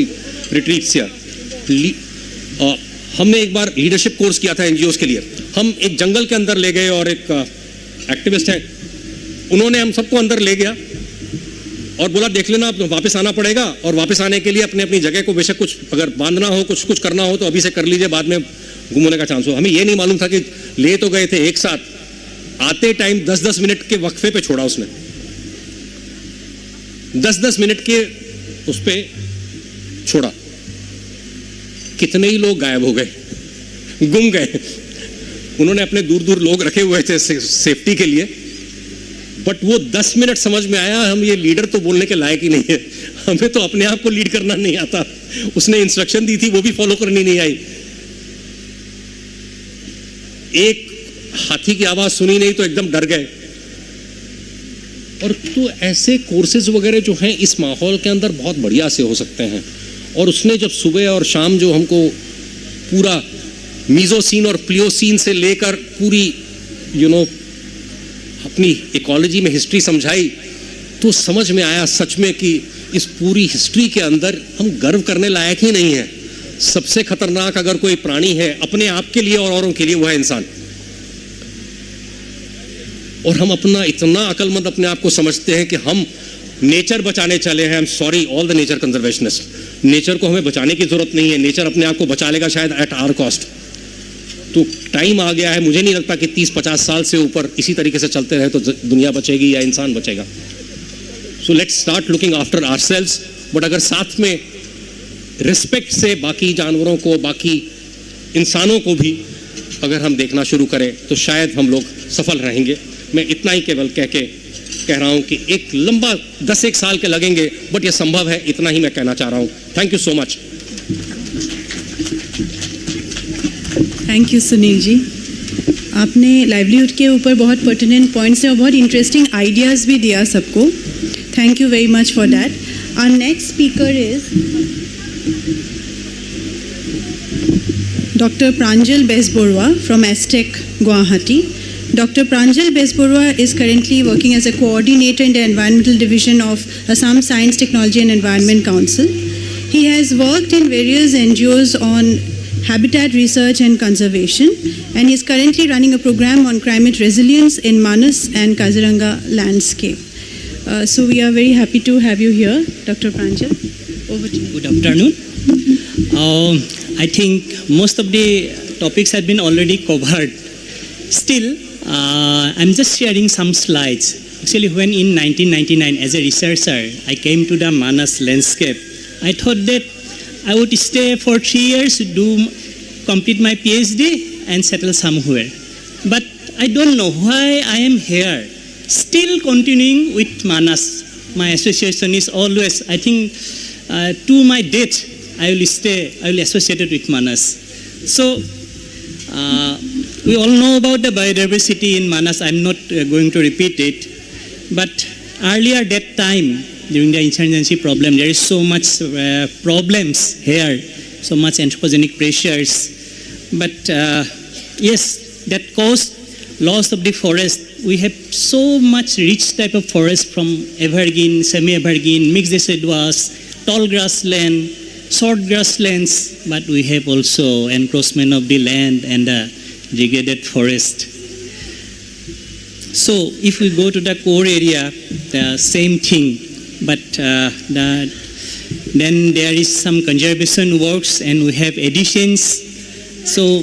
retreats here. हमने एक बार लीडरशिप कोर्स किया था एनजीओज के लिए। हम एक जंगल के अंदर ले गए और एक एक्टिविस्ट है, उन्होंने हम सबको अंदर ले गया और बोला देख लेना, आप वापस आना पड़ेगा, और वापस आने के लिए अपने अपनी जगह को बेशक कुछ अगर बांधना हो, कुछ करना हो तो अभी से कर लीजिए, बाद में गुम होने का चांस हो। हमें ये नहीं मालूम था कि ले तो गए थे एक साथ, आते टाइम 10-10 मिनट के वक्फे पे छोड़ा उसने, 10-10 मिनट के उस पे छोड़ा। कितने ही लोग गायब हो गए, गुम गए। उन्होंने अपने दूर दूर लोग रखे हुए थे सेफ्टी के लिए, बट वो 10 मिनट समझ में आया, हम ये लीडर तो बोलने के लायक ही नहीं है, हमें तो अपने आप को लीड करना नहीं आता। उसने इंस्ट्रक्शन दी थी, वो भी फॉलो करनी नहीं आई। एक हाथी की आवाज सुनी नहीं तो एकदम डर गए। और तो ऐसे कोर्सेज वगैरह जो हैं इस माहौल के अंदर बहुत बढ़िया से हो सकते हैं। और उसने जब सुबह और शाम जो हमको पूरा मीजोसीन और प्लियोसीन से लेकर पूरी अपनी इकोलॉजी में हिस्ट्री समझाई, तो समझ में आया सच में कि इस पूरी हिस्ट्री के अंदर हम गर्व करने लायक ही नहीं है। सबसे खतरनाक अगर कोई प्राणी है अपने आप के लिए और औरों के लिए, वो है इंसान। और हम अपना इतना अक्लमंद अपने आप को समझते हैं कि हम नेचर बचाने चले हैं। I am sorry all the nature conservationist, nature को हमें बचाने की जरूरत नहीं है, नेचर अपने आप को बचा लेगा शायद एट आवर कॉस्ट। तो टाइम आ गया है, मुझे नहीं लगता कि 30-50 साल से ऊपर इसी तरीके से चलते रहे तो दुनिया बचेगी या इंसान बचेगा। So let's start looking after ourselves, but अगर साथ में रिस्पेक्ट से बाकी जानवरों को, बाकी इंसानों को भी अगर हम देखना शुरू करें तो शायद हम लोग सफल रहेंगे। मैं इतना ही केवल कह रहा हूं कि एक लंबा 10-1 साल के लगेंगे, बट ये संभव है, इतना ही मैं कहना चाह रहा हूं। Thank you so much. Thank you Sunil ji, आपने लाइवलीहुड के ऊपर बहुत पर्टिनेंट पॉइंट्स हैं और बहुत इंटरेस्टिंग आइडियाज़ भी दिया सबको। Thank you very much for that. Our next speaker is Dr. Pranjal Besborua from Aztec, Guwahati. Dr. Pranjal Besborua is currently working as a coordinator in the Environmental Division of Assam Science, Technology and Environment Council. He has worked in various NGOs on habitat research and conservation, and he is currently running a program on climate resilience in Manas and Kaziranga landscape. So we are very happy to have you here, Dr. Pranjal. Over to you. Good afternoon. I think most of the topics have been already covered. Still, I'm just sharing some slides. Actually, when in 1999, as a researcher, I came to the Manas landscape, I thought that I would stay for 3 years, complete my PhD and settle somewhere. But I don't know why I am here, still continuing with Manas. My association is always, I think, to my death, I will associate it with Manas. So, we all know about the biodiversity in Manas. I'm not going to repeat it. But earlier that time, during the insurgency problem, there is so much problems here, so much anthropogenic pressures. But yes, that caused loss of the forest. We have so much rich type of forest from evergreen, semi-evergreen, mixed deciduous, tall grassland, short grasslands, but we have also encroachment of the land and the degraded forest. So if we go to the core area, the same thing, but then there is some conservation works and we have additions. So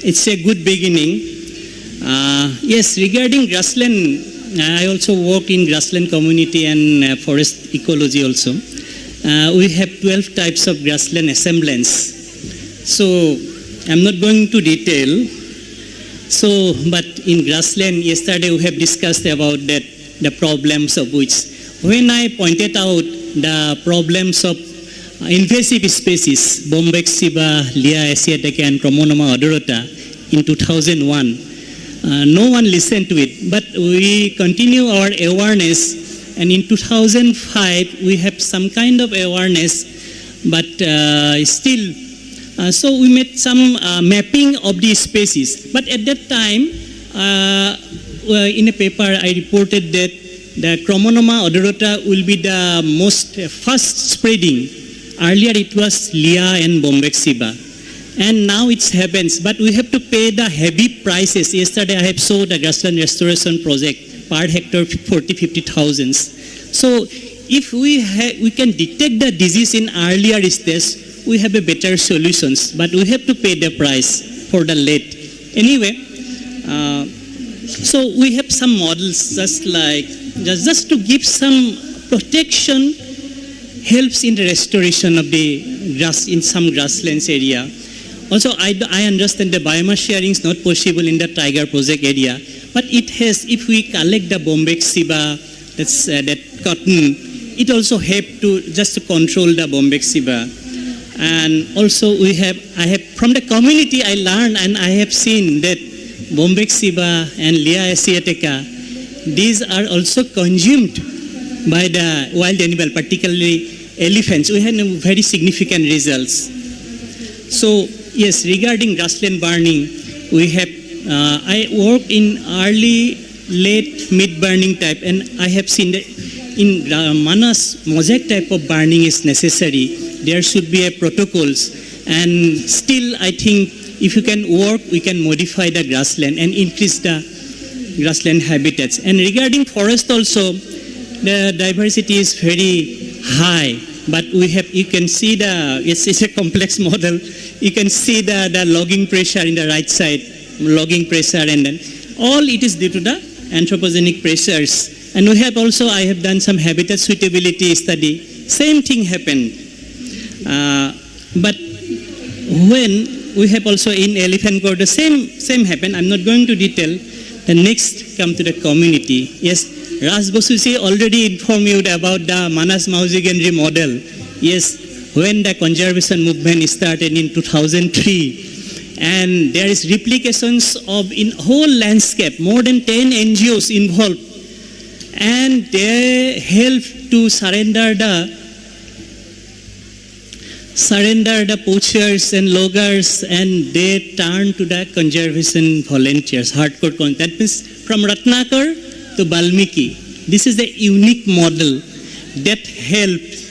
it's a good beginning. Yes, regarding grassland, I also work in grassland community and forest ecology also. We have 12 types of grassland assemblance. So I'm not going to detail. So, but in grassland, yesterday we have discussed about that, the problems of which. When I pointed out the problems of invasive species, Bombyx-Siba, Lea asiatica and Chromonoma odorata in 2001, no one listened to it. But we continue our awareness. And in 2005, we have some kind of awareness, but still, so we made some mapping of these species. But at that time, in a paper, I reported that the Chromonoma odorata will be the most fast spreading. Earlier, it was Lea and Bombyx-Siba. And now it happens, but we have to pay the heavy prices. Yesterday, I have showed the grassland restoration project. Per hectare 40-50,000. So if we can detect the disease in earlier stage, we have a better solutions, but we have to pay the price for the late. Anyway, so we have some models just to give some protection helps in the restoration of the grass in some grasslands area. Also, I understand the biomass sharing is not possible in the Tiger project area, But it has, if we collect the Bombyx that cotton, it also help to just to control the Bombyx. And also I have from the community I learned and I have seen that Bombyx and Lea asiatica, these are also consumed by the wild animal, particularly elephants. We had very significant results. So yes, regarding grassland burning, we have, I work in early, late, mid burning type, and I have seen that in Manas, mosaic type of burning is necessary. There should be a protocols, and still I think if you can work, we can modify the grassland and increase the grassland habitats. And regarding forest also, the diversity is very high, but we have, you can see it's a complex model. You can see the logging pressure in the right side, logging pressure, and then all it is due to the anthropogenic pressures. And we have also, I have done some habitat suitability study. Same thing happened. But when we have also in elephant court, the same happened. I'm not going to detail. The next come to the community. Yes, Raj Bosusi already informed you about the Manas Mauzigenry model. Yes, when the conservation movement started in 2003, and there is replications of in whole landscape, more than 10 NGOs involved, and they help to surrender the poachers and loggers, and they turn to the conservation volunteers, hardcore. That means from Ratnakar to Valmiki. This is the unique model that helped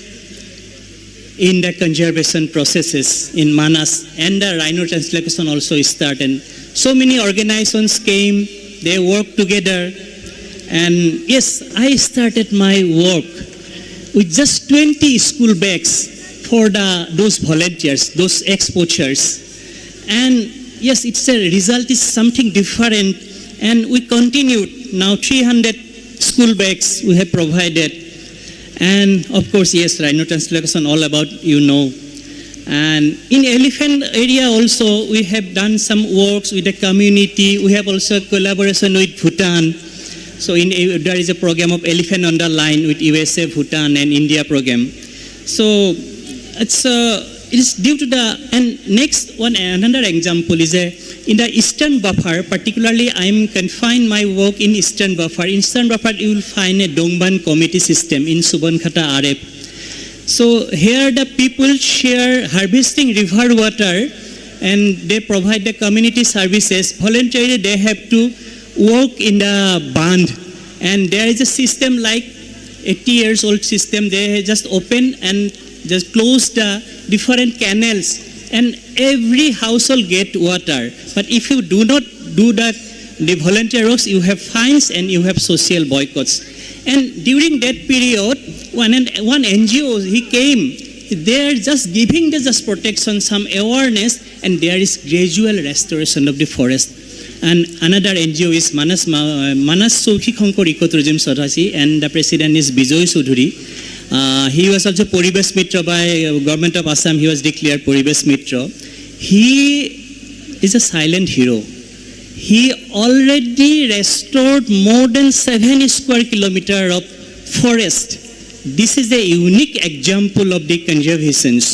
in the conservation processes in Manas, and the rhino translocation also started. So many organizations came, they worked together, and yes, I started my work with just 20 school bags for those volunteers, those ex-poachers. And yes, it's a result is something different, and we continued. Now 300 school bags we have provided. And of course, yes, rhino translocation, all about, you know. And in elephant area also, we have done some works with the community. We have also collaboration with Bhutan. So there is a program of Elephant on the Line with USA, Bhutan, and India program. So it's due to the, and next one, another example is in the Eastern Buffer, particularly I am confined my work in Eastern Buffer. In Eastern Buffer, you will find a Dongban committee system in Subankhata RF. So here the people share harvesting river water, and they provide the community services. Voluntarily, they have to work in the band, and there is a system like 80 years old system. They just open and just close the different canals, and every household get water. But if you do not do that, the volunteer works, you have fines and you have social boycotts. And during that period, one NGO, he came, they are just giving the just protection, some awareness, and there is gradual restoration of the forest. And another NGO is Manas Soukhi Khonkor Ecotourism Society, and the president is Bijoy Sudhuri. He was also Poribesh Mitra by government of Assam. He was declared Poribesh Mitra. He is a silent hero. He already restored more than 7 square kilometers of forest. This is a unique example of the conservations.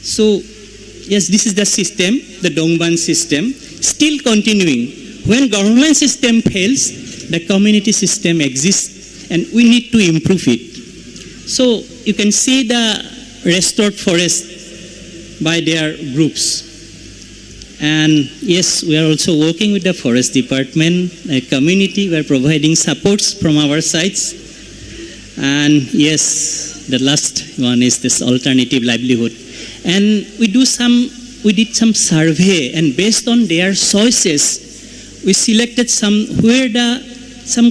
So, yes, this is the system, the Dongban system, still continuing. When government system fails, the community system exists, and we need to improve it. So you can see the restored forest by their groups. And yes, we are also working with the forest department, a community. We are providing supports from our sides. And yes, the last one is this alternative livelihood. And we did some survey, and based on their choices, we selected some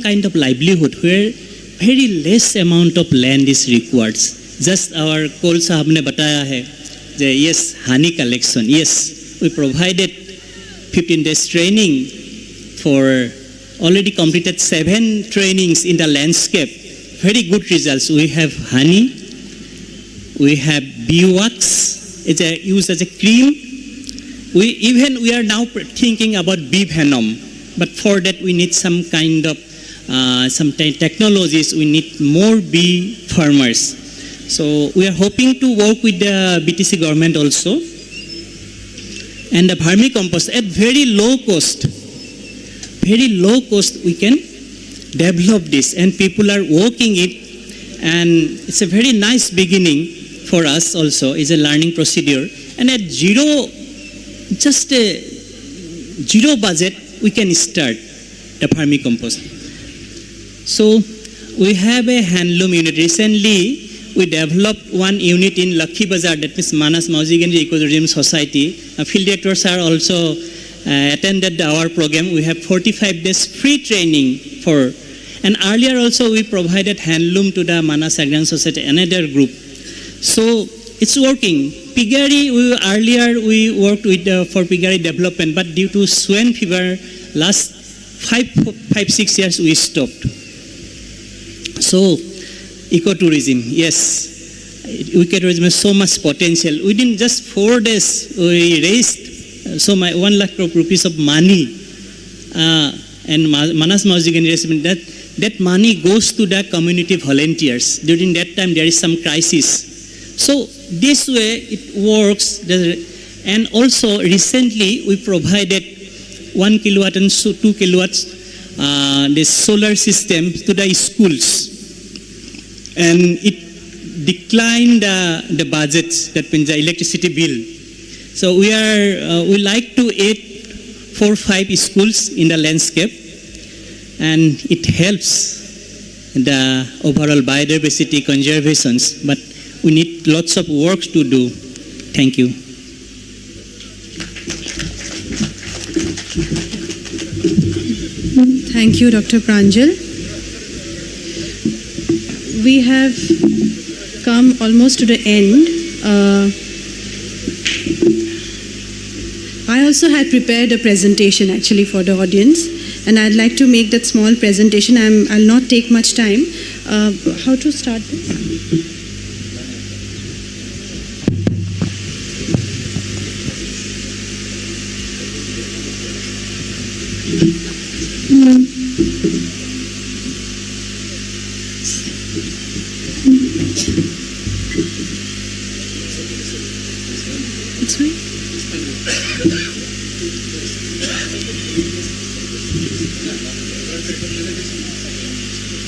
kind of livelihood where very less amount of land is required. Just our Kol Sahab ne bataya hai, yes, honey collection. Yes, we provided 15 days training for already completed 7 trainings in the landscape. Very good results. We have honey, we have bee wax, it's used as a cream. We are now thinking about bee venom. but for that we need some kind of technologies. We need more bee farmers. So we are hoping to work with the BTC government also. And the vermicompost at very low cost we can develop this, and people are working it, and it's a very nice beginning for us also. It's a learning procedure, and at zero budget we can start the vermicompost. So we have a handloom unit. Recently we developed one unit in Lakhi Bazar, that means Manas Mauziganji Ecotourism Society. Field directors are also attended our program. We have 45 days free training for, and earlier also we provided handloom to the Manas Agrarian Society, another group. So it's working. Piggery, earlier we worked with for piggery development, but due to swine fever, last 5-6 years we stopped. So ecotourism, yes, ecotourism has so much potential. Within just 4 days, we raised 1 lakh rupees of money, and Manas Mauziganji investment. That money goes to the community volunteers. During that time, there is some crisis. So this way it works. And also recently we provided 1 kilowatt and 2 kilowatts this solar system to the schools. And it declined the budgets, that means the electricity bill. So we like to aid 4 or 5 schools in the landscape, and it helps the overall biodiversity conservations. But we need lots of work to do. Thank you. Thank you, Dr. Pranjal. We have come almost to the end. I also had prepared a presentation actually for the audience, and I'd like to make that small presentation. I'll not take much time. How to start this?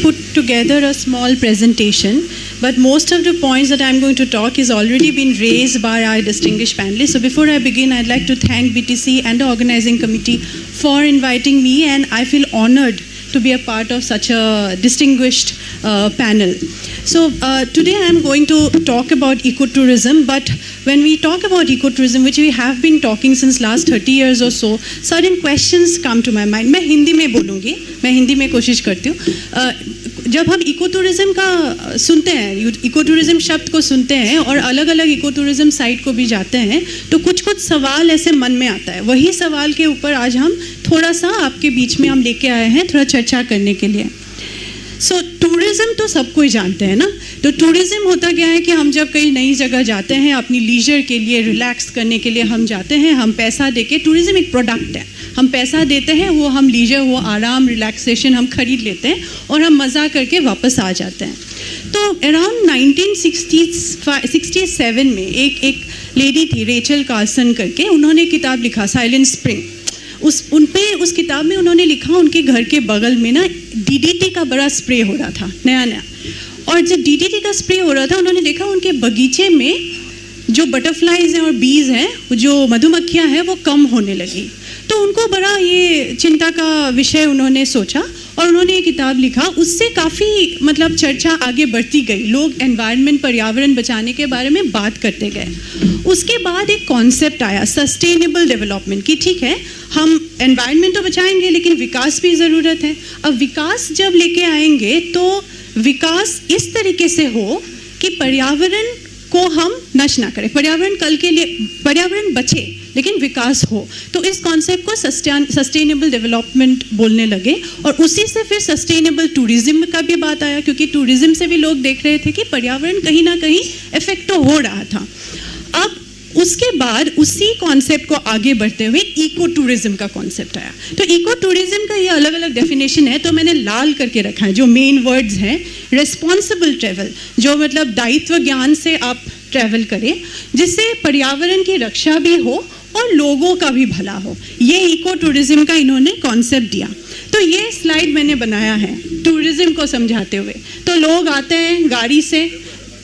Put together a small presentation, but most of the points that I'm going to talk is already been raised by our distinguished panelists. So before I begin, I'd like to thank BTC and the organizing committee for inviting me, and I feel honored to be a part of such a distinguished panel. So today I'm going to talk about ecotourism, but when we talk about ecotourism, which we have been talking since last 30 years or so, certain questions come to my mind. मैं हिंदी में बोलूँगी, मैं हिंदी में कोशिश करती हूँ. जब हम इकोटूरिज्म का सुनते हैं, इकोटूरिज्म शब्द को सुनते हैं और अलग अलग इकोटूरिज्म साइट को भी जाते हैं, तो कुछ कुछ सवाल ऐसे मन में आता है. वही सवाल के ऊपर आज हम थोड़ा सा आपके बीच में हम लेके आए हैं, थोड़ा चर्चा करने के लिए. सो टूरिज्म तो सब कोई जानते हैं ना. तो टूरिज्म होता क्या है कि हम जब कहीं नई जगह जाते हैं, अपनी लीजर के लिए, रिलैक्स करने के लिए हम जाते हैं, हम पैसा देके, टूरिज्म एक प्रोडक्ट है, हम पैसा देते हैं, वो हम लीजर, वो आराम, रिलैक्सेशन हम खरीद लेते हैं और हम मज़ा करके वापस आ जाते हैं. तो अराउंड 1967 में एक लेडी थी, रेचल कार्सन करके, उन्होंने किताब लिखा साइलेंट स्प्रिंग. उस किताब में उन्होंने लिखा उनके घर के बगल में ना DDT का बड़ा स्प्रे हो रहा था, नया नया. और जब DDT का स्प्रे हो रहा था, उन्होंने देखा उनके बगीचे में जो बटरफ्लाइज हैं और बीज हैं, जो मधुमक्खियां हैं, वो कम होने लगी. तो उनको बड़ा ये चिंता का विषय उन्होंने सोचा और उन्होंने ये किताब लिखा. उससे काफ़ी मतलब चर्चा आगे बढ़ती गई, लोग एनवायरनमेंट, पर्यावरण बचाने के बारे में बात करते गए. उसके बाद एक कॉन्सेप्ट आया सस्टेनेबल डेवलपमेंट की. ठीक है, हम एनवायरनमेंट तो बचाएंगे लेकिन विकास भी ज़रूरत है. अब विकास जब लेके आएंगे तो विकास इस तरीके से हो कि पर्यावरण को हम नष्ट ना करें, पर्यावरण कल के लिए, पर्यावरण बचे लेकिन विकास हो. तो इस कॉन्सेप्ट को सस्टेनेबल डेवलपमेंट बोलने लगे और उसी से फिर सस्टेनेबल टूरिज्म का भी बात आया, क्योंकि टूरिज्म से भी लोग देख रहे थे कि पर्यावरण कहीं ना कहीं इफेक्ट तो हो रहा था. अब उसके बाद उसी कॉन्सेप्ट को आगे बढ़ते हुए इको टूरिज्म का कॉन्सेप्ट आया। तो इको टूरिज्म का ये अलग अलग डेफिनेशन है, तो मैंने लाल करके रखा है जो मेन वर्ड्स हैं। रिस्पॉन्सिबल ट्रैवल, जो मतलब दायित्व ज्ञान से आप ट्रैवल करें, जिससे पर्यावरण की रक्षा भी हो और लोगों का भी भला हो, ये इको टूरिज्म का इन्होंने कॉन्सेप्ट दिया। तो ये स्लाइड मैंने बनाया है टूरिज्म को समझाते हुए। तो लोग आते हैं गाड़ी से,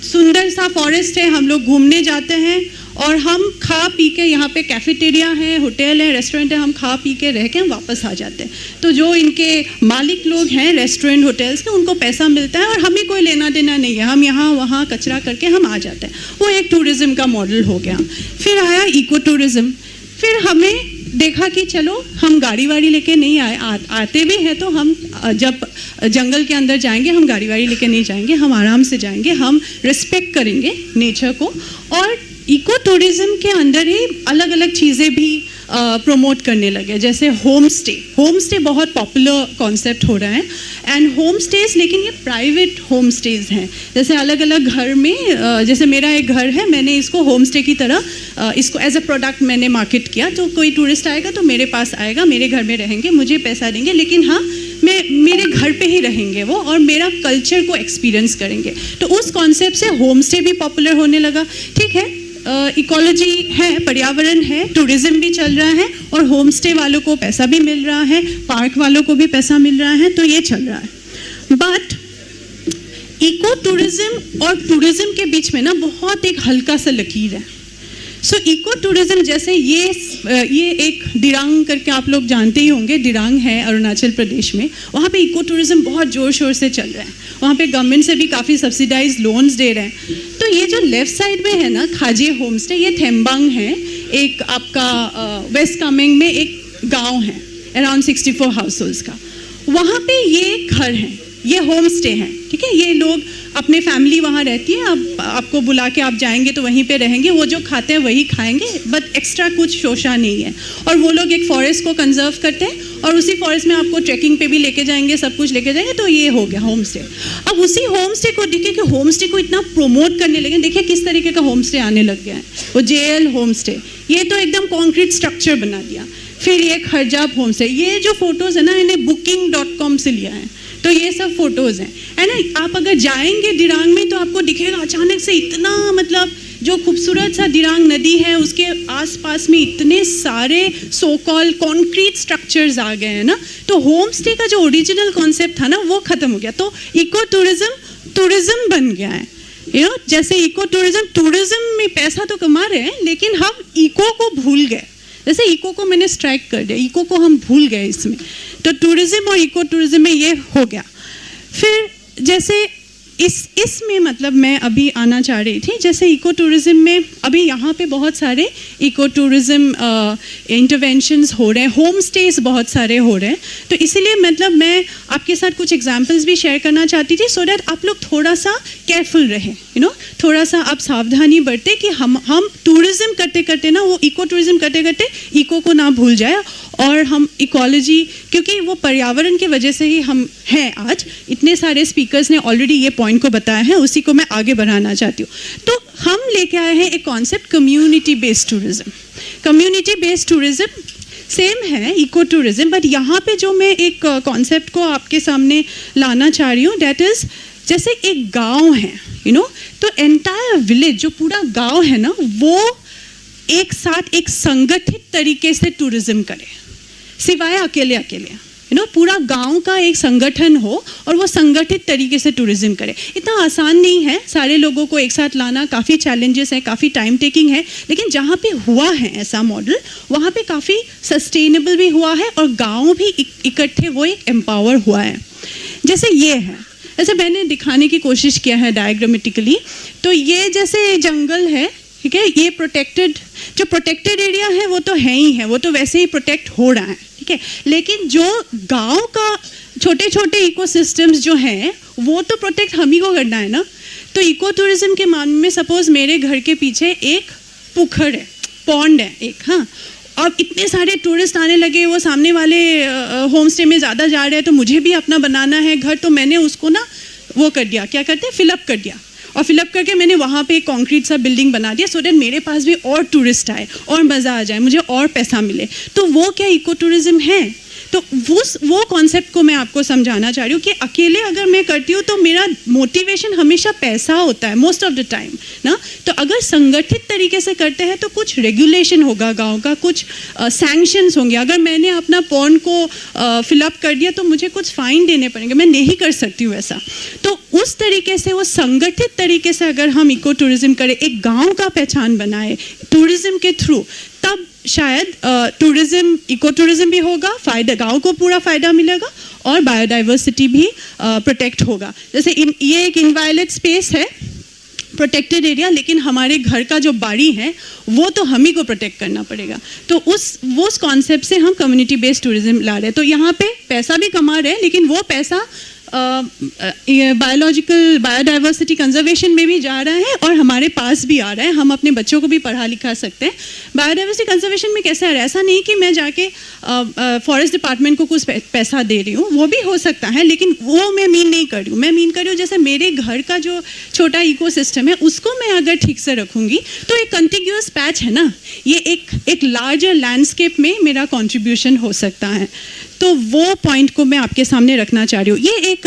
सुंदर सा फॉरेस्ट है, हम लोग घूमने जाते हैं और हम खा पी के, यहाँ पे कैफेटेरिया है, होटल है, रेस्टोरेंट है, हम खा पी के रह के हम वापस आ जाते हैं। तो जो इनके मालिक लोग हैं रेस्टोरेंट होटल्स के, उनको पैसा मिलता है और हमें कोई लेना देना नहीं है, हम यहाँ वहाँ कचरा करके हम आ जाते हैं। वो एक टूरिज्म का मॉडल हो गया। फिर आया इको टूरिज्म। फिर हमें देखा कि चलो हम गाड़ी वाड़ी लेके नहीं आते भी हैं, तो हम जब जंगल के अंदर जाएंगे हम गाड़ी वाड़ी लेके नहीं जाएंगे, हम आराम से जाएंगे, हम रिस्पेक्ट करेंगे नेचर को। और इको टूरिज्म के अंदर ही अलग अलग चीज़ें भी प्रमोट करने लगे, जैसे होम स्टे। होम स्टे बहुत पॉपुलर कॉन्सेप्ट हो रहा है, एंड होम स्टेज, लेकिन ये प्राइवेट होम स्टेज हैं। जैसे अलग अलग घर में, जैसे मेरा एक घर है, मैंने इसको होम स्टे की तरह इसको एज अ प्रोडक्ट मैंने मार्केट किया। तो कोई टूरिस्ट आएगा तो मेरे पास आएगा, मेरे घर में रहेंगे, मुझे पैसा देंगे, लेकिन हाँ मेरे घर पे ही रहेंगे वो और मेरा कल्चर को एक्सपीरियंस करेंगे। तो उस कॉन्सेप्ट से होम स्टे भी पॉपुलर होने लगा। ठीक है, इकोलॉजी है, पर्यावरण है, टूरिज्म भी चल रहा है और होम स्टे वालों को पैसा भी मिल रहा है, पार्क वालों को भी पैसा मिल रहा है, तो ये चल रहा है। बट इको टूरिज्म और टूरिज्म के बीच में ना बहुत एक हल्का सा लकीर है। सो इको टूरिज्म, जैसे ये एक दिरांग करके आप लोग जानते ही होंगे, दिरांग है अरुणाचल प्रदेश में, वहाँ पे इको टूरिज्म बहुत ज़ोर शोर से चल रहा है। वहाँ पे गवर्नमेंट से भी काफ़ी सब्सिडाइज लोन्स दे रहे हैं। तो ये जो लेफ्ट साइड में है ना खाजे होम स्टे, ये थेम्बांग है, एक आपका वेस्ट कामेंग में एक गाँव है अराउंड 64 हाउस होल्ड्स का। वहाँ पे ये घर हैं, ये होम स्टे हैं। ठीक है, ये लोग अपने फैमिली वहाँ रहती है, आपको बुला के आप जाएंगे तो वहीं पे रहेंगे, वो जो खाते हैं वही खाएंगे, बट एक्स्ट्रा कुछ शोषा नहीं है। और वो लोग एक फॉरेस्ट को कंजर्व करते हैं और उसी फॉरेस्ट में आपको ट्रैकिंग पे भी लेके जाएंगे, सब कुछ लेके जाएंगे। तो ये हो गया होम स्टे। अब उसी होम स्टे को देखिए कि होम स्टे को इतना प्रमोट करने लगे, देखिए किस तरीके का होम स्टे आने लग गया है। वो JL होम स्टे, ये तो एकदम कॉन्क्रीट स्ट्रक्चर बना दिया। फिर ये खरजाब होम स्टे, ये जो फोटोज़ है ना इन्हें booking.com से लिया है। तो ये सब फोटोज़ हैं, है ना। आप अगर जाएंगे दिरांग में तो आपको दिखेगा अचानक से इतना, मतलब जो खूबसूरत सा दिरांग नदी है उसके आसपास में इतने सारे सो कॉल कॉन्क्रीट स्ट्रक्चर्स आ गए हैं ना। तो होम स्टे का जो ओरिजिनल कॉन्सेप्ट था ना वो खत्म हो गया। तो इको टूरिज्म बन गया है। जैसे इको टूरिज्म में पैसा तो कमा रहे हैं, लेकिन हम इको को भूल गए। जैसे इको को मैंने स्ट्राइक कर दिया, इको को हम भूल गए इसमें। तो टूरिज्म और इको टूरिज्म में ये हो गया। फिर जैसे इसमें मतलब मैं अभी आना चाह रही थी, जैसे इको टूरिज्म में अभी यहाँ पे बहुत सारे इको टूरिज्म इंटरवेंशंस हो रहे हैं, होम स्टेज बहुत सारे हो रहे हैं। तो इसीलिए मतलब मैं आपके साथ कुछ एग्जांपल्स भी शेयर करना चाहती थी, सो दैट आप लोग थोड़ा सा केयरफुल रहें, थोड़ा सा आप सावधानी बरतें कि हम टूरिज्म करते करते ना, वो इको टूरिज्म करते करते इको को ना भूल जाए। और हम इकोलॉजी, क्योंकि वो पर्यावरण की वजह से ही हम हैं आज। इतने सारे स्पीकर्स ने ऑलरेडी ये पॉइंट को बताया है, उसी को मैं आगे बढ़ाना चाहती हूँ। तो हम लेके आए हैं एक concept, community based tourism. Community based tourism same है इको टूरिज्म, बट यहाँ पे जो मैं एक कॉन्सेप्ट को आपके सामने लाना चाह रही हूँ, डेट इज़ जैसे एक गाँव है, तो एंटायर विलेज, जो पूरा गाँव है ना, वो एक साथ एक संगठित तरीके से टूरिज्म करे, सिवाय अकेले पूरा गांव का एक संगठन हो और वो संगठित तरीके से टूरिज्म करे। इतना आसान नहीं है सारे लोगों को एक साथ लाना, काफ़ी चैलेंजेस हैं, काफ़ी टाइम टेकिंग है, लेकिन जहाँ पे हुआ है ऐसा मॉडल, वहाँ पे काफ़ी सस्टेनेबल भी हुआ है और गांव भी इकट्ठे वो एक एम्पावर हुआ है। जैसे ये है, ऐसे मैंने दिखाने की कोशिश किया है डायग्रामेटिकली। तो ये जैसे जंगल है, ठीक है, ये जो प्रोटेक्टेड एरिया है वो तो है ही है, वो तो वैसे ही प्रोटेक्ट हो रहा है, ठीक है। लेकिन जो गांव का छोटे छोटे इकोसिस्टम्स जो हैं वो तो प्रोटेक्ट हम ही को करना है ना। तो इको टूरिज्म के मामले में सपोज मेरे घर के पीछे एक पुखर है, पॉन्ड है एक, हाँ, अब इतने सारे टूरिस्ट आने लगे, वो सामने वाले होम स्टे में ज़्यादा जा रहे हैं, तो मुझे भी अपना बनाना है घर, तो मैंने उसको ना वो कर दिया, क्या करते हैं, फिलअप कर दिया। और फिलअप करके मैंने वहाँ पे एक कॉन्क्रीट सा बिल्डिंग बना दिया सो दैट मेरे पास भी और टूरिस्ट आए और मज़ा आ जाए, मुझे और पैसा मिले। तो वो क्या इको टूरिज्म है? तो वो कॉन्सेप्ट को मैं आपको समझाना चाह रही हूँ कि अकेले अगर मैं करती हूँ तो मेरा मोटिवेशन हमेशा पैसा होता है मोस्ट ऑफ द टाइम ना। तो अगर संगठित तरीके से करते हैं तो कुछ रेगुलेशन होगा गांव का, कुछ सैंक्शंस होंगे। अगर मैंने अपना पॉन्ड को फिलअप कर दिया तो मुझे कुछ फाइन देने पड़ेंगे, मैं नहीं कर सकती हूँ ऐसा। तो उस तरीके से वो संगठित तरीके से अगर हम इको टूरिज्म करें, एक गाँव का पहचान बनाए टूरिज्म के थ्रू, तब शायद टूरिज्म, इको टूरिज्म भी होगा, फायदा गांव को पूरा फ़ायदा मिलेगा और बायोडाइवर्सिटी भी प्रोटेक्ट होगा। जैसे ये एक इनवायलेट स्पेस है, प्रोटेक्टेड एरिया, लेकिन हमारे घर का जो बाड़ी है वो तो हम ही को प्रोटेक्ट करना पड़ेगा। तो उस कॉन्सेप्ट से हम कम्युनिटी बेस्ड टूरिज्म ला रहे हैं। तो यहाँ पे पैसा भी कमा रहे हैं, लेकिन वो पैसा बायोडाइवर्सिटी कंजर्वेशन में भी जा रहा है और हमारे पास भी आ रहा है, हम अपने बच्चों को भी पढ़ा लिखा सकते हैं। बायोडाइवर्सिटी कंजर्वेशन में कैसे आ रहा है? ऐसा नहीं कि मैं जाके फॉरेस्ट डिपार्टमेंट को कुछ पैसा दे रही हूँ, वो भी हो सकता है, लेकिन वो मैं मीन नहीं कर रही हूँ। मैं मीन कर रही हूँ जैसे मेरे घर का जो छोटा इकोसिस्टम है उसको मैं अगर ठीक से रखूँगी तो एक कंटिन्यूअस पैच है ना, ये एक लार्जर लैंडस्केप में मेरा कॉन्ट्रीब्यूशन हो सकता है। तो वो पॉइंट को मैं आपके सामने रखना चाह रही हूँ। ये एक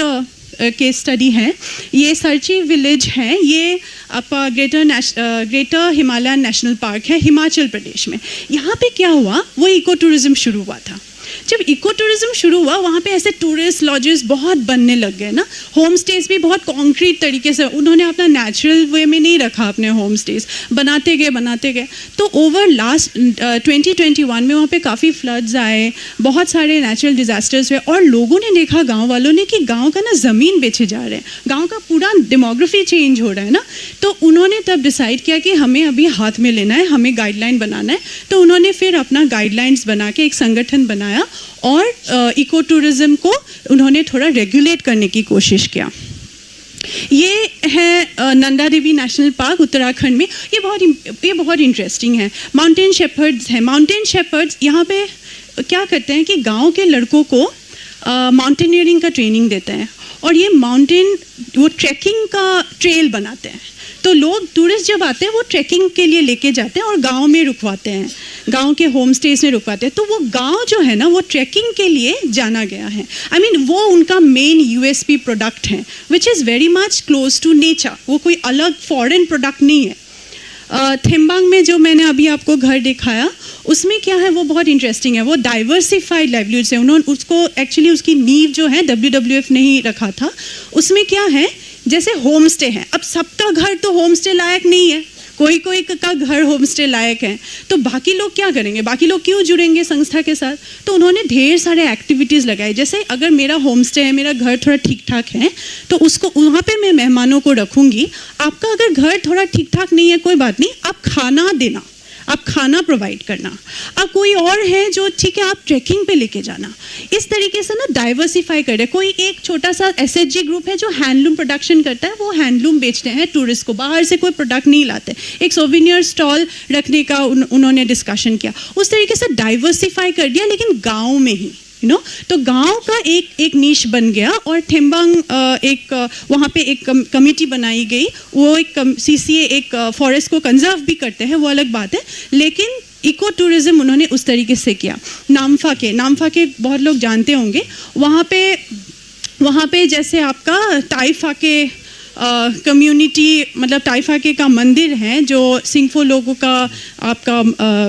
केस स्टडी है, ये सर्ची विलेज है, ये आपका ग्रेटर हिमालयन नेशनल पार्क है हिमाचल प्रदेश में। यहाँ पे क्या हुआ, वो इको टूरिज्म शुरू हुआ था। जब इको टूरिज्म शुरू हुआ वहाँ पे ऐसे टूरिस्ट लॉजेस बहुत बनने लग गए ना, होम स्टेज भी बहुत कॉन्क्रीट तरीके से, उन्होंने अपना नेचुरल वे में नहीं रखा अपने होम स्टेज, बनाते गए। तो ओवर लास्ट 2021 में वहाँ पे काफ़ी फ्लड्स आए, बहुत सारे नेचुरल डिजास्टर्स हुए और लोगों ने देखा, गांव वालों ने, कि गांव का ना ज़मीन बेचे जा रहे हैं, गांव का पूरा डेमोग्राफी चेंज हो रहा है ना। तो उन्होंने तब डिसाइड किया कि हमें अभी हाथ में लेना है, हमें गाइडलाइन बनाना है। तो उन्होंने फिर अपना गाइडलाइंस बना के एक संगठन बनाया और इको टूरिज्म को उन्होंने थोड़ा रेगुलेट करने की कोशिश किया। ये है नंदा देवी नेशनल पार्क उत्तराखंड में। ये बहुत इंटरेस्टिंग है। माउंटेन शेपर्ड्स हैं। माउंटेन शेपर्ड्स यहाँ पे क्या करते हैं कि गांव के लड़कों को माउंटेनियरिंग का ट्रेनिंग देते हैं और ये वो ट्रैकिंग का ट्रेल बनाते हैं। तो लोग, टूरिस्ट जब आते हैं वो ट्रैकिंग के लिए लेके जाते हैं और गांव में रुकवाते हैं, गांव के होम स्टेज में रुकवाते हैं। तो वो गांव जो है ना, वो ट्रैकिंग के लिए जाना गया है। वो उनका मेन यूएसपी प्रोडक्ट है, which is very much close to nature. वो कोई अलग फॉरेन प्रोडक्ट नहीं है। थेम्बांग में जो मैंने अभी आपको घर दिखाया, उसमें क्या है, वो बहुत इंटरेस्टिंग है। वो डाइवर्सिफाइड लाइवलीहुड्स है। उन्होंने उसको एक्चुअली उसकी नींव जो है WWF ने ही रखा था। उसमें क्या है, जैसे होम स्टे है, अब सबका घर तो होम स्टे लायक नहीं है, कोई का घर होम स्टे लायक है। तो बाकी लोग क्या करेंगे, बाकी लोग क्यों जुड़ेंगे संस्था के साथ? तो उन्होंने ढेर सारे एक्टिविटीज़ लगाए। जैसे अगर मेरा होम स्टे है, मेरा घर थोड़ा ठीक ठाक है, तो उसको वहाँ पे मैं मेहमानों को रखूँगी। आपका अगर घर थोड़ा ठीक ठाक नहीं है, कोई बात नहीं, आप खाना देना, आप खाना प्रोवाइड करना। अब कोई और है जो, ठीक है, आप ट्रैकिंग पे लेके जाना। इस तरीके से ना डाइवर्सिफाई कर रहे। कोई एक छोटा सा SHG ग्रुप है जो हैंडलूम प्रोडक्शन करता है, वो हैंडलूम बेचते हैं टूरिस्ट को, बाहर से कोई प्रोडक्ट नहीं लाते। एक सोविनियर स्टॉल रखने का उन्होंने डिस्कशन किया। उस तरीके से डाइवर्सिफाई कर दिया, लेकिन गाँव में ही, तो गांव का एक नीश बन गया। और थेम्बांग वहाँ पे एक कमेटी बनाई गई। वो एक CCA एक फॉरेस्ट को कंजर्व भी करते हैं, वो अलग बात है, लेकिन इको टूरिज्म उन्होंने उस तरीके से किया। नामफा के बहुत लोग जानते होंगे। वहाँ पे जैसे आपका टाइफा के कम्युनिटी, मतलब टाइफाके का मंदिर है जो सिंगफो लोगों का आपका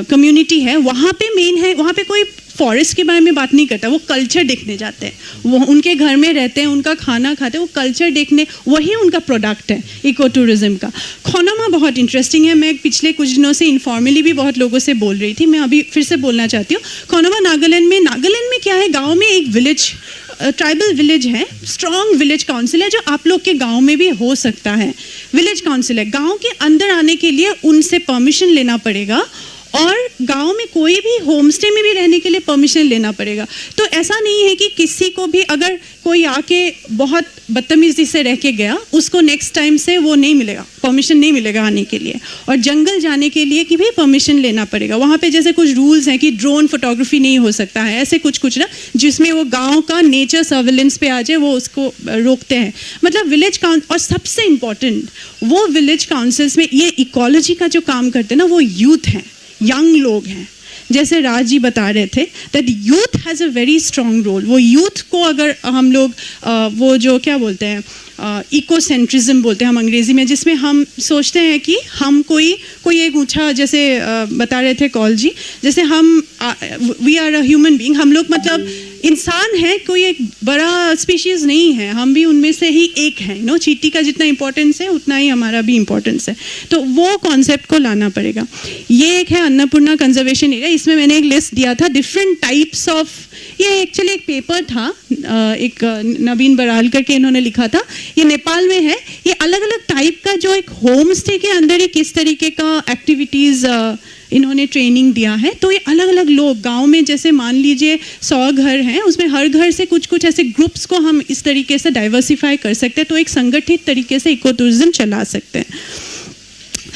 कम्युनिटी है, वहाँ पे मेन है, वहाँ पे कोई फॉरेस्ट के बारे में बात नहीं करता, वो कल्चर देखने जाते हैं, वो उनके घर में रहते हैं, उनका खाना खाते हैं, वो कल्चर देखने, वही उनका प्रोडक्ट है इको टूरिज्म का। खोनामा बहुत इंटरेस्टिंग है। मैं पिछले कुछ दिनों से इनफॉर्मली भी बहुत लोगों से बोल रही थी, मैं अभी फिर से बोलना चाहती हूँ। खोनामा नागालैंड में क्या है, गाँव में एक विलेज, ट्राइबल विलेज है, स्ट्रॉन्ग विलेज काउंसिल है, जो आप लोग के गांव में भी हो सकता है। विलेज काउंसिल है, गांव के अंदर आने के लिए उनसे परमिशन लेना पड़ेगा और गांव में कोई भी होम स्टे में भी रहने के लिए परमिशन लेना पड़ेगा। तो ऐसा नहीं है कि किसी को भी अगर कोई आके बहुत बदतमीजी से रह के गया, उसको नेक्स्ट टाइम से वो नहीं मिलेगा, परमिशन नहीं मिलेगा आने के लिए। और जंगल जाने के लिए की भी परमिशन लेना पड़ेगा। वहाँ पे जैसे कुछ रूल्स हैं कि ड्रोन फोटोग्राफी नहीं हो सकता है, ऐसे कुछ ना, जिसमें वो गाँव का नेचर सर्विलेंस पे आ जाए, वो उसको रोकते हैं। मतलब विलेज काउंसिल, और सबसे इम्पॉर्टेंट वो विलेज काउंसिल्स में ये इकोलॉजी का जो काम करते हैं ना, वो यूथ हैं, यंग लोग हैं। जैसे राज जी बता रहे थे that youth has a very strong role. वो यूथ को अगर हम लोग वो जो क्या बोलते हैं इकोसेंट्रिज्म बोलते हैं हम अंग्रेज़ी में, जिसमें हम सोचते हैं कि हम कोई एक ऊंचा, जैसे बता रहे थे कॉल जी, जैसे हम we are a human being, हम लोग मतलब इंसान है, कोई एक बड़ा स्पीशीज़ नहीं है, हम भी उनमें से ही एक हैं। नो, चींटी का जितना इंपॉर्टेंस है उतना ही हमारा भी इंपॉर्टेंस है। तो वो कॉन्सेप्ट को लाना पड़ेगा। ये एक है अन्नपूर्णा कंजर्वेशन एरिया। इसमें मैंने एक लिस्ट दिया था डिफरेंट टाइप्स ऑफ, ये एक्चुअली एक पेपर था, एक नवीन बराल करके इन्होंने लिखा था, ये नेपाल में है। ये अलग अलग टाइप का जो एक होम स्टे के अंदर ही किस तरीके का एक्टिविटीज़ इन्होंने ट्रेनिंग दिया है। तो ये अलग अलग लोग गांव में, जैसे मान लीजिए 100 घर हैं, उसमें हर घर से कुछ कुछ ऐसे ग्रुप्स को हम इस तरीके से डाइवर्सिफाई कर सकते हैं, तो एक संगठित तरीके से इको टूरिज्म चला सकते हैं।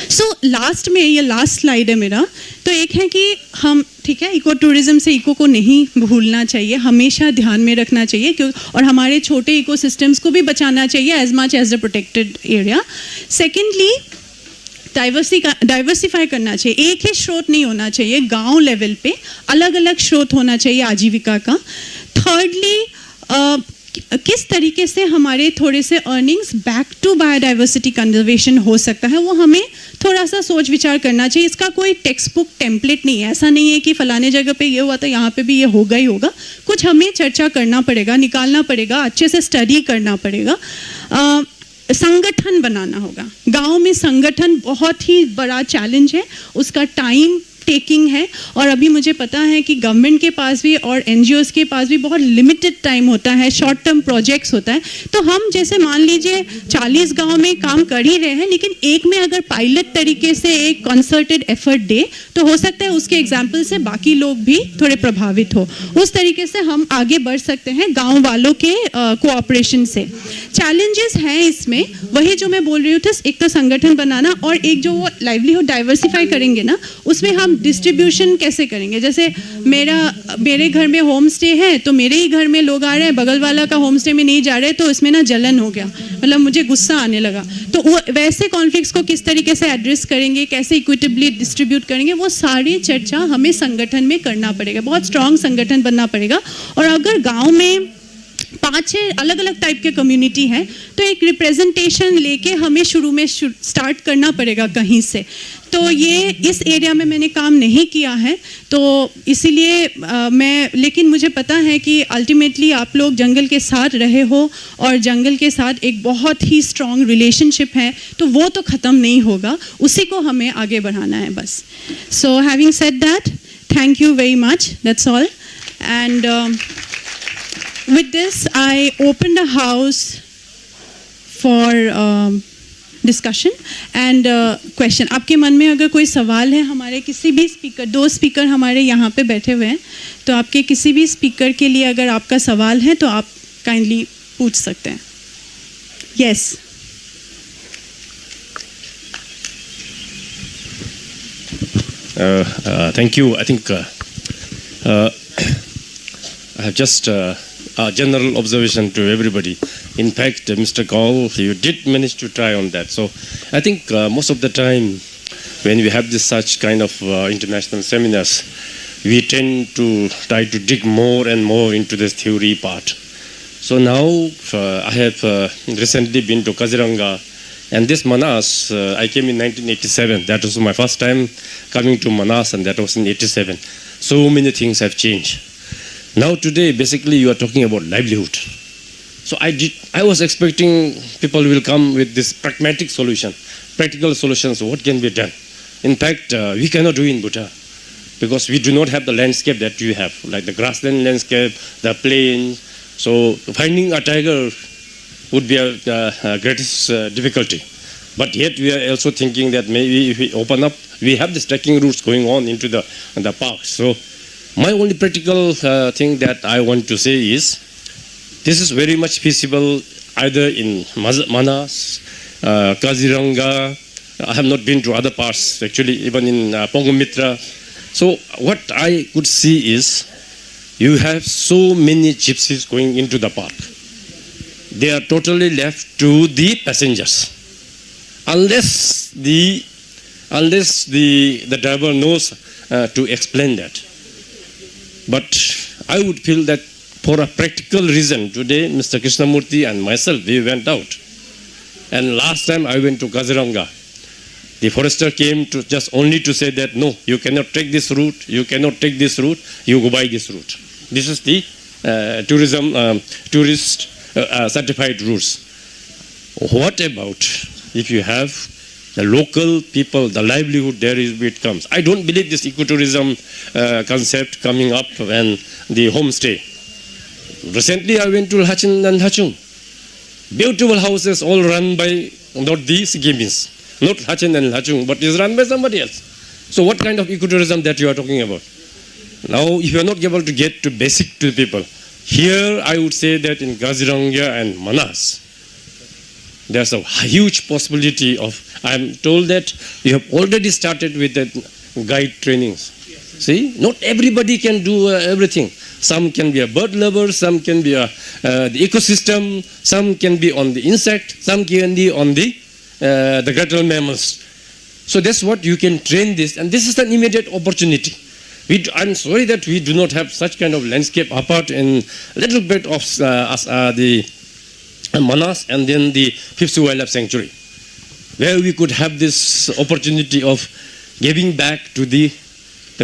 सो लास्ट में, ये लास्ट स्लाइड है मेरा, तो एक है कि हम, ठीक है, इको टूरिज्म से इको को नहीं भूलना चाहिए, हमेशा ध्यान में रखना चाहिए, क्यों, और हमारे छोटे इको सिस्टम्स को भी बचाना चाहिए as much as the protected area. Secondly, diversify करना चाहिए, एक ही स्रोत नहीं होना चाहिए, गांव लेवल पे अलग अलग स्रोत होना चाहिए आजीविका का। थर्डली, किस तरीके से हमारे थोड़े से earnings back to biodiversity conservation हो सकता है, वो हमें थोड़ा सा सोच विचार करना चाहिए। इसका कोई टेक्स्ट बुक टेम्पलेट नहीं है, ऐसा नहीं है कि फलाने जगह पे ये हुआ तो यहाँ पे भी ये होगा ही होगा। कुछ हमें चर्चा करना पड़ेगा, निकालना पड़ेगा, अच्छे से स्टडी करना पड़ेगा, संगठन बनाना होगा। गांव में संगठन बहुत ही बड़ा चैलेंज है, उसका टाइम टेकिंग है, और अभी मुझे पता है कि गवर्नमेंट के पास भी और एनजीओज के पास भी बहुत लिमिटेड टाइम होता है, शॉर्ट टर्म प्रोजेक्ट्स होता है। तो हम जैसे मान लीजिए 40 गांव में काम कर ही रहे हैं, लेकिन एक में अगर पायलट तरीके से एक कंसर्टेड एफर्ट दे, तो हो सकता है उसके एग्जाम्पल से बाकी लोग भी थोड़े प्रभावित हो। उस तरीके से हम आगे बढ़ सकते हैं गाँव वालों के कोऑपरेशन से। चैलेंजेस हैं इसमें, वही जो मैं बोल रही हूँ, एक तो संगठन बनाना, और एक जो वो लाइवलीहुड डाइवर्सिफाई करेंगे ना, उसमें हम डिस्ट्रीब्यूशन कैसे करेंगे। जैसे मेरे घर में होम स्टे है, तो मेरे ही घर में लोग आ रहे हैं, बगल वाला का होम स्टे में नहीं जा रहे, तो इसमें ना जलन हो गया, मतलब मुझे गुस्सा आने लगा। तो वो वैसे कॉन्फ्लिक्ट्स को किस तरीके से एड्रेस करेंगे, कैसे इक्विटेबली डिस्ट्रीब्यूट करेंगे, वो सारी चर्चा हमें संगठन में करना पड़ेगा, बहुत स्ट्रांग संगठन बनना पड़ेगा। और अगर गाँव में 5-6 अलग अलग टाइप के कम्युनिटी हैं, तो एक रिप्रेजेंटेशन लेके हमें शुरू में स्टार्ट करना पड़ेगा कहीं से। तो ये इस एरिया में मैंने काम नहीं किया है, तो इसीलिए लेकिन मुझे पता है कि अल्टीमेटली आप लोग जंगल के साथ रहे हो, और जंगल के साथ एक बहुत ही स्ट्रॉन्ग रिलेशनशिप है, तो वो तो ख़त्म नहीं होगा, उसी को हमें आगे बढ़ाना है बस। So having said that, thank you very much, that's all. And with this, I open the house for discussion and question. आपके मन में अगर कोई सवाल है, हमारे किसी भी स्पीकर, 2 स्पीकर हमारे यहाँ पे बैठे हुए हैं, तो आपके किसी भी स्पीकर के लिए अगर आपका सवाल है तो आप काइंडली पूछ सकते हैं। Yes. Thank you. I think I have just a general observation to everybody. In fact, Mr. Kaul, you did manage to try on that. So I think most of the time when we have this such kind of international seminars, we tend to try to dig more and more into this theory part. So now I have recently been to Kaziranga, and this Manas, I came in 1987. That was my first time coming to Manas, and that was in 87. So many things have changed. Now today, basically, you are talking about livelihood. So I was expecting people will come with this pragmatic solution, practical solutions, what can be done. In fact, we cannot do in Bhutan, because we do not have the landscape that you have, like the grassland landscape, the plains. So finding a tiger would be a greatest difficulty. But yet we are also thinking that maybe if we open up, we have these trekking routes going on into the park. So my only practical thing that I want to say is, this is very much feasible either in Manas, Kaziranga. I have not been to other parts, actually, even in Pongomitra. So what I could see is, you have so many gypsies going into the park. They are totally left to the passengers. Unless the driver knows to explain that. But I would feel that for a practical reason, today Mr. Krishnamurthy and myself, we went out. And last time I went to Kaziranga, the forester came to just only to say that, no, you cannot take this route, you cannot take this route, you go by this route. This is the tourist certified routes. What about if you have the local people, the livelihood there is where it comes? I don't believe this ecotourism concept coming up and the homestay. Recently I went to Hachin and Hachung. Beautiful houses all run by not the Sikimins, not Hachin and Hachung, but is run by somebody else. So what kind of ecotourism that you are talking about? Now, if you are not able to get to basic to the people, here I would say that in Kaziranga and Manas, there's a huge possibility of, I am told that you have already started with the guide trainings. See, not everybody can do everything. Some can be a bird lover, some can be the ecosystem, some can be on the insect, some can be on the gretel mammals. So that's what you can train this, and this is an immediate opportunity. I'm sorry that we do not have such kind of landscape apart in a little bit of the Manas and then the Fifth Wildlife Sanctuary, where we could have this opportunity of giving back to the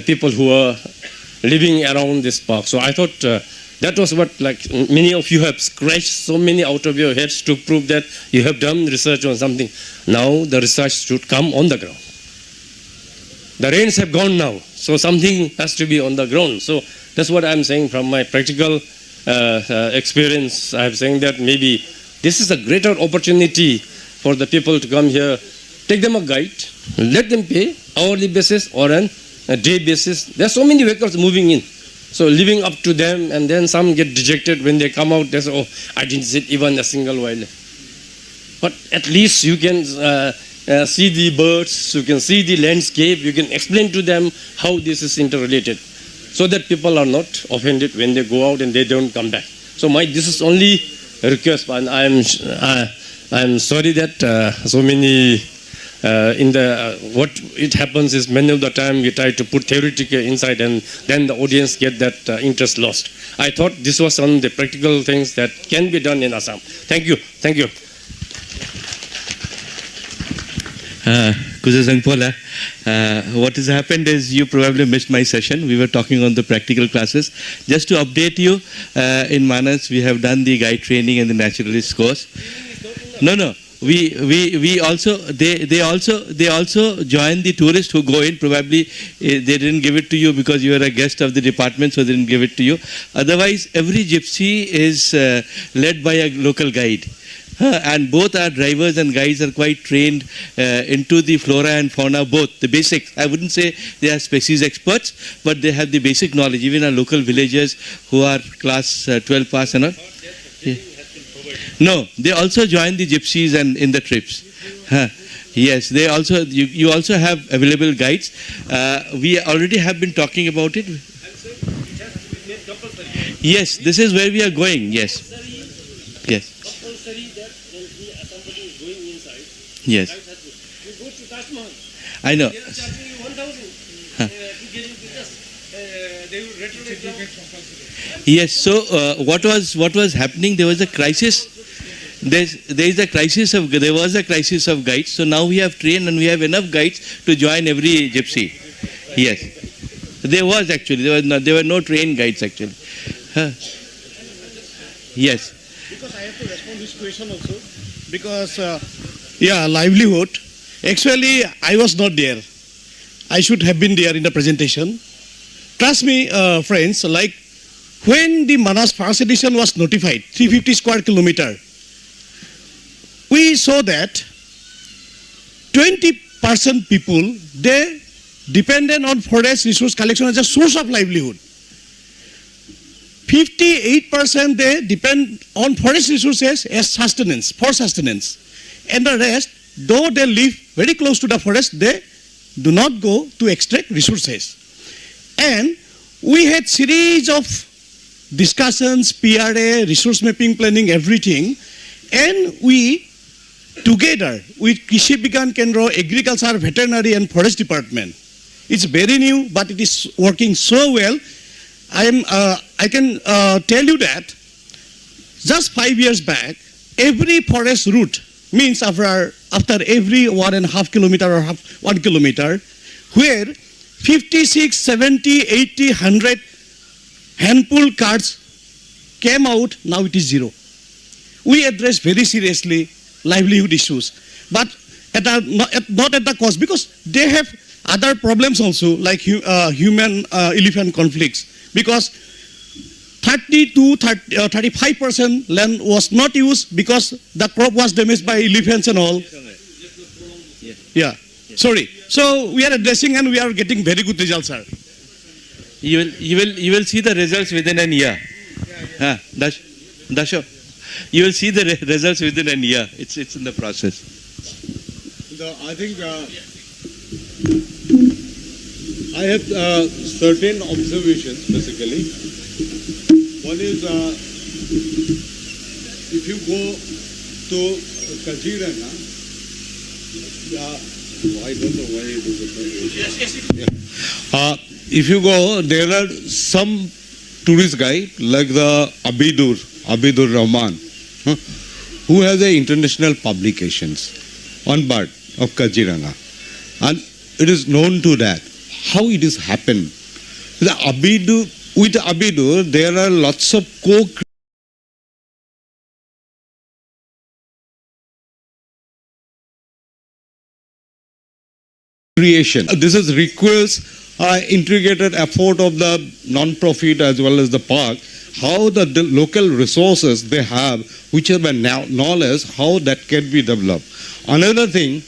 people who are living around this park. So I thought that was what, like, many of you have scratched so many out of your heads to prove that you have done research on something. Now the research should come on the ground. The rains have gone now, so something has to be on the ground. So that's what I'm saying from my practical experience. I'm saying that maybe this is a greater opportunity for the people to come here. Take them a guide, let them pay hourly basis or a day basis. There are so many vehicles moving in. So leaving up to them, and then some get dejected when they come out. They say, oh, I didn't see even a single wildlife. But at least you can see the birds, you can see the landscape, you can explain to them how this is interrelated, so that people are not offended when they go out and they don't come back. So this is only a request, and I'm sorry that so many what it happens is many of the time we try to put theoretical inside, and then the audience get that interest lost. I thought this was on the practical things that can be done in Assam. Thank you. Thank you. What has happened is you probably missed my session. We were talking on the practical classes. Just to update you, in Manas we have done the guide training and the naturalist course. No. We also they also join the tourists who go in. Probably they didn't give it to you because you are a guest of the department, so they didn't give it to you. Otherwise, every gypsy is led by a local guide. And both our drivers and guides are quite trained into the flora and fauna, both the basics. I wouldn't say they are species experts, but they have the basic knowledge. Even our local villagers who are class 12 pass and all. Yeah. No, they also join the gypsies and in the trips. Yes, they also. You also have available guides. We already have been talking about it. Yes, this is where we are going. Yes. Yes. Yes. I know. Yes. So what was happening? There was a crisis. There was a crisis of guides. So now we have trained and we have enough guides to join every gypsy. Yes. There was actually there were no trained guides actually. Yes. Because I have to respond to this question also. Because livelihood. Actually, I was not there. I should have been there in the presentation. Trust me, friends, like when the Manas first edition was notified, 350 square kilometer, we saw that 20% people, they dependent on forest resource collection as a source of livelihood. 58% they depend on forest resources as sustenance, for sustenance. And the rest, though they live very close to the forest, they do not go to extract resources. And we had series of discussions, PRA, resource mapping, planning, everything. And we, together with Krishi Bigyan Kendra, Agriculture, Veterinary and Forest Department, it's very new, but it is working so well. I can tell you that just 5 years back, every forest route means after every 1.5 kilometer or 1 kilometer, where 56, 70, 80, 100 handful cards came out, now it is 0. We address very seriously livelihood issues, but not at the cost, because they have other problems also, like human-elephant conflicts, because 35% land was not used because the crop was damaged by elephants and all. Yeah, sorry. So we are addressing and we are getting very good results, sir. You will see the results within a year. Dasho, you will see the results within a year. It's in the process. I think I have certain observations basically. One is if you go to Kaziranga, I don't know why it is. If you go, there are some tourist guide like the Abidur Rahman, who has international publications on bird of Kaziranga, and it is known to that how it is happened. With Abidur, there are lots of creation. This is requires integrated effort of the non-profit as well as the park. How the local resources they have, which are knowledge, how that can be developed. Another thing,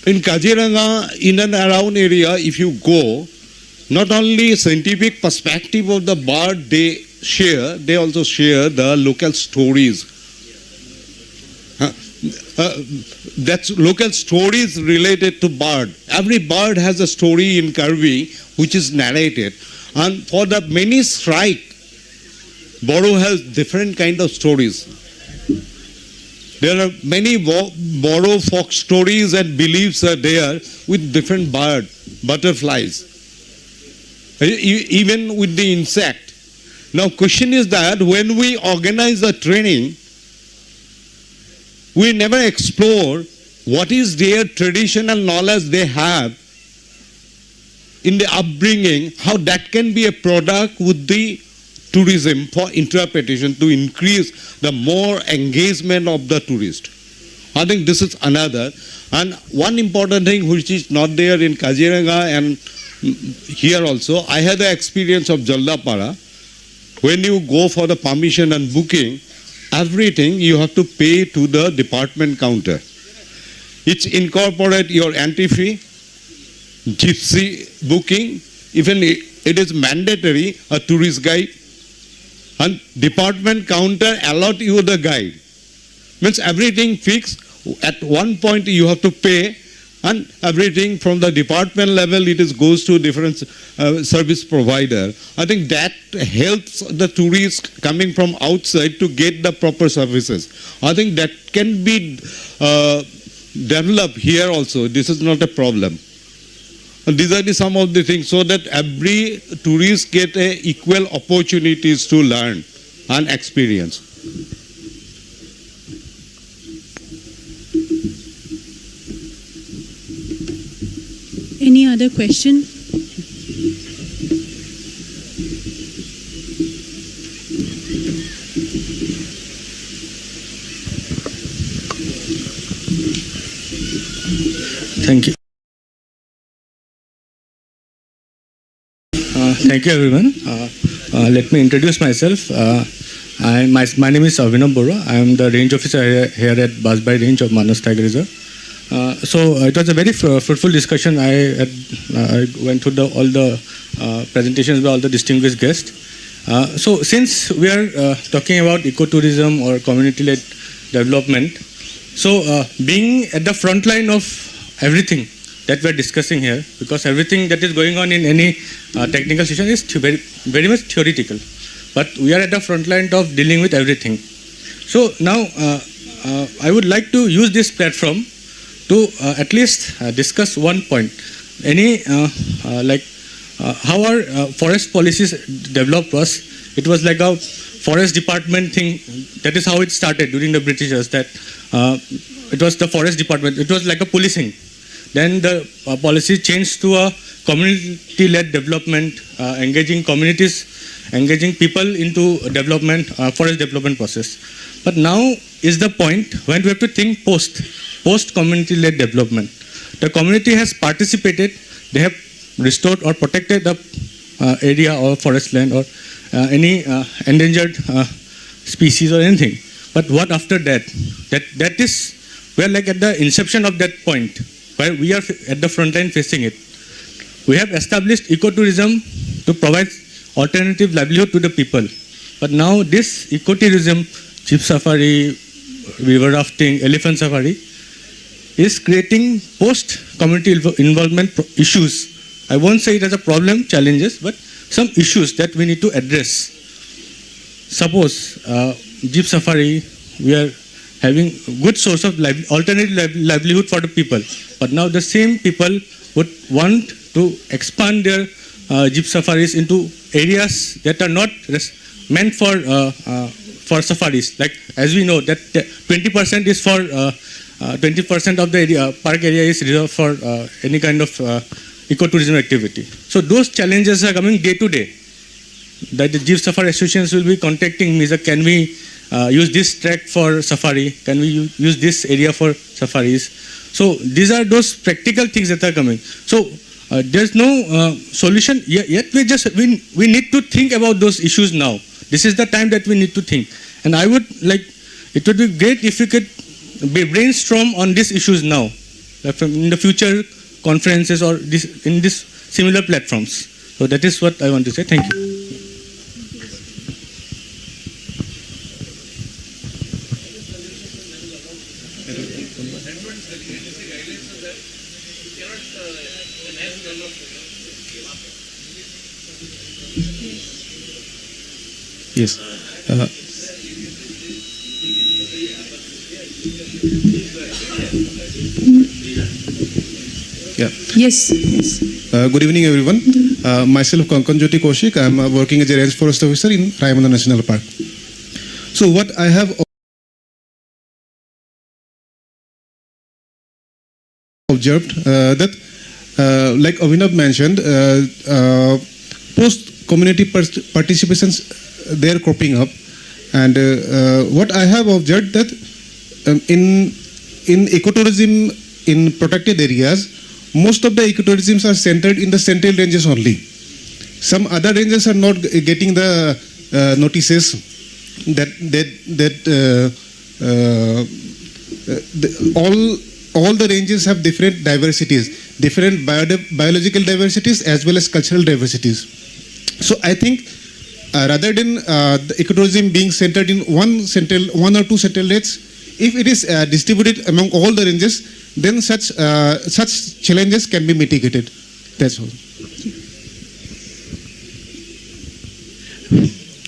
in Kaziranga, in and around area, if you go, not only scientific perspective of the bird they share, they also share the local stories. That's local stories related to bird. Every bird has a story in Karvi which is narrated. And for the many strike, Bodo has different kind of stories. There are many Bodo folk stories and beliefs are there with different butterflies, even with the insect. Now question is that when we organize a training, we never explore what is their traditional knowledge they have in the upbringing, how that can be a product with the tourism for interpretation to increase the more engagement of the tourist. I think this is another. And one important thing which is not there in Kaziranga and here also, I had the experience of Jaldapara. When you go for the permission and booking, everything you have to pay to the department counter. It's incorporate your entry fee, gypsy booking, even it is mandatory, a tourist guide, and department counter allot you the guide. Means everything fixed, at one point you have to pay, and everything from the department level it goes to different service provider. I think that helps the tourists coming from outside to get the proper services. I think that can be developed here also. This is not a problem. And these are some of the things so that every tourist get equal opportunities to learn and experience. Any other question? Thank you. Thank you, everyone. Let me introduce myself. My name is Avinav Bora. I am the range officer here at Basbai Range of Manas Tiger Reserve. So it was a very fruitful discussion. I went through all the presentations by all the distinguished guests. So since we are talking about ecotourism or community-led development, so being at the front line of everything that we are discussing here, because everything that is going on in any technical session is very much theoretical, but we are at the front line of dealing with everything. So now I would like to use this platform to at least discuss one point. How our forest policies developed it was like a forest department thing. That is how it started during the Britishers, that it was the forest department. It was like a policing. Then the policy changed to a community-led development, engaging communities, engaging people into development, forest development process. But now is the point when we have to think post-community-led development. The community has participated, they have restored or protected the area or forest land or any endangered species or anything. But what after that? That is, we are like at the inception of that point, where we are at the front line facing it. We have established ecotourism to provide alternative livelihood to the people. But now this ecotourism, jeep safari, river rafting, elephant safari, is creating post-community involvement issues. I won't say it as a problem, challenges, but some issues that we need to address. Suppose jeep safari, we are having good source of alternative livelihood for the people. But now the same people would want to expand their jeep safaris into areas that are not meant for safaris. Like as we know that 20% is for 20% of the area, park area is reserved for any kind of ecotourism activity. So those challenges are coming day to day. That the jeep safari associations will be contacting me. Can we use this track for safari? Can we use this area for safaris? So these are those practical things that are coming. So there's no solution yet. We need to think about those issues now. This is the time that we need to think. And I would like, it would be great if we could brainstorm on these issues now, in the future conferences or in this similar platforms. So that is what I want to say. Thank you. Yes. Yeah. Yes. Good evening, everyone. Myself, Kankanjyoti Kaushik. I am working as a range forest officer in Raimana National Park. So what I have observed that, like Avinav mentioned, post-community participations, they are cropping up. And what I have observed that in ecotourism in protected areas, most of the ecotourisms are centered in the central ranges only. Some other ranges are not getting the notices that all the ranges have different diversities, different biological diversities as well as cultural diversities. So I think rather than the ecotourism being centered in one or two central ranges, if it is distributed among all the ranges, then such challenges can be mitigated. That's all.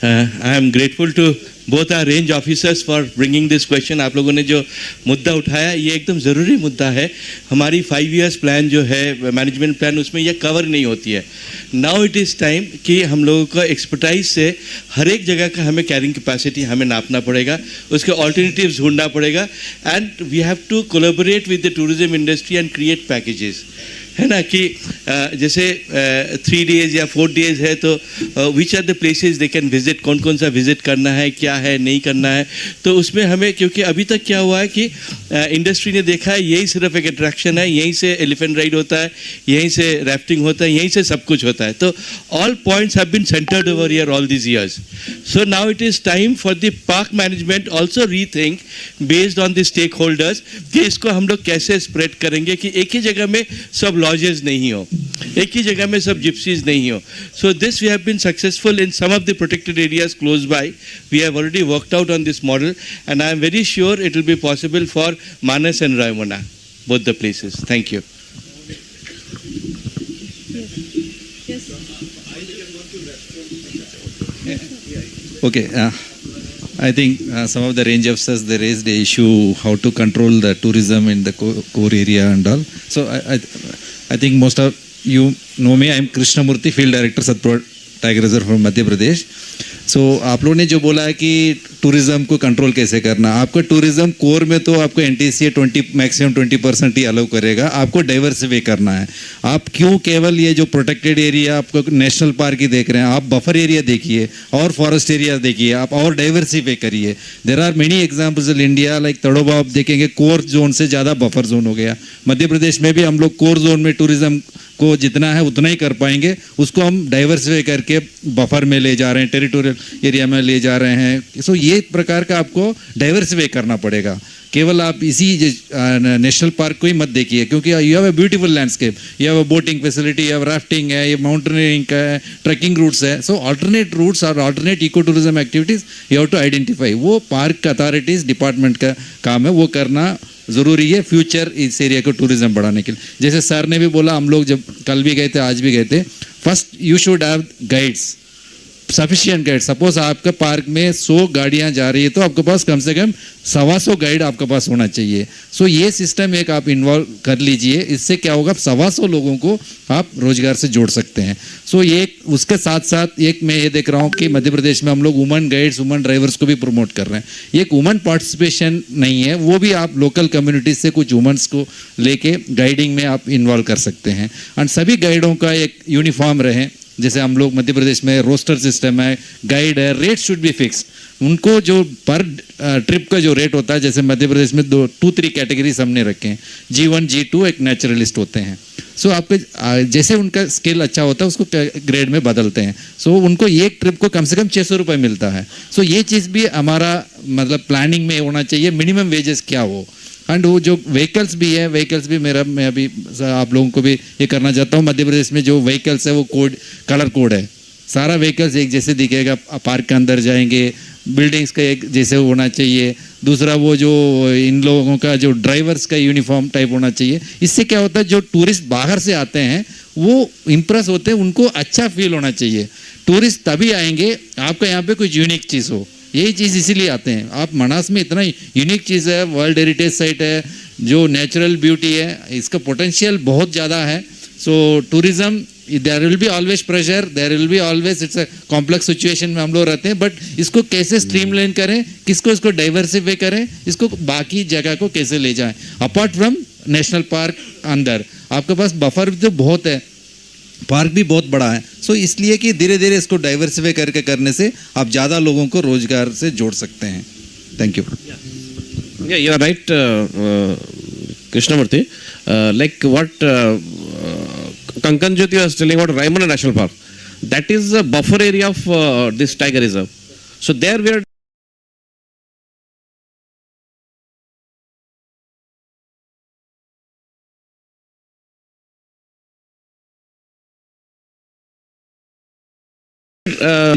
I am grateful to both our range officers for bringing this question. आप लोगों ने जो मुद्दा उठाया ये एकदम ज़रूरी मुद्दा है. हमारी 5 years plan जो है मैनेजमेंट प्लान उसमें ये कवर नहीं होती है. Now it is time कि हम लोगों को एक्सपर्टाइज से हर एक जगह का हमें कैरिंग कैपेसिटी हमें नापना पड़ेगा, उसके ऑल्टरनेटिव्स ढूंढना पड़ेगा, and we have to collaborate with the tourism industry and create packages. है ना कि जैसे 3 days या 4 days है तो which are the places they can visit, कौन कौन सा विजिट करना है, क्या है नहीं करना है। तो उसमें हमें, क्योंकि अभी तक क्या हुआ है कि इंडस्ट्री ने देखा है यही सिर्फ एक अट्रैक्शन है, यहीं से एलिफेंट राइड होता है, यहीं से राफ्टिंग होता है, यहीं से सब कुछ होता है। तो all points have been centred over here all these years. So now it is time for the park management also rethink based on the stakeholders कि इसको हम लोग कैसे स्प्रेड करेंगे कि एक ही जगह में सब लॉजेस नहीं हो, एक ही जगह में सब जिप्सीज नहीं हो। So this we have been successful in some of the protected areas close by. We have already worked out on this model and I am very sure it will be possible for Manas and Raimana, both the places. Thank you. Okay. I think some of the range officers, they raised the issue how to control the tourism in the core area and all. So I think most of you know me. I am Krishnamurthy, Field Director, Satpur Tiger Reserve from Madhya Pradesh. सो आप लोगों ने जो बोला है कि tourism को control कैसे करना, आपका टूरिज्म कोर में तो आपको एनटीसीए 20 मैक्सिमम 20% ही अलाउ करेगा, आपको डाइवर्सिफाई करना है। आप क्यों केवल ये जो प्रोटेक्टेड एरिया आपको नेशनल पार्क ही देख रहे हैं, आप बफर एरिया देखिए और फॉरेस्ट एरिया देखिए, आप और डाइवर्सिफाई करिए। There are many examples in India, like Tadoba आप देखेंगे कोर जोन से ज़्यादा बफर जोन हो गया। मध्य प्रदेश में भी हम लोग कोर जोन में टूरिज्म को जितना है उतना ही कर पाएंगे, उसको हम डाइवर्सिफाई करके बफर में ले जा रहे हैं, टेरिटोरियल एरिया में ले जा रहे हैं। सो ये प्रकार का आपको डाइवर्सिफाई करना पड़ेगा। केवल आप इसी नेशनल पार्क को ही मत देखिए, क्योंकि you have a beautiful landscape, you have a boating facility, you have rafting है, ये माउंटेनियरिंग का है, ट्रैकिंग रूट्स है। सो अल्टरनेट रूट्स और alternate eco tourism activities you have to identify. वो पार्क अथॉरिटीज डिपार्टमेंट का काम है, वो करना ज़रूरी है फ्यूचर इस एरिया को टूरिज्म बढ़ाने के लिए। जैसे सर ने भी बोला, हम लोग जब कल भी गए थे आज भी गए थे, first you should have guides, sufficient guide. Suppose आपके पार्क में 100 गाड़ियां जा रही है तो आपके पास कम से कम 125 गाइड आपके पास होना चाहिए। सो ये सिस्टम एक आप इन्वॉल्व कर लीजिए, इससे क्या होगा 125 लोगों को आप रोजगार से जोड़ सकते हैं। सो ये उसके साथ साथ एक मैं ये देख रहा हूँ कि मध्य प्रदेश में हम लोग वुमेन गाइड्स, वुमेन ड्राइवर्स को भी प्रमोट कर रहे हैं। ये एक वुमेन पार्टिसिपेशन नहीं है, वो भी आप लोकल कम्युनिटीज से कुछ वुमेन्स को लेके गाइडिंग में आप इन्वॉल्व कर सकते हैं। एंड सभी गाइडों का एक यूनिफॉर्म रहे, जैसे हम लोग मध्य प्रदेश में रोस्टर सिस्टम है, गाइड है, रेट शुड बी फिक्स्ड। उनको जो पर ट्रिप का जो रेट होता है, जैसे मध्य प्रदेश में 2-3 कैटेगरीज हमने रखे हैं, G1 G2 एक नेचुरलिस्ट होते हैं। सो आपके जैसे उनका स्किल अच्छा होता है उसको ग्रेड में बदलते हैं। सो उनको एक ट्रिप को कम से कम 600 रुपये मिलता है। सो ये चीज़ भी हमारा मतलब प्लानिंग में होना चाहिए, मिनिमम वेजेस क्या हो। एंड वो जो व्हीकल्स भी है, व्हीकल्स भी मैं अभी आप लोगों को भी ये करना चाहता हूँ। मध्य प्रदेश में जो व्हीकल्स है वो कोड, कलर कोड है, सारा व्हीकल्स एक जैसे दिखेगा। पार्क के अंदर जाएंगे, बिल्डिंग्स का एक जैसे होना चाहिए। दूसरा वो जो इन लोगों का जो ड्राइवर्स का यूनिफॉर्म टाइप होना चाहिए। इससे क्या होता है, जो टूरिस्ट बाहर से आते हैं वो इम्प्रेस होते हैं, उनको अच्छा फील होना चाहिए। टूरिस्ट तभी आएंगे आपका यहाँ पे कुछ यूनिक चीज़ हो, यही चीज़ इसीलिए आते हैं। आप मनास में इतना यूनिक चीज़ है, वर्ल्ड हेरिटेज साइट है, जो नेचुरल ब्यूटी है, इसका पोटेंशियल बहुत ज़्यादा है। So tourism, there will be always pressure, there will be always, it's a complex situation में हम लोग रहते हैं। बट इसको कैसे स्ट्रीमलाइन करें, इसको डाइवर्सिफाई करें, इसको बाकी जगह को कैसे ले जाएं। अपार्ट फ्रॉम नेशनल पार्क अंदर आपके पास बफर तो बहुत है, पार्क भी बहुत बड़ा है। सो इसलिए कि धीरे धीरे इसको डाइवर्सिफाई करके करने से आप ज़्यादा लोगों को रोजगार से जोड़ सकते हैं। Thank you. Yeah, you are right, Krishnamurthy. Like what Kankan Jyoti was telling about Raimana National Park, that is a buffer area of this tiger reserve. So there we are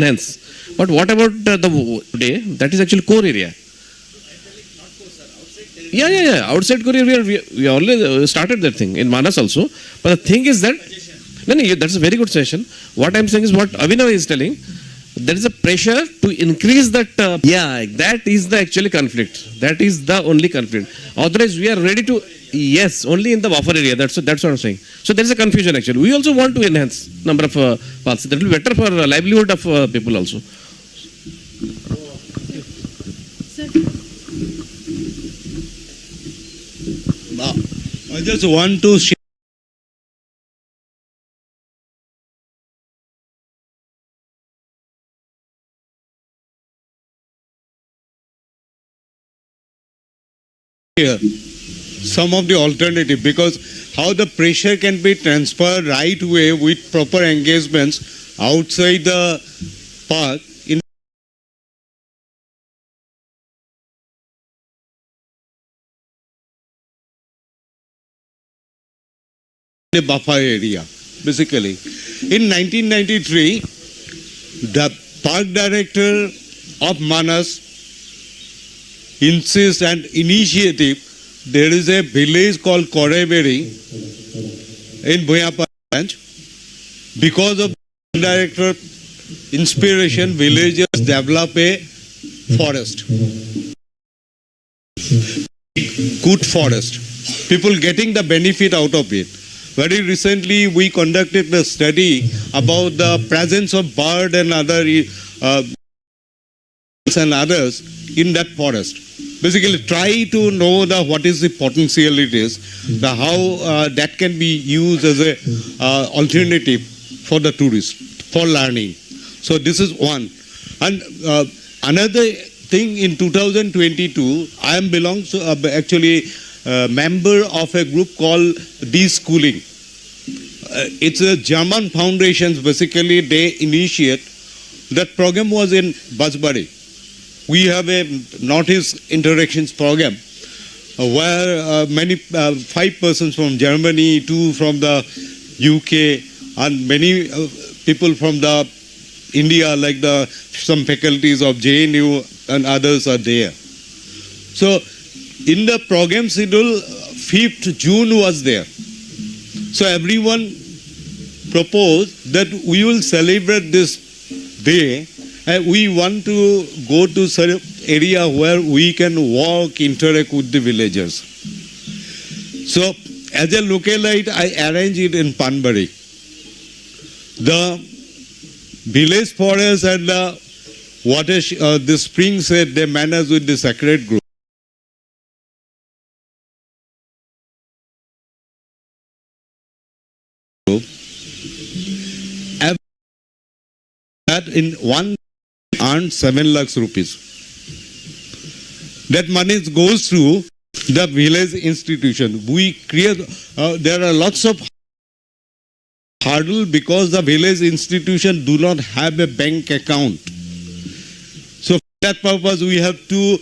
hence. But what about the day? That is actually core area. Yeah. Outside core area, we already started that thing in Manas also. But the thing is that, no, that's a very good session. What I'm saying is what Avinav is telling. There is a pressure to increase that. That is the actually conflict. That is the only conflict. Otherwise, we are ready to. Yes, only in the buffer area. That's what I'm saying. So there is a confusion actually. We also want to enhance number of paths. That will be better for livelihood of people also. I just want to share here some of the alternative, because how the pressure can be transferred right way with proper engagements outside the park in the buffer area. Basically, in 1993, the park director of Manas insists and initiative. There is a village called Koreveri in Buyapa branch. Because of the director inspiration, villagers develop a forest, good forest. People getting the benefit out of it. Very recently, we conducted a study about the presence of bird and other and others in that forest. Basically, try to know what is the potential it is, how that can be used as a alternative for the tourists for learning. So this is one. And another thing, in 2022, I am belongs to actually member of a group called De-Schooling. It's a German foundation. Basically, they initiate. That program was in Basbari. We have a Northeast Interactions program where many 5 persons from Germany, 2 from the UK, and many people from the India, like some faculties of JNU and others are there. So in the program schedule, 5th June was there. So everyone proposed that we will celebrate this day. We want to go to some area where we can walk, interact with the villagers. So as a localite, I arrange it in Panbari. The village forest and the water, the spring set, they manage with the sacred group. That in one earned 7 lakhs rupees. That money goes to the village institution. We create, there are lots of hurdle because the village institution do not have a bank account. So for that purpose, we have to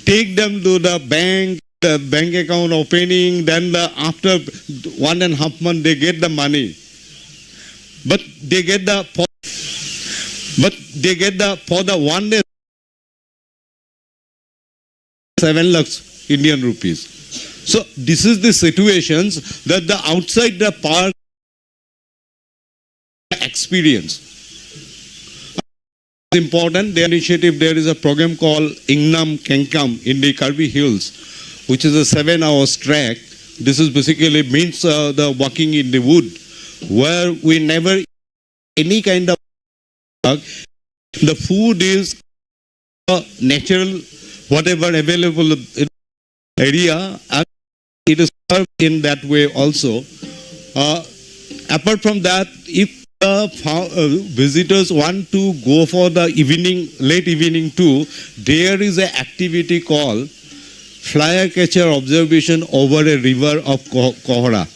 take them to the bank account opening, then after 1.5 months, they get the money. But they get for the 1 day 7 lakhs Indian rupees. So this is the situations that the outside the park experience. It's important. The initiative, there is a program called Ingnam Kenkam in the Karbi Hills, which is a 7-hour trek. This is basically means the walking in the wood, where we never any kind of the food is natural, whatever available in area, and it is served in that way also. Apart from that, if visitors want to go for the evening, late evening too, there is an activity called flyer catcher observation over a river of Kohara.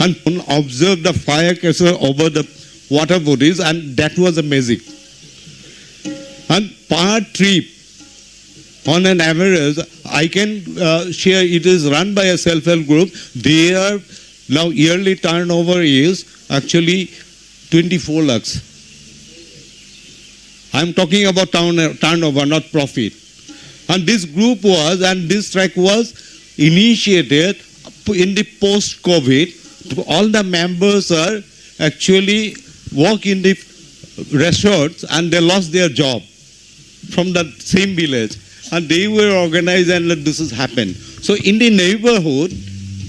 And observe the flyer catcher over the water bodies, and that was a magic. And per trip, on an average, I can share, it is run by a self-help group. Their now yearly turnover is actually 24 lakhs. I'm talking about turnover, not profit. And this group was, and this track was initiated in the post-COVID. All the members are actually work in the resorts and they lost their job from the same village. And they were organized and this has happened. So in the neighborhood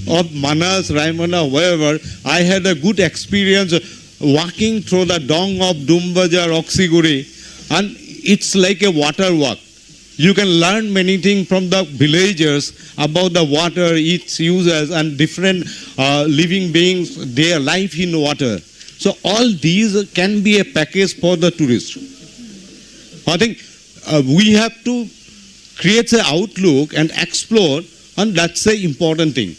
of Manas, Raimana, wherever, I had a good experience walking through the Dong of Dumbajar, Oxiguri, and it's like a water walk. You can learn many things from the villagers about the water, its uses, and different living beings, their life in water. So all these can be a package for the tourist. I think we have to creates an outlook and explore, and that's the important thing.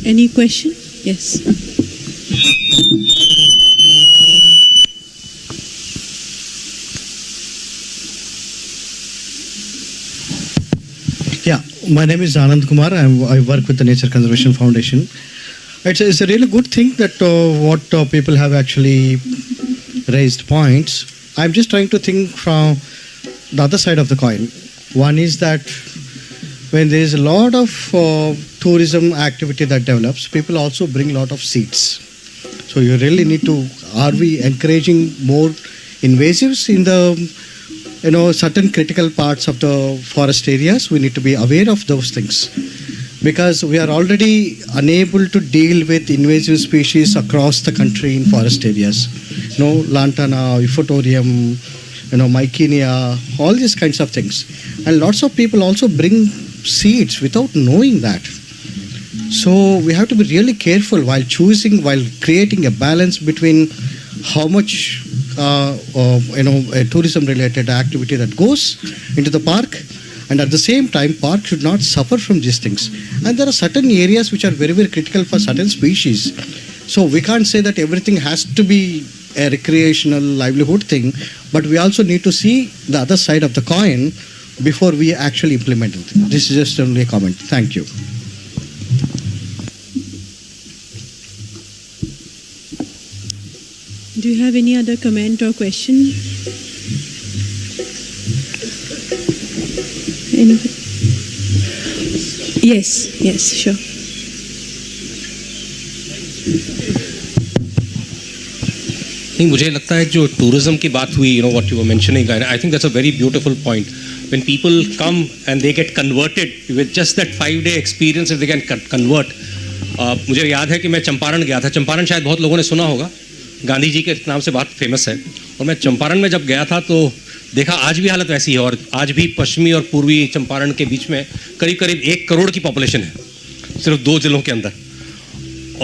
Any question? Yes. Yeah, my name is Anand Kumar. I work with the Nature Conservation Foundation. It's a really good thing that what people have actually raised points. I'm just trying to think from the other side of the coin. One is that when there is a lot of tourism activity that develops, people also bring a lot of seeds. So you really need to, are we encouraging more invasives in the certain critical parts of the forest areas? We need to be aware of those things, because we are already unable to deal with invasive species across the country in forest areas. Lantana, Euphorium, Mycenia, all these kinds of things. And lots of people also bring seeds without knowing that. So we have to be really careful while choosing, while creating a balance between how much a tourism-related activity that goes into the park, and at the same time, park should not suffer from these things. And there are certain areas which are very, very critical for certain species. So we can't say that everything has to be a recreational livelihood thing, but we also need to see the other side of the coin before we actually implement it. This is just only a comment. Thank you. Do you have any other comment or question? Anybody? Yes, sure. नहीं, मुझे लगता है जो tourism की बात हुई, what you were mentioning, I think that's a very beautiful point. When people come and they get converted with just that 5-day experience, if they can convert. मुझे याद है कि मैं चंपारण गया था. चंपारण शायद बहुत लोगों ने सुना होगा, गांधी जी के नाम से बहुत फेमस है. और मैं चंपारण में जब गया था तो देखा आज भी हालत वैसी है, और आज भी पश्चिमी और पूर्वी चंपारण के बीच में करीब करीब 1 करोड़ की पॉपुलेशन है सिर्फ 2 जिलों के अंदर.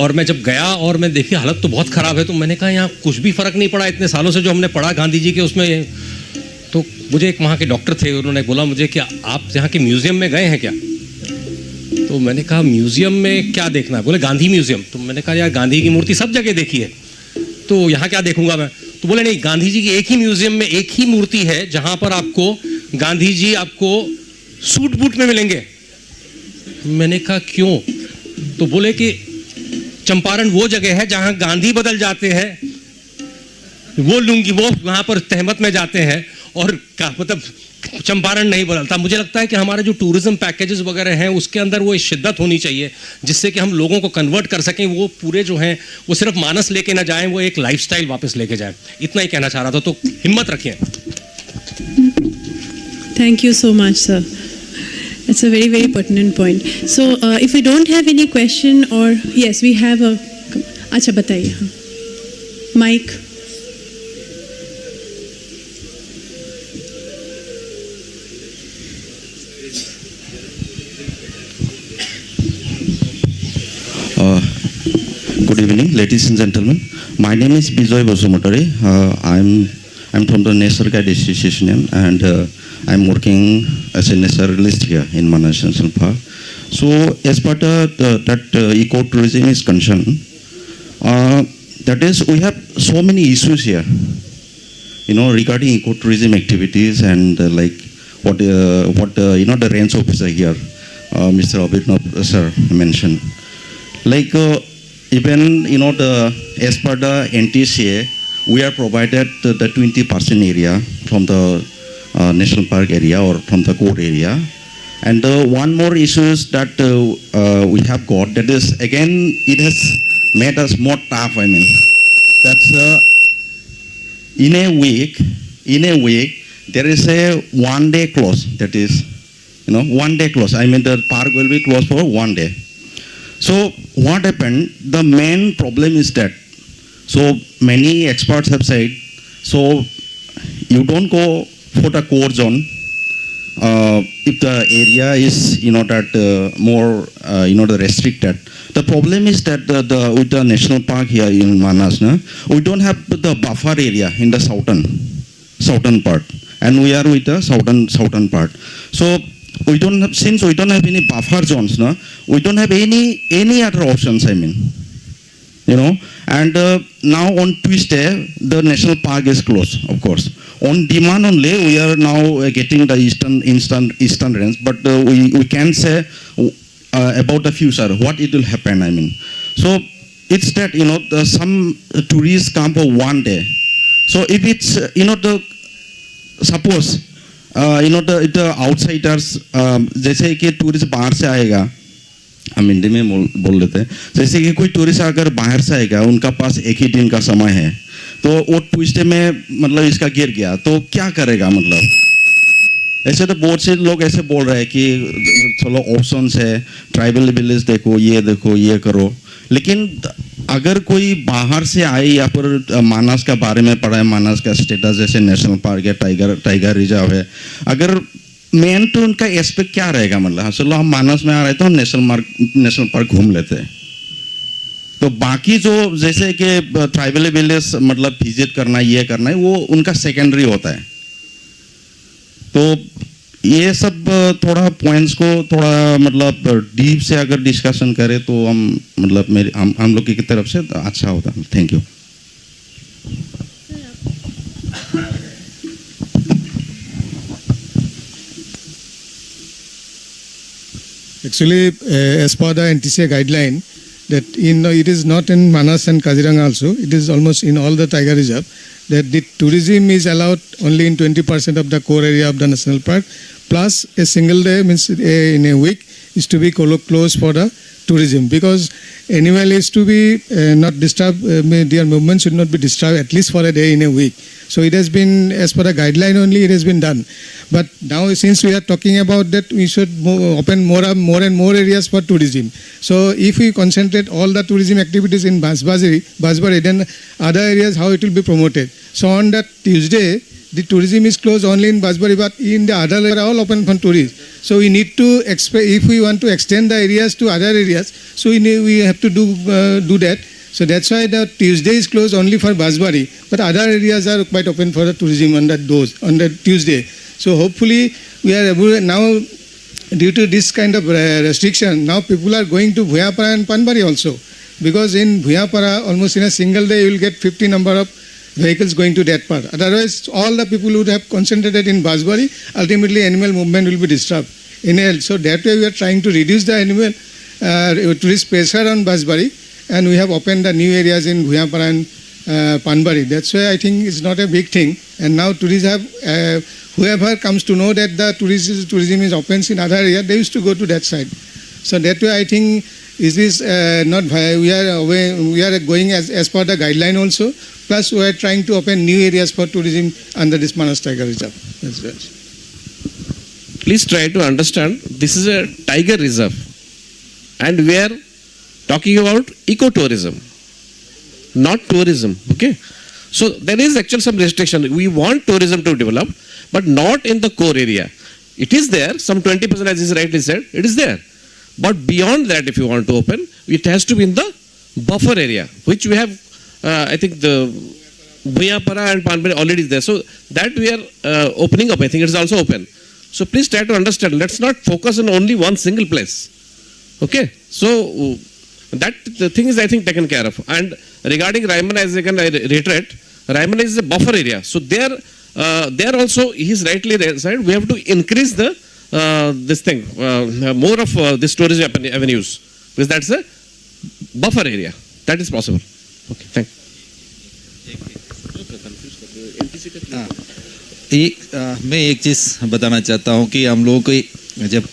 और मैं जब गया और मैं देखी हालत तो बहुत ख़राब है, तो मैंने कहा यहाँ कुछ भी फ़र्क नहीं पड़ा इतने सालों से जो हमने पढ़ा गांधी जी के उसमें. तो मुझे एक वहाँ के डॉक्टर थे, उन्होंने बोला मुझे कि आप यहाँ के म्यूज़ियम में गए हैं क्या? तो मैंने कहा म्यूज़ियम में क्या देखना है? बोले गांधी म्यूज़ियम. तो मैंने कहा यार गांधी की मूर्ति सब जगह देखी है, तो यहाँ क्या देखूंगा मैं? तो बोले नहीं, गांधी जी की एक ही म्यूज़ियम में एक ही मूर्ति है जहाँ पर आपको गांधी जी आपको सूट बूट में मिलेंगे. मैंने कहा क्यों? तो बोले कि चंपारण वो जगह है जहाँ गांधी बदल जाते हैं, वो लुंगी वो वहाँ पर तहमत में जाते हैं, और मतलब चंपारण नहीं बदलता. मुझे लगता है कि हमारे जो टूरिज्म पैकेजेस वगैरह हैं उसके अंदर वो शिद्दत होनी चाहिए जिससे कि हम लोगों को कन्वर्ट कर सकें. वो पूरे जो हैं वो सिर्फ मानस लेके ना जाएं, वो एक लाइफस्टाइल वापस लेके जाएं. इतना ही कहना चाह रहा था. तो हिम्मत रखें. Thank you so much, sir. It's a very, very pertinent point. So, if we don't have any question, or yes, we have a. अच्छा बताइए. Mike. Good evening, ladies and gentlemen. My name is Bijoy Bosumotari. I'm from the Nature Guide Association, and I'm working as a naturalist here in Manas National Park. So, as part of that ecotourism is concerned, that is, we have so many issues here, regarding ecotourism activities, and like what the range officer here, Mr. Abhinav sir mentioned. Like even as per the NTCA, we are provided the 20% area from the national park area or from the core area. And one more issue is that we have got, that is again it has made us more tough. I mean, that's in a week there is a 1 day close. That is 1 day close. I mean, the park will be closed for 1 day. So what happened, the main problem is that, so many experts have said, so you don't go for the core zone, if the area is that more the restricted. The problem is that with the national park here in Manas, we don't have the buffer area in the southern part, and we are with the southern part. So we don't have, since we don't have any buffer zones, we don't have any other options. I mean, and now on Tuesday the national park is closed, of course. On demand only, we are now getting the eastern range, but we can say about the future, what it will happen, I mean. So it's that, some tourists come for one day. So if it's, suppose, the outsiders, जैसे कि tourist बाहर से आएगा, हम हिंदी में बोल लेते हैं, जैसे कि कोई टूरिस्ट अगर बाहर से आएगा, उनका पास एक ही दिन का समय है, तो वो ट्यूसडे में मतलब इसका गिर गया, तो क्या करेगा मतलब? ऐसे तो बहुत से लोग ऐसे बोल रहे हैं कि चलो ऑप्शंस है, ट्राइबल विलेज देखो, ये करो, लेकिन अगर कोई बाहर से आए या फिर मानस का बारे में पढ़ा है, मानस का स्टेटस जैसे नेशनल पार्क है, टाइगर रिजर्व है, अगर मेन तो उनका एस्पेक्ट क्या रहेगा, मतलब चलो हम मानस में आ रहे तो हम नेशनल पार्क घूम लेते हैं, तो बाकी जो जैसे कि ट्राइबल विलेज मतलब विजिट करना, ये करना है, वो उनका सेकेंडरी होता है। तो ये सब थोड़ा पॉइंट्स को थोड़ा मतलब डीप से अगर डिस्कशन करें तो हम मतलब हम लोग की तरफ से अच्छा होता है। Thank you. Actually, as per the NTCA guideline, that it is not in Manas and Kaziranga also, it is almost in all the tiger reserve, that the tourism is allowed only in 20% of the core area of the national park, plus a single day, means in a week, is to be closed for the tourism, because animal is to be not disturbed, their movement should not be disturbed at least for a day in a week. So it has been, as per the guideline only, it has been done. But now since we are talking about that, we should open more and more areas for tourism. So if we concentrate all the tourism activities in Basbari, then other areas, how it will be promoted. So on that Tuesday, the tourism is closed only in Basbari, but in the other area all open for tourists. So we need to, if we want to extend the areas to other areas, so we have to do that. So that's why the Tuesday is closed only for Basbari, but other areas are quite open for the tourism on that Tuesday. So hopefully we are able now, due to this kind of restriction, now people are going to Bhuyapara and Panbari also, because in Bhuyapara almost in a single day you will get 50 number of vehicles going to that part. Otherwise all the people would have concentrated in Basbari, ultimately animal movement will be disturbed. So that way we are trying to reduce the animal tourist pressure on Basbari, and we have opened the new areas in Bhuyapara and Panbari. That's why I think it's not a big thing. And now tourists have, whoever comes to know that the tourism is open in other areas, they used to go to that side. So that way I think is this not, we are going as per the guideline also. Plus we are trying to open new areas for tourism under this Manas Tiger Reserve. That's right. Please try to understand, this is a tiger reserve and we are talking about ecotourism, not tourism, okay? So there is actually some restriction. We want tourism to develop, but not in the core area. It is there, some 20% as is rightly said, it is there. But beyond that, if you want to open, it has to be in the buffer area, which we have, I think the Bhuyapara and Panbari already is there. So that we are opening up, I think it is also open. So please try to understand, let's not focus on only one single place, okay? So that the thing is, I think, taken care of. And regarding Raimana, as again I reiterate, Raimana is a buffer area. So there also, he is rightly said, we have to increase the more of this tourism avenues, because that's a buffer area. That is possible. Okay, thank you. मैं एक चीज़ बताना चाहता हूँ कि हम लोगों को जब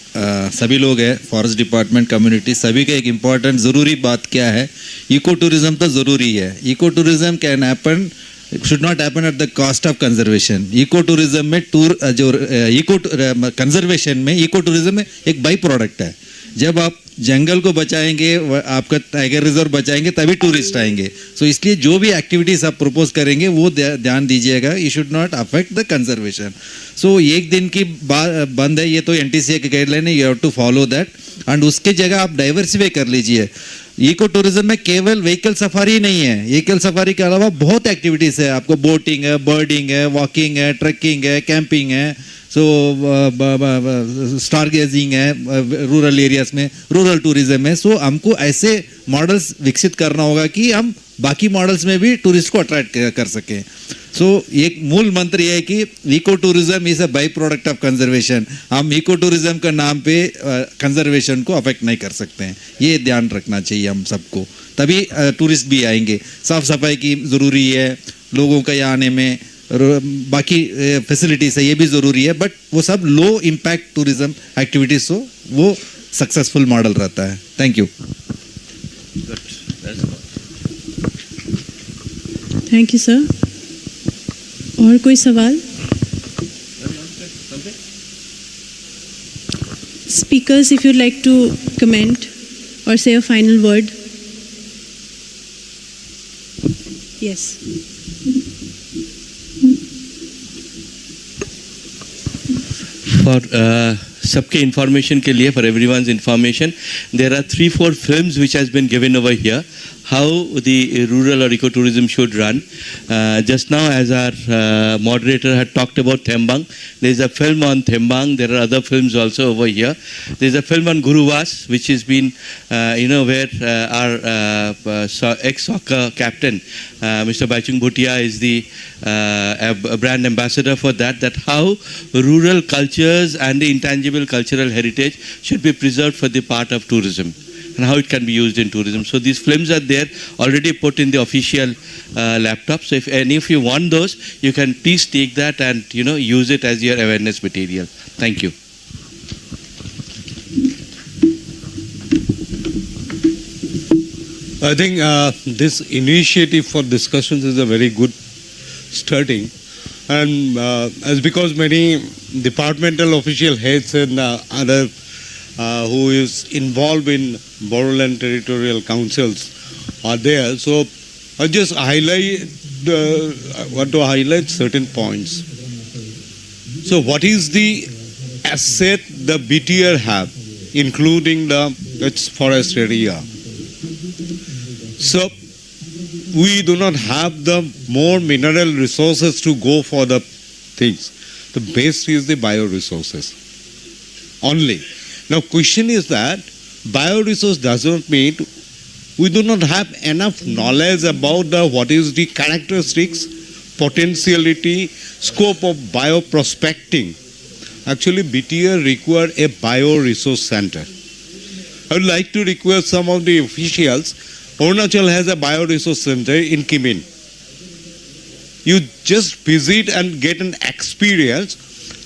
सभी लोग हैं, फॉरेस्ट डिपार्टमेंट, कम्युनिटी, सभी का एक इम्पॉर्टेंट ज़रूरी बात क्या है, इको टूरिज्म तो ज़रूरी है. Eco tourism can happen, should not happen at the cost of conservation. Eco tourism में जो इको कंजर्वेशन में इको टूरिज्म में एक बाई प्रोडक्ट है. जब आप जंगल को बचाएंगे, आपका टाइगर रिजर्व बचाएंगे, तभी टूरिस्ट आएंगे. सो इसलिए जो भी एक्टिविटीज आप प्रपोज करेंगे वो ध्यान दीजिएगा. You should not affect the conservation. So एक दिन की बंद है, ये तो एनटीसीए की गाइडलाइन है, you have to follow that. And उसके जगह आप डाइवर्सिफाई कर लीजिए. इको टूरिज्म में केवल व्हीकल सफारी नहीं है, व्हीकल सफारी के अलावा बहुत एक्टिविटीज है. आपको बोटिंग है, बर्डिंग है, वॉकिंग है, ट्रैकिंग है, कैंपिंग है. सो स्टार गेजिंग है रूरल एरियाज में, रूरल टूरिज्म है. सो हमको ऐसे मॉडल्स विकसित करना होगा कि हम बाकी मॉडल्स में भी टूरिस्ट को अट्रैक्ट कर सकें. सो एक मूल मंत्र ये है कि eco tourism is a by product of conservation. हम इको टूरिज्म का नाम पे कंजर्वेशन को अफेक्ट नहीं कर सकते हैं. ये ध्यान रखना चाहिए हम सबको, तभी टूरिस्ट भी आएंगे. साफ सफाई की ज़रूरी है लोगों का यहाँ आने में, बाकी फैसिलिटीज है ये भी ज़रूरी है, बट वो सब लो इम्पैक्ट टूरिज्म एक्टिविटीज हो वो सक्सेसफुल मॉडल रहता है. Thank you. Thank you sir. और कोई सवाल? Speakers, if you'd like to comment or say a final word. Yes. For सबके information के लिए, for everyone's information, there are 3-4 films which has been given over here. How the rural or ecotourism should run. Just now, as our moderator had talked about Thembang, there is a film on Thembang. There are other films also over here. There is a film on Guruvas, which has been, where our ex-soccer captain, Mr. Baichung Bhutia, is the brand ambassador for that. That how rural cultures and the intangible cultural heritage should be preserved for the part of tourism, and how it can be used in tourism. So these films are there, already put in the official laptop. So if any of you want those, you can please take that and use it as your awareness material. Thank you. I think this initiative for discussions is a very good starting, and as because many departmental official heads and other who is involved in Bodoland territorial councils are there. So I just want to highlight certain points. So what is the asset the BTR have, including its forest area? So we do not have the more mineral resources to go for the things. The best is the bioresources only. Now question is that bioresource does not mean we do not have enough knowledge about what is the characteristics, potentiality, scope of bioprospecting. Actually BTR require a bioresource center. I would like to request some of the officials. Arunachal has a bioresource center in Kimin. You just visit and get an experience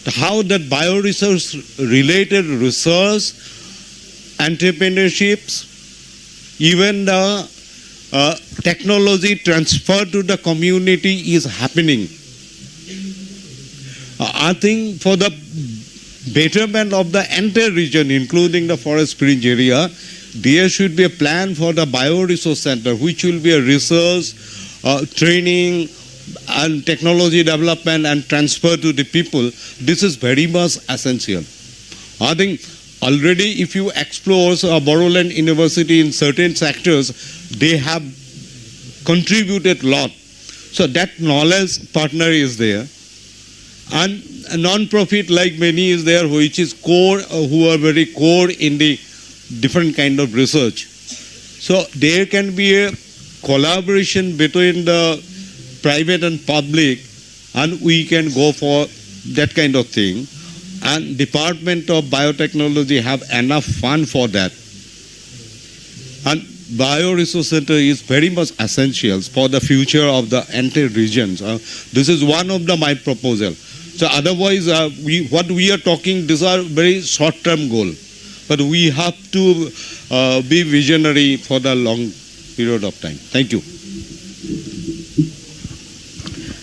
how that bioresource related research, entrepreneurships, even the technology transfer to the community is happening. I think for the betterment of the entire region, including the forest fringe area, there should be a plan for the bioresource center, which will be a research, training, and technology development and transfer to the people. This is very much essential. I think already if you explore Bodoland University in certain sectors, they have contributed a lot. So that knowledge partner is there. And a non-profit like many is there, which is core, who are very core in the different kind of research. So there can be a collaboration between the private and public, and we can go for that kind of thing. And Department of Biotechnology have enough fund for that. And Bioresource Center is very much essential for the future of the entire regions. This is one of my proposal. So otherwise, what we are talking, these are very short-term goal. But we have to be visionary for the long period of time. Thank you.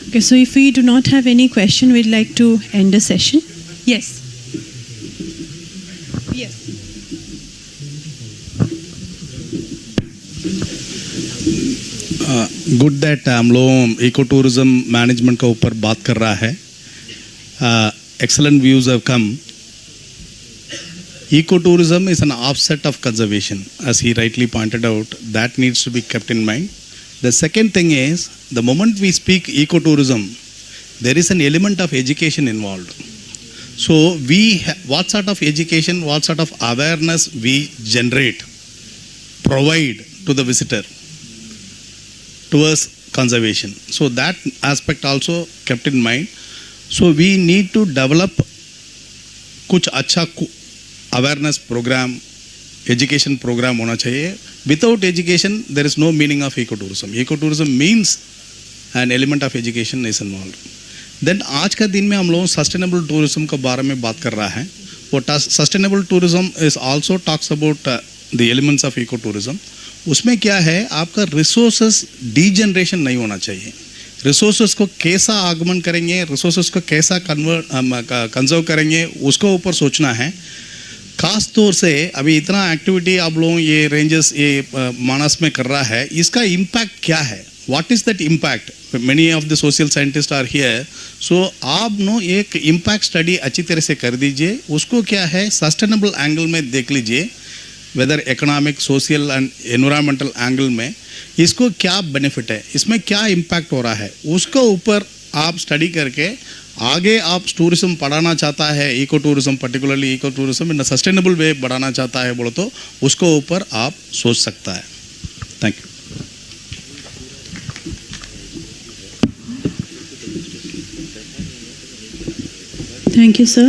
Okay, so if we do not have any question, we'd like to end the session. Yes. Yes. Good that हम लोग eco tourism management के ऊपर बात कर रहा है. Excellent views have come. Ecotourism is an offset of conservation, as he rightly pointed out. That needs to be kept in mind. The second thing is, the moment we speak ecotourism, there is an element of education involved. So what sort of education, what sort of awareness we generate, provide to the visitor towards conservation. So that aspect also kept in mind. So we need to develop कुछ अच्छा awareness program, education program होना चाहिए. Without education, there is no meaning of ecotourism. Ecotourism means an element of education is involved. Then आज का दिन में हम लोग sustainable tourism के बारे में बात कर रहा है. वो sustainable tourism is also talks about the elements of ecotourism. उसमें क्या है, आपका रिसोर्सेस डीजनरेशन नहीं होना चाहिए. रिसोर्सेस को कैसा आगमन करेंगे, रिसोर्सेस को कैसा कंजर्व करेंगे, उसको ऊपर सोचना है. खास तौर से अभी इतना एक्टिविटी आप लोग ये रेंजर्स ये मानस में कर रहा है, इसका इम्पैक्ट क्या है? What is that impact? Many of the social scientist are here. So आप नो एक इम्पैक्ट स्टडी अच्छी तरह से कर दीजिए. उसको क्या है, सस्टेनेबल एंगल में देख लीजिए, whether economic, social and environmental angle में इसको क्या बेनिफिट है, इसमें क्या इम्पैक्ट हो रहा है, उसको ऊपर आप स्टडी करके आगे आप टूरिज्म बढ़ाना चाहता है, eco tourism particularly eco tourism in sustainable way बढ़ाना चाहता है बोलो तो उसको ऊपर आप सोच सकता है. Thank you. Thank you, sir.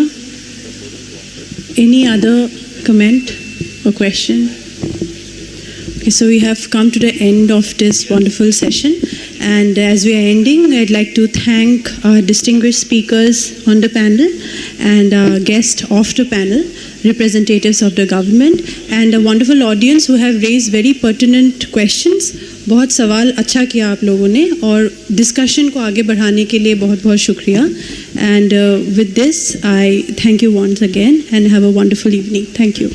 Any other comment or question? Okay, so we have come to the end of this wonderful session, and as we are ending, I'd like to thank our distinguished speakers on the panel and our guests off the panel, representatives of the government, and a wonderful audience who have raised very pertinent questions. बहुत सवाल अच्छा किया आप लोगों ने, और discussion को आगे बढ़ाने के लिए बहुत बहुत शुक्रिया. And with this, I thank you once again and have a wonderful evening. Thank you.